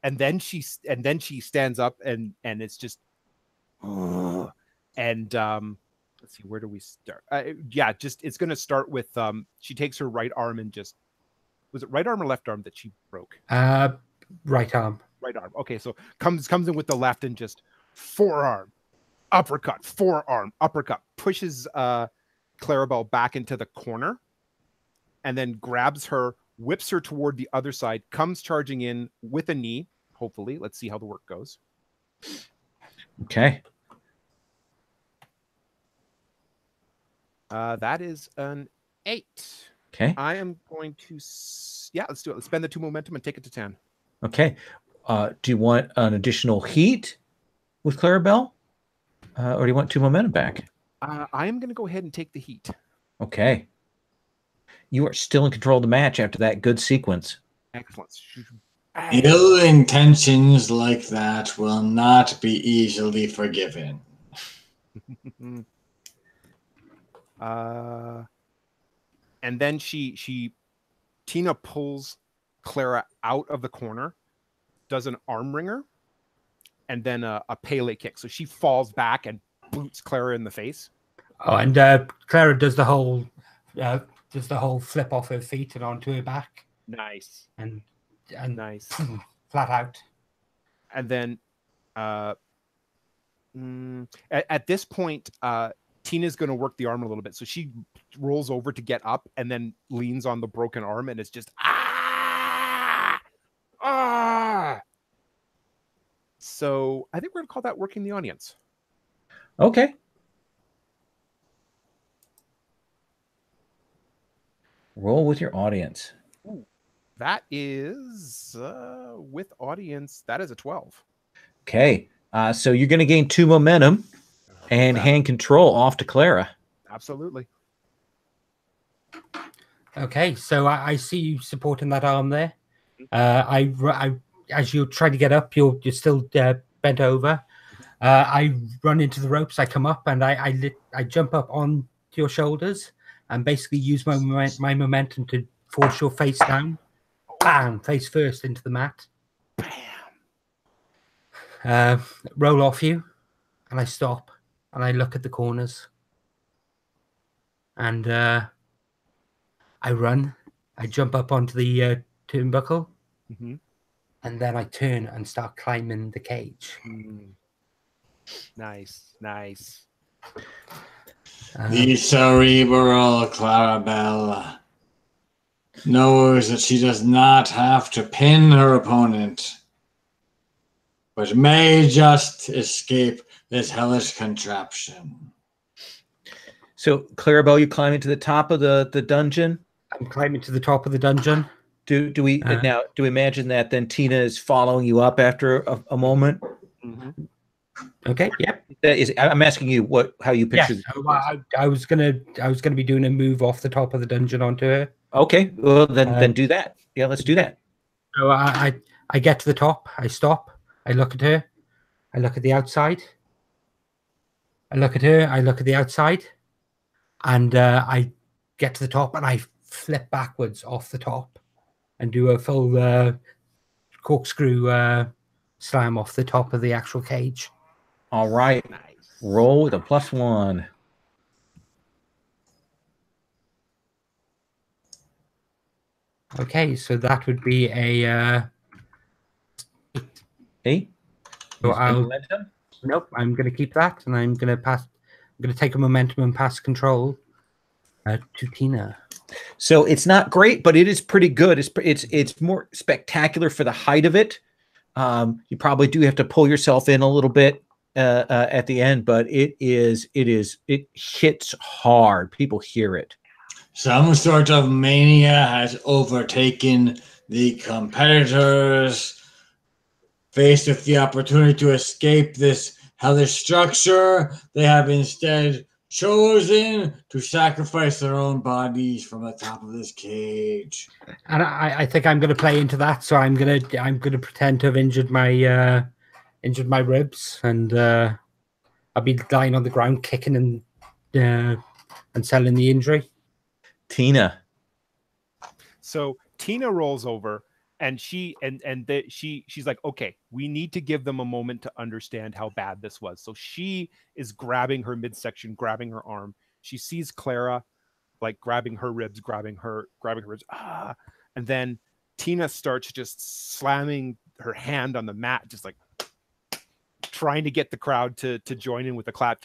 And then she stands up and it's just, and let's see, where do we start? Yeah, just it's gonna start with she takes her right arm and just, was it right arm or left arm that she broke? Right arm. Right arm. Okay, so comes in with the left and just forearm, uppercut, forearm, uppercut, pushes Clarabelle back into the corner, and then grabs her, whips her toward the other side, comes charging in with a knee. Hopefully, let's see how the work goes. Okay. That is an 8. Okay. I am going to, yeah, let's do it. Let's spend the 2 momentum and take it to 10. Okay. Do you want an additional heat with Clarabelle? Or do you want 2 momentum back? I am going to go ahead and take the heat. Okay. You are still in control of the match after that good sequence. Excellent. Ill intentions like that will not be easily forgiven. And then Tina pulls Clara out of the corner, does an arm wringer, and then a Pele kick. So she falls back and boots Clara in the face. Oh, and Clara does the whole flip off her feet and onto her back. Nice. And nice. Flat out. And then at this point, Tina's going to work the arm a little bit. So she rolls over to get up and then leans on the broken arm, and it's just, So I think we're going to call that working the audience. Okay. Roll with your audience. Ooh, that is with audience. That is a 12. Okay. So you're going to gain 2 momentum and hand control off to Clara. Absolutely. Okay. So I see you supporting that arm there. As you try to get up, you're still bent over. I run into the ropes. I come up and I jump up on your shoulders and basically use my momentum to force your face down. Bam! Face first into the mat. Bam! Roll off you, and I stop and I look at the corners. And I run. I jump up onto the turnbuckle. Mm-hmm. And then I turn and start climbing the cage. Nice, nice. The cerebral Clarabelle knows that she does not have to pin her opponent, but may just escape this hellish contraption. So, Clarabelle, you climb into the top of the dungeon? I'm climbing to the top of the dungeon. Do we imagine that then Tina is following you up after a moment? Mm-hmm. Okay. Yep. I'm asking you how you picture. Yes, I was gonna be doing a move off the top of the dungeon onto her. Okay. Well, then do that. Yeah, let's do that. So I get to the top. I stop. I look at her. I look at the outside. I look at her. I look at the outside, and I get to the top and I flip backwards off the top. And do a full corkscrew slam off the top of the actual cage. All right. Nice. Roll with a +1. Okay, so that would be a 8. So nope, I'm going to keep that, and I'm going to pass. I'm going to take a momentum and pass control to Tina. So it's not great, but it is pretty good. It's more spectacular for the height of it. You probably do have to pull yourself in a little bit at the end, but it hits hard. People hear it. Some sort of mania has overtaken the competitors, faced with the opportunity to escape this hellish structure, they have instead chosen to sacrifice their own bodies from the top of this cage. And I think I'm going to play into that. So I'm gonna pretend to have injured my ribs, and I'll be lying on the ground kicking and selling the injury. Tina. So Tina rolls over and she's like, okay, we need to give them a moment to understand how bad this was. So she is grabbing her midsection, grabbing her arm. She sees Clara like grabbing her ribs, grabbing her ribs. And then Tina starts just slamming her hand on the mat, just like trying to get the crowd to join in with the clap.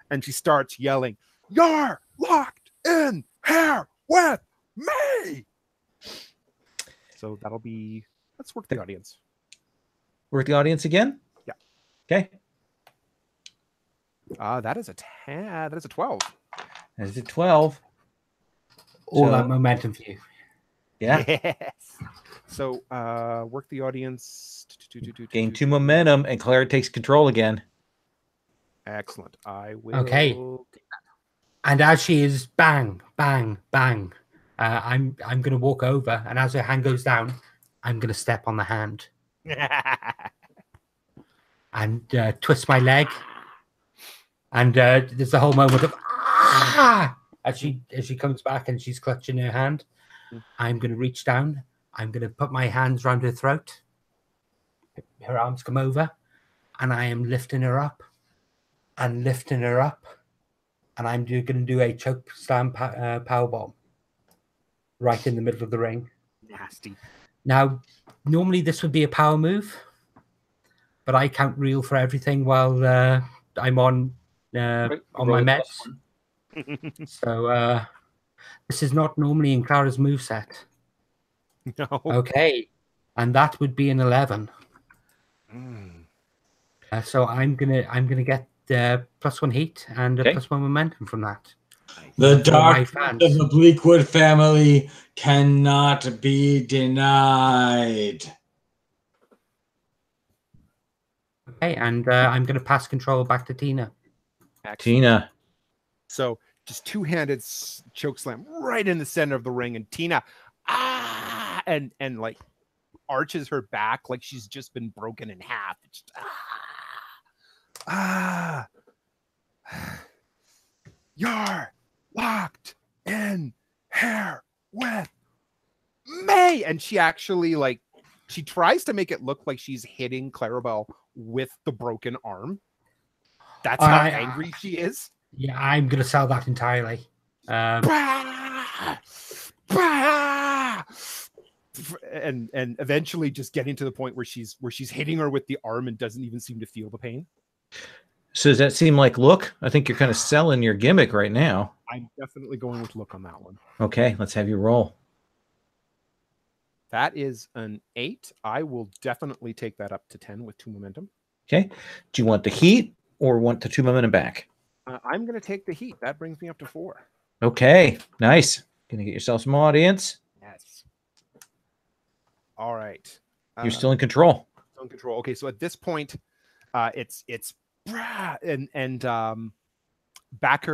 And she starts yelling, "You're locked in here with me!" So that'll be, let's work the audience. Work the audience again? Yeah. Okay. That is a 10. That is a 12. That is a 12. All So- that momentum for you. Yeah. Yes. So work the audience. Gain 2 momentum, and Clara takes control again. Excellent. I will. Okay. And as she is bang, bang, bang, I'm going to walk over, and as her hand goes down, I'm going to step on the hand and twist my leg. And there's the whole moment of as she comes back and she's clutching her hand. I'm going to reach down. I'm going to put my hands around her throat. Her arms come over, and I am lifting her up and lifting her up. And I'm going to do a choke slam powerbomb right in the middle of the ring. Nasty. Now, normally this would be a power move, but I can't reel for everything while I'm on my meds. So this is not normally in Clara's moveset. No. Okay, and that would be an 11. So I'm gonna get +1 heat and a +1 momentum from that. The For my darkness fans. of the Bleakwood family cannot be denied. Okay, and I'm gonna pass control back to Tina. Excellent. Tina. So just two-handed choke slam right in the center of the ring, and Tina and like arches her back like she's just been broken in half. It's just, you're locked in here with me. And she actually she tries to make it look like she's hitting Clarabelle with the broken arm. That's how angry she is. Yeah, I'm gonna sell that entirely. And eventually just getting to the point where she's hitting her with the arm and doesn't even seem to feel the pain. So does that seem like look? I think you're kind of selling your gimmick right now. I'm definitely going with look on that one. Okay, let's have you roll. That is an 8. I will definitely take that up to 10 with 2 momentum. Okay. Do you want the heat or want the 2 momentum back? I'm going to take the heat. That brings me up to 4. Okay, nice. Gonna get yourself some audience. Yes. All right. You're still in control. Still in control. Okay, so at this point, it's and I back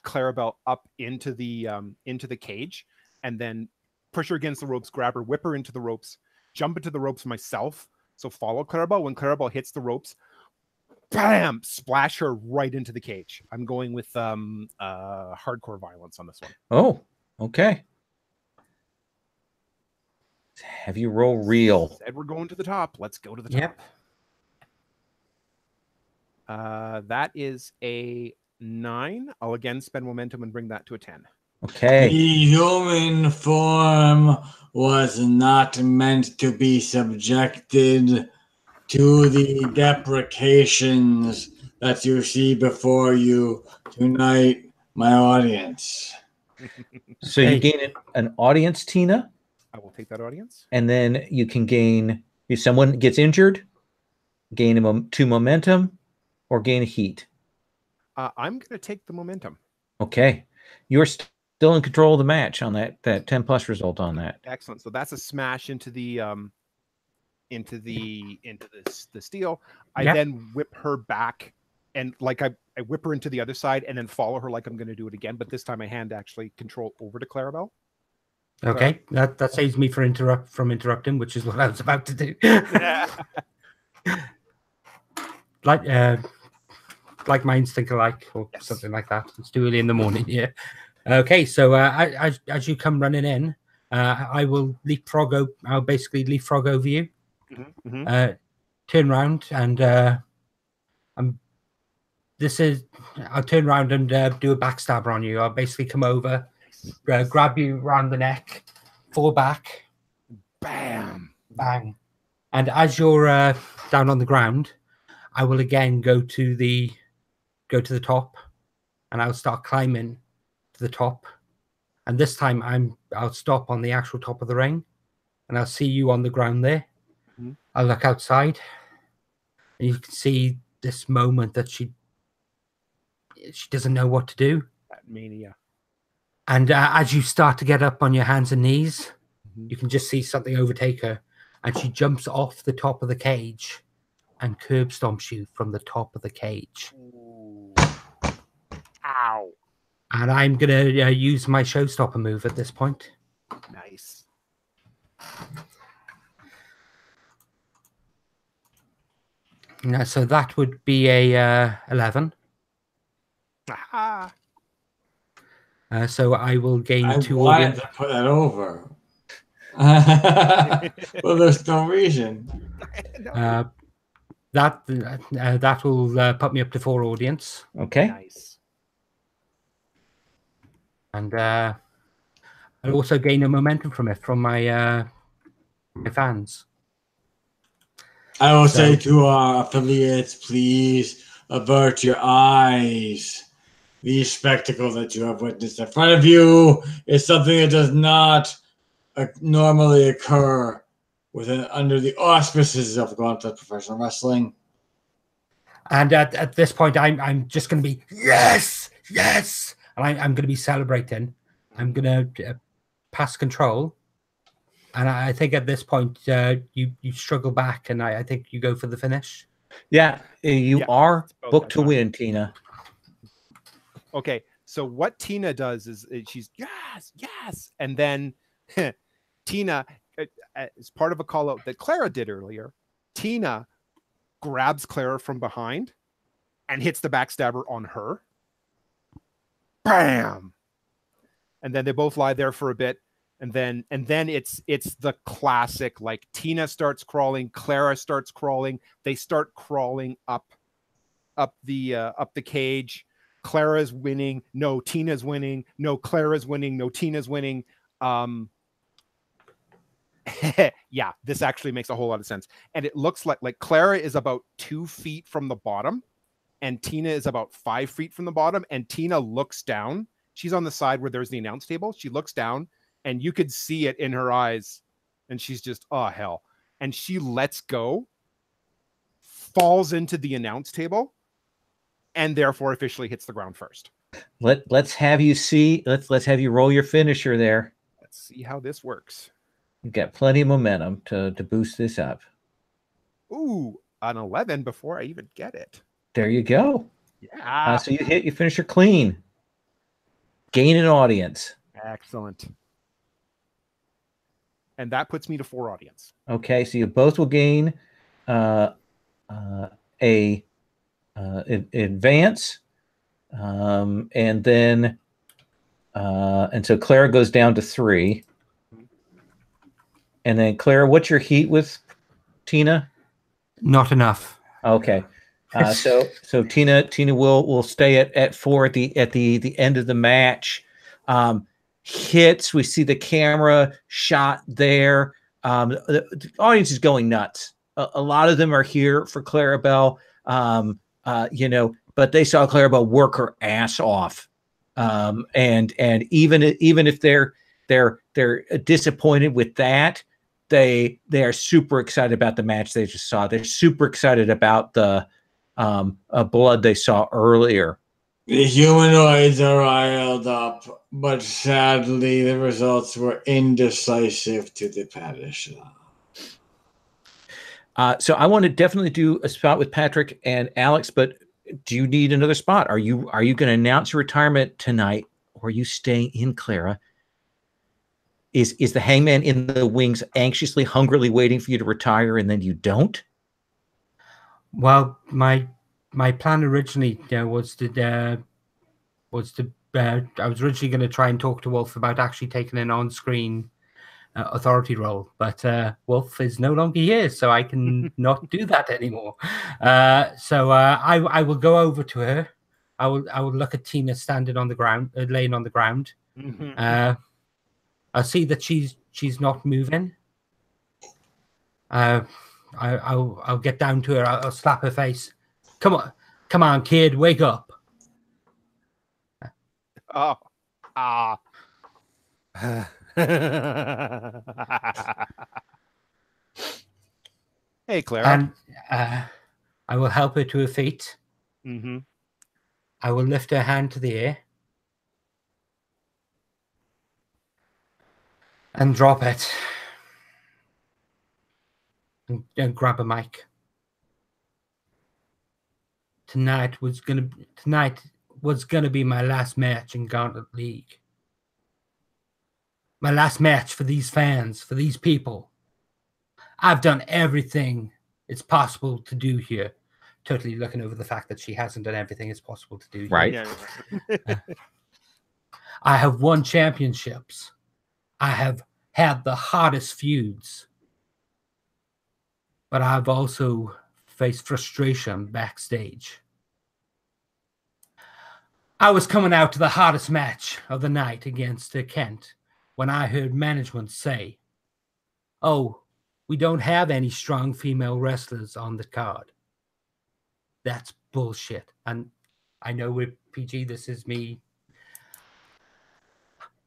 Clarabelle up into the cage, and then push her against the ropes, grab her, whip her into the ropes, jump into the ropes myself. So follow Clarabelle. When Clarabelle hits the ropes, bam, splash her right into the cage. I'm going with hardcore violence on this one. Oh, okay. Have you roll real? Said we're going to the top. Let's go to the top. That is a 9. I'll again spend momentum and bring that to a 10. Okay. The human form was not meant to be subjected to the deprecations that you see before you tonight, my audience. So you gain an audience, Tina, I will take that audience. and then you can gain, if someone gets injured, gain 2 momentum or gain a heat. I'm going to take the momentum. Okay. You're still in control of the match on that 10+ result on that. Excellent. So that's a smash into the steel. I Yep. then whip her back, and like I whip her into the other side, and then follow her like I'm going to do it again. But this time my hand actually control over to Clarabelle. Okay, that saves me from interrupting, which is what I was about to do. Like minds think alike, or something like that. It's too early in the morning. Yeah. Okay, so as you come running in, I will leapfrog. I'll basically leapfrog over you. Turn around and I'll turn around and do a backstabber on you. I'll basically come over, grab you around the neck, fall back, Bam, bang, and as you're down on the ground, I will again go to the top, and I'll start climbing to the top, and this time I'll stop on the actual top of the ring, and I'll see you on the ground there. I'll look outside, and you can see this moment that she doesn't know what to do. that mania. And as you start to get up on your hands and knees, you can just see something overtake her, and she jumps off the top of the cage and curb stomps you from the top of the cage. Ooh. Ow. And I'm gonna use my showstopper move at this point. Nice. So that would be a 11. Aha. So I will gain I 2 wanted audience. to put that over. Well, there's no reason. That will put me up to 4 audience, Okay. Nice. and I'll also gain a momentum from it from my fans. I will say to our affiliates, please avert your eyes. The spectacle that you have witnessed in front of you is something that does not normally occur under the auspices of Gauntlet Professional Wrestling. And at this point, I'm just going to be yes, and I'm going to be celebrating. I'm going to pass control, and I think at this point you struggle back, and I think you go for the finish. Yeah, you are both booked that to time. win, Tina. Okay, so what Tina does is she's yes, and then Tina, as part of a call out that Clara did earlier, Tina grabs Clara from behind and hits the backstabber on her. Bam! And then they both lie there for a bit, and then it's the classic, like Tina starts crawling, Clara starts crawling, they start crawling up the cage. Clara's winning. No, Tina's winning. No, Clara's winning. No, Tina's winning. Yeah, this actually makes a whole lot of sense. And it looks like Clara is about 2 feet from the bottom, and Tina is about 5 feet from the bottom. And Tina looks down. She's on the side where there's the announce table. She looks down, and you could see it in her eyes. And she's just, oh, hell. And she lets go, falls into the announce table, and therefore officially hits the ground first. Let's have you see. Let's have you roll your finisher there. Let's see how this works. You've got plenty of momentum to boost this up. Ooh, an 11 before I even get it. There you go. Yeah. So you hit your finisher clean. Gain an audience. Excellent. And that puts me to 4 audience. Okay, so you both will gain advance, and then and so Clara goes down to 3. And then Clara, what's your heat with Tina? Not enough. Okay. So Tina will stay at 4 at the end of the match. Hits. We see the camera shot there. The audience is going nuts. A lot of them are here for Clarabelle, but they saw Clarabelle work her ass off. And even if they're disappointed with that, they are super excited about the match they just saw. They're super excited about the blood they saw earlier. The humanoids are riled up, but sadly the results were indecisive to the PbtA. So I want to definitely do a spot with Patrick and Alex, but do you need another spot? Are you going to announce your retirement tonight, or are you staying in, Clara? Is the hangman in the wings anxiously, hungrily waiting for you to retire, and then you don't? Well, my plan originally was to I was originally going to try and talk to Wolf about actually taking an on-screen authority role, but Wolf is no longer here, so I can not do that anymore. So I will go over to her. I will look at Tina standing on the ground, laying on the ground. I'll see that she's not moving. I'll get down to her. I'll slap her face. Come on, kid, wake up. Oh, hey, Clara. And I will help her to her feet. I will lift her hand to the air and drop it and grab a mic. Tonight was gonna be my last match in Gauntlet League. My last match for these fans, for these people. I've done everything it's possible to do here. Totally looking over the fact that she hasn't done everything it's possible to do here. Right. Yeah. I have won championships. I have had the hottest feuds. But I've also faced frustration backstage. I was coming out to the hottest match of the night against Kent when I heard management say, "Oh, we don't have any strong female wrestlers on the card." That's bullshit. And I know with PG, this is me.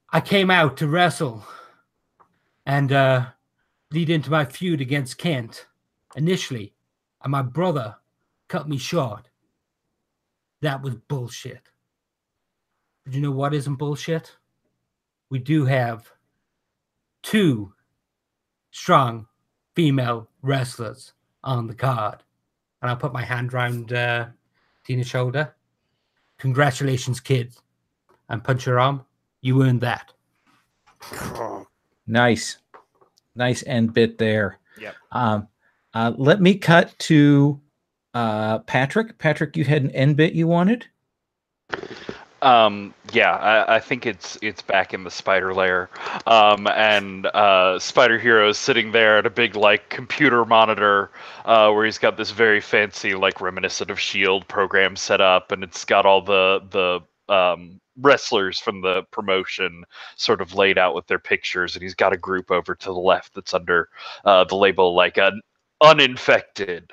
I came out to wrestle and lead into my feud against Kent initially, and my brother cut me short. That was bullshit. But you know what isn't bullshit? We do have 2 strong female wrestlers on the card. And I'll put my hand around Tina's shoulder. Congratulations, kid. And punch her arm. You earned that. Nice end bit there. Yep. Let me cut to Patrick. Patrick, you had an end bit you wanted? Yeah, I think it's back in the spider lair, and Spider Hero is sitting there at a big like computer monitor, where he's got this very fancy like reminiscent of S.H.I.E.L.D. program set up, and it's got all the wrestlers from the promotion sort of laid out with their pictures, and he's got a group over to the left that's under the label like an uninfected,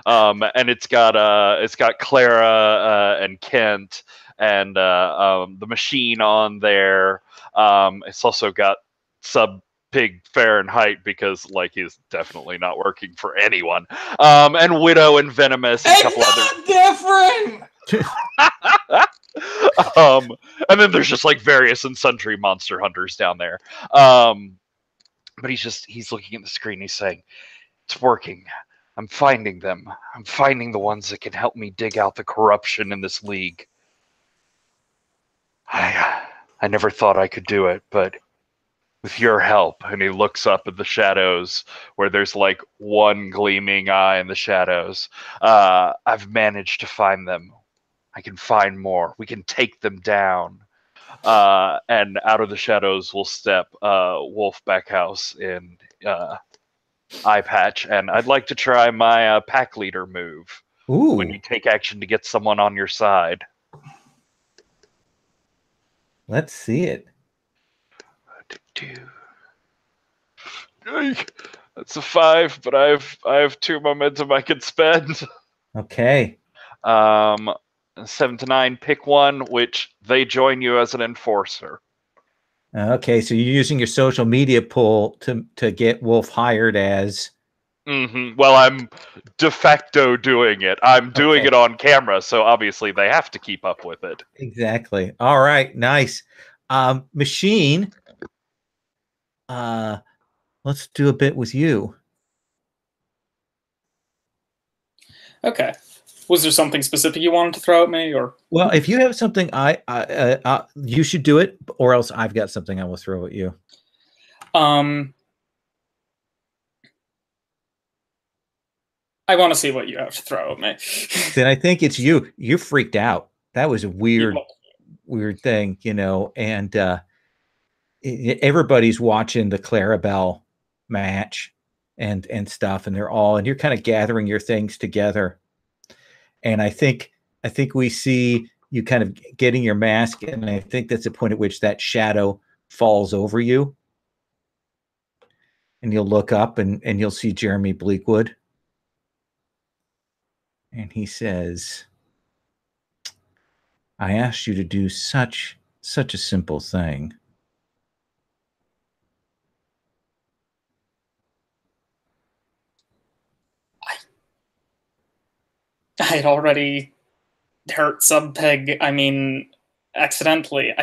and it's got Clara and Kent and the Machine on there. It's also got Sub Pig Fahrenheit because like he's definitely not working for anyone. And Widow and Venomous and a couple other Different. And then there's just like various and sundry monster hunters down there. But he's looking at the screen, he's saying, "It's working. I'm finding them. I'm finding the ones that can help me dig out the corruption in this league. I never thought I could do it, but with your help," and he looks up at the shadows where there's like one gleaming eye in the shadows, "I've managed to find them. I can find more. We can take them down." And out of the shadows will step Wolf Backhouse in eye patch, and I'd like to try my pack leader move. Ooh. When you take action to get someone on your side. Let's see it. That's a 5, but I have 2 momentum I can spend. Okay. 7 to 9, pick one, which they join you as an enforcer. Okay, so you're using your social media pull to get Wolf hired as Well, I'm de facto doing it. I'm doing Okay. it on camera, so obviously they have to keep up with it. Exactly. All right. Nice. Machine. Let's do a bit with you. Okay. Was there something specific you wanted to throw at me, or? Well, if you have something, you should do it, or else I've got something I will throw at you. I want to see what you have to throw at me. Then I think it's you. You freaked out. That was a weird thing, you know. And everybody's watching the Clarabelle match and stuff, and you're kind of gathering your things together. And I think we see you kind of getting your mask, and I think that's the point at which that shadow falls over you. And you'll look up and you'll see Jeremy Bleakwood. And he says, I asked you to do such a simple thing. I had already hurt some pig. I mean, accidentally.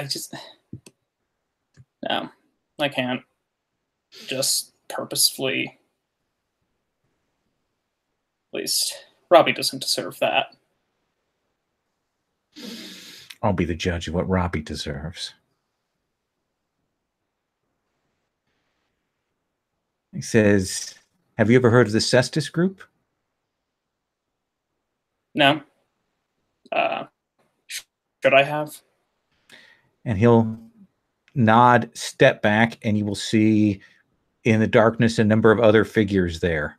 No, I can't. Just purposefully. At least Robbie doesn't deserve that. I'll be the judge of what Robbie deserves. He says, have you ever heard of the Cestus Group? No. Should I have? And he'll nod, step back, and you will see in the darkness a number of other figures there.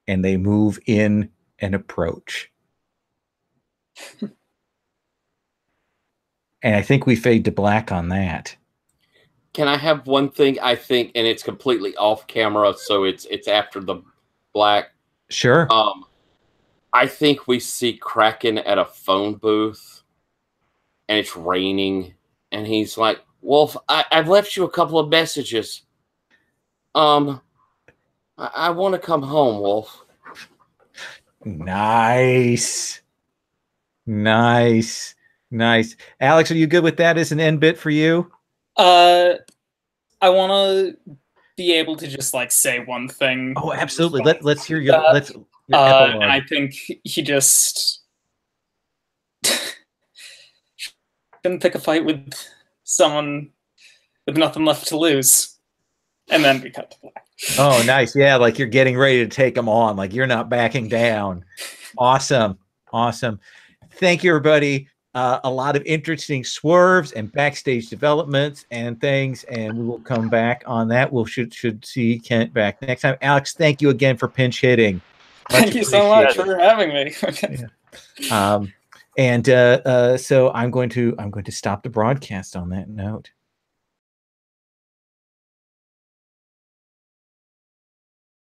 And they move in and approach. And I think we fade to black on that. Can I have one thing? I think, and it's completely off camera, so it's after the black. Sure. I think we see Kraken at a phone booth, and it's raining, and he's like, "Wolf, I've left you a couple of messages. I want to come home, Wolf." Nice. Alex, are you good with that as an end bit for you? I want to be able to just like say one thing. Oh, absolutely. Let's hear your epilogue. And I think he just shouldn't pick a fight with someone with nothing left to lose. And then we cut to black. Oh, nice. Yeah, like you're getting ready to take them on. Like you're not backing down. Awesome. Thank you, everybody. A lot of interesting swerves and backstage developments and things, and we will come back on that. We should see Kent back next time. Alex, thank you again for pinch hitting. Thank you so much for having me. Yeah. So I'm going to stop the broadcast on that note.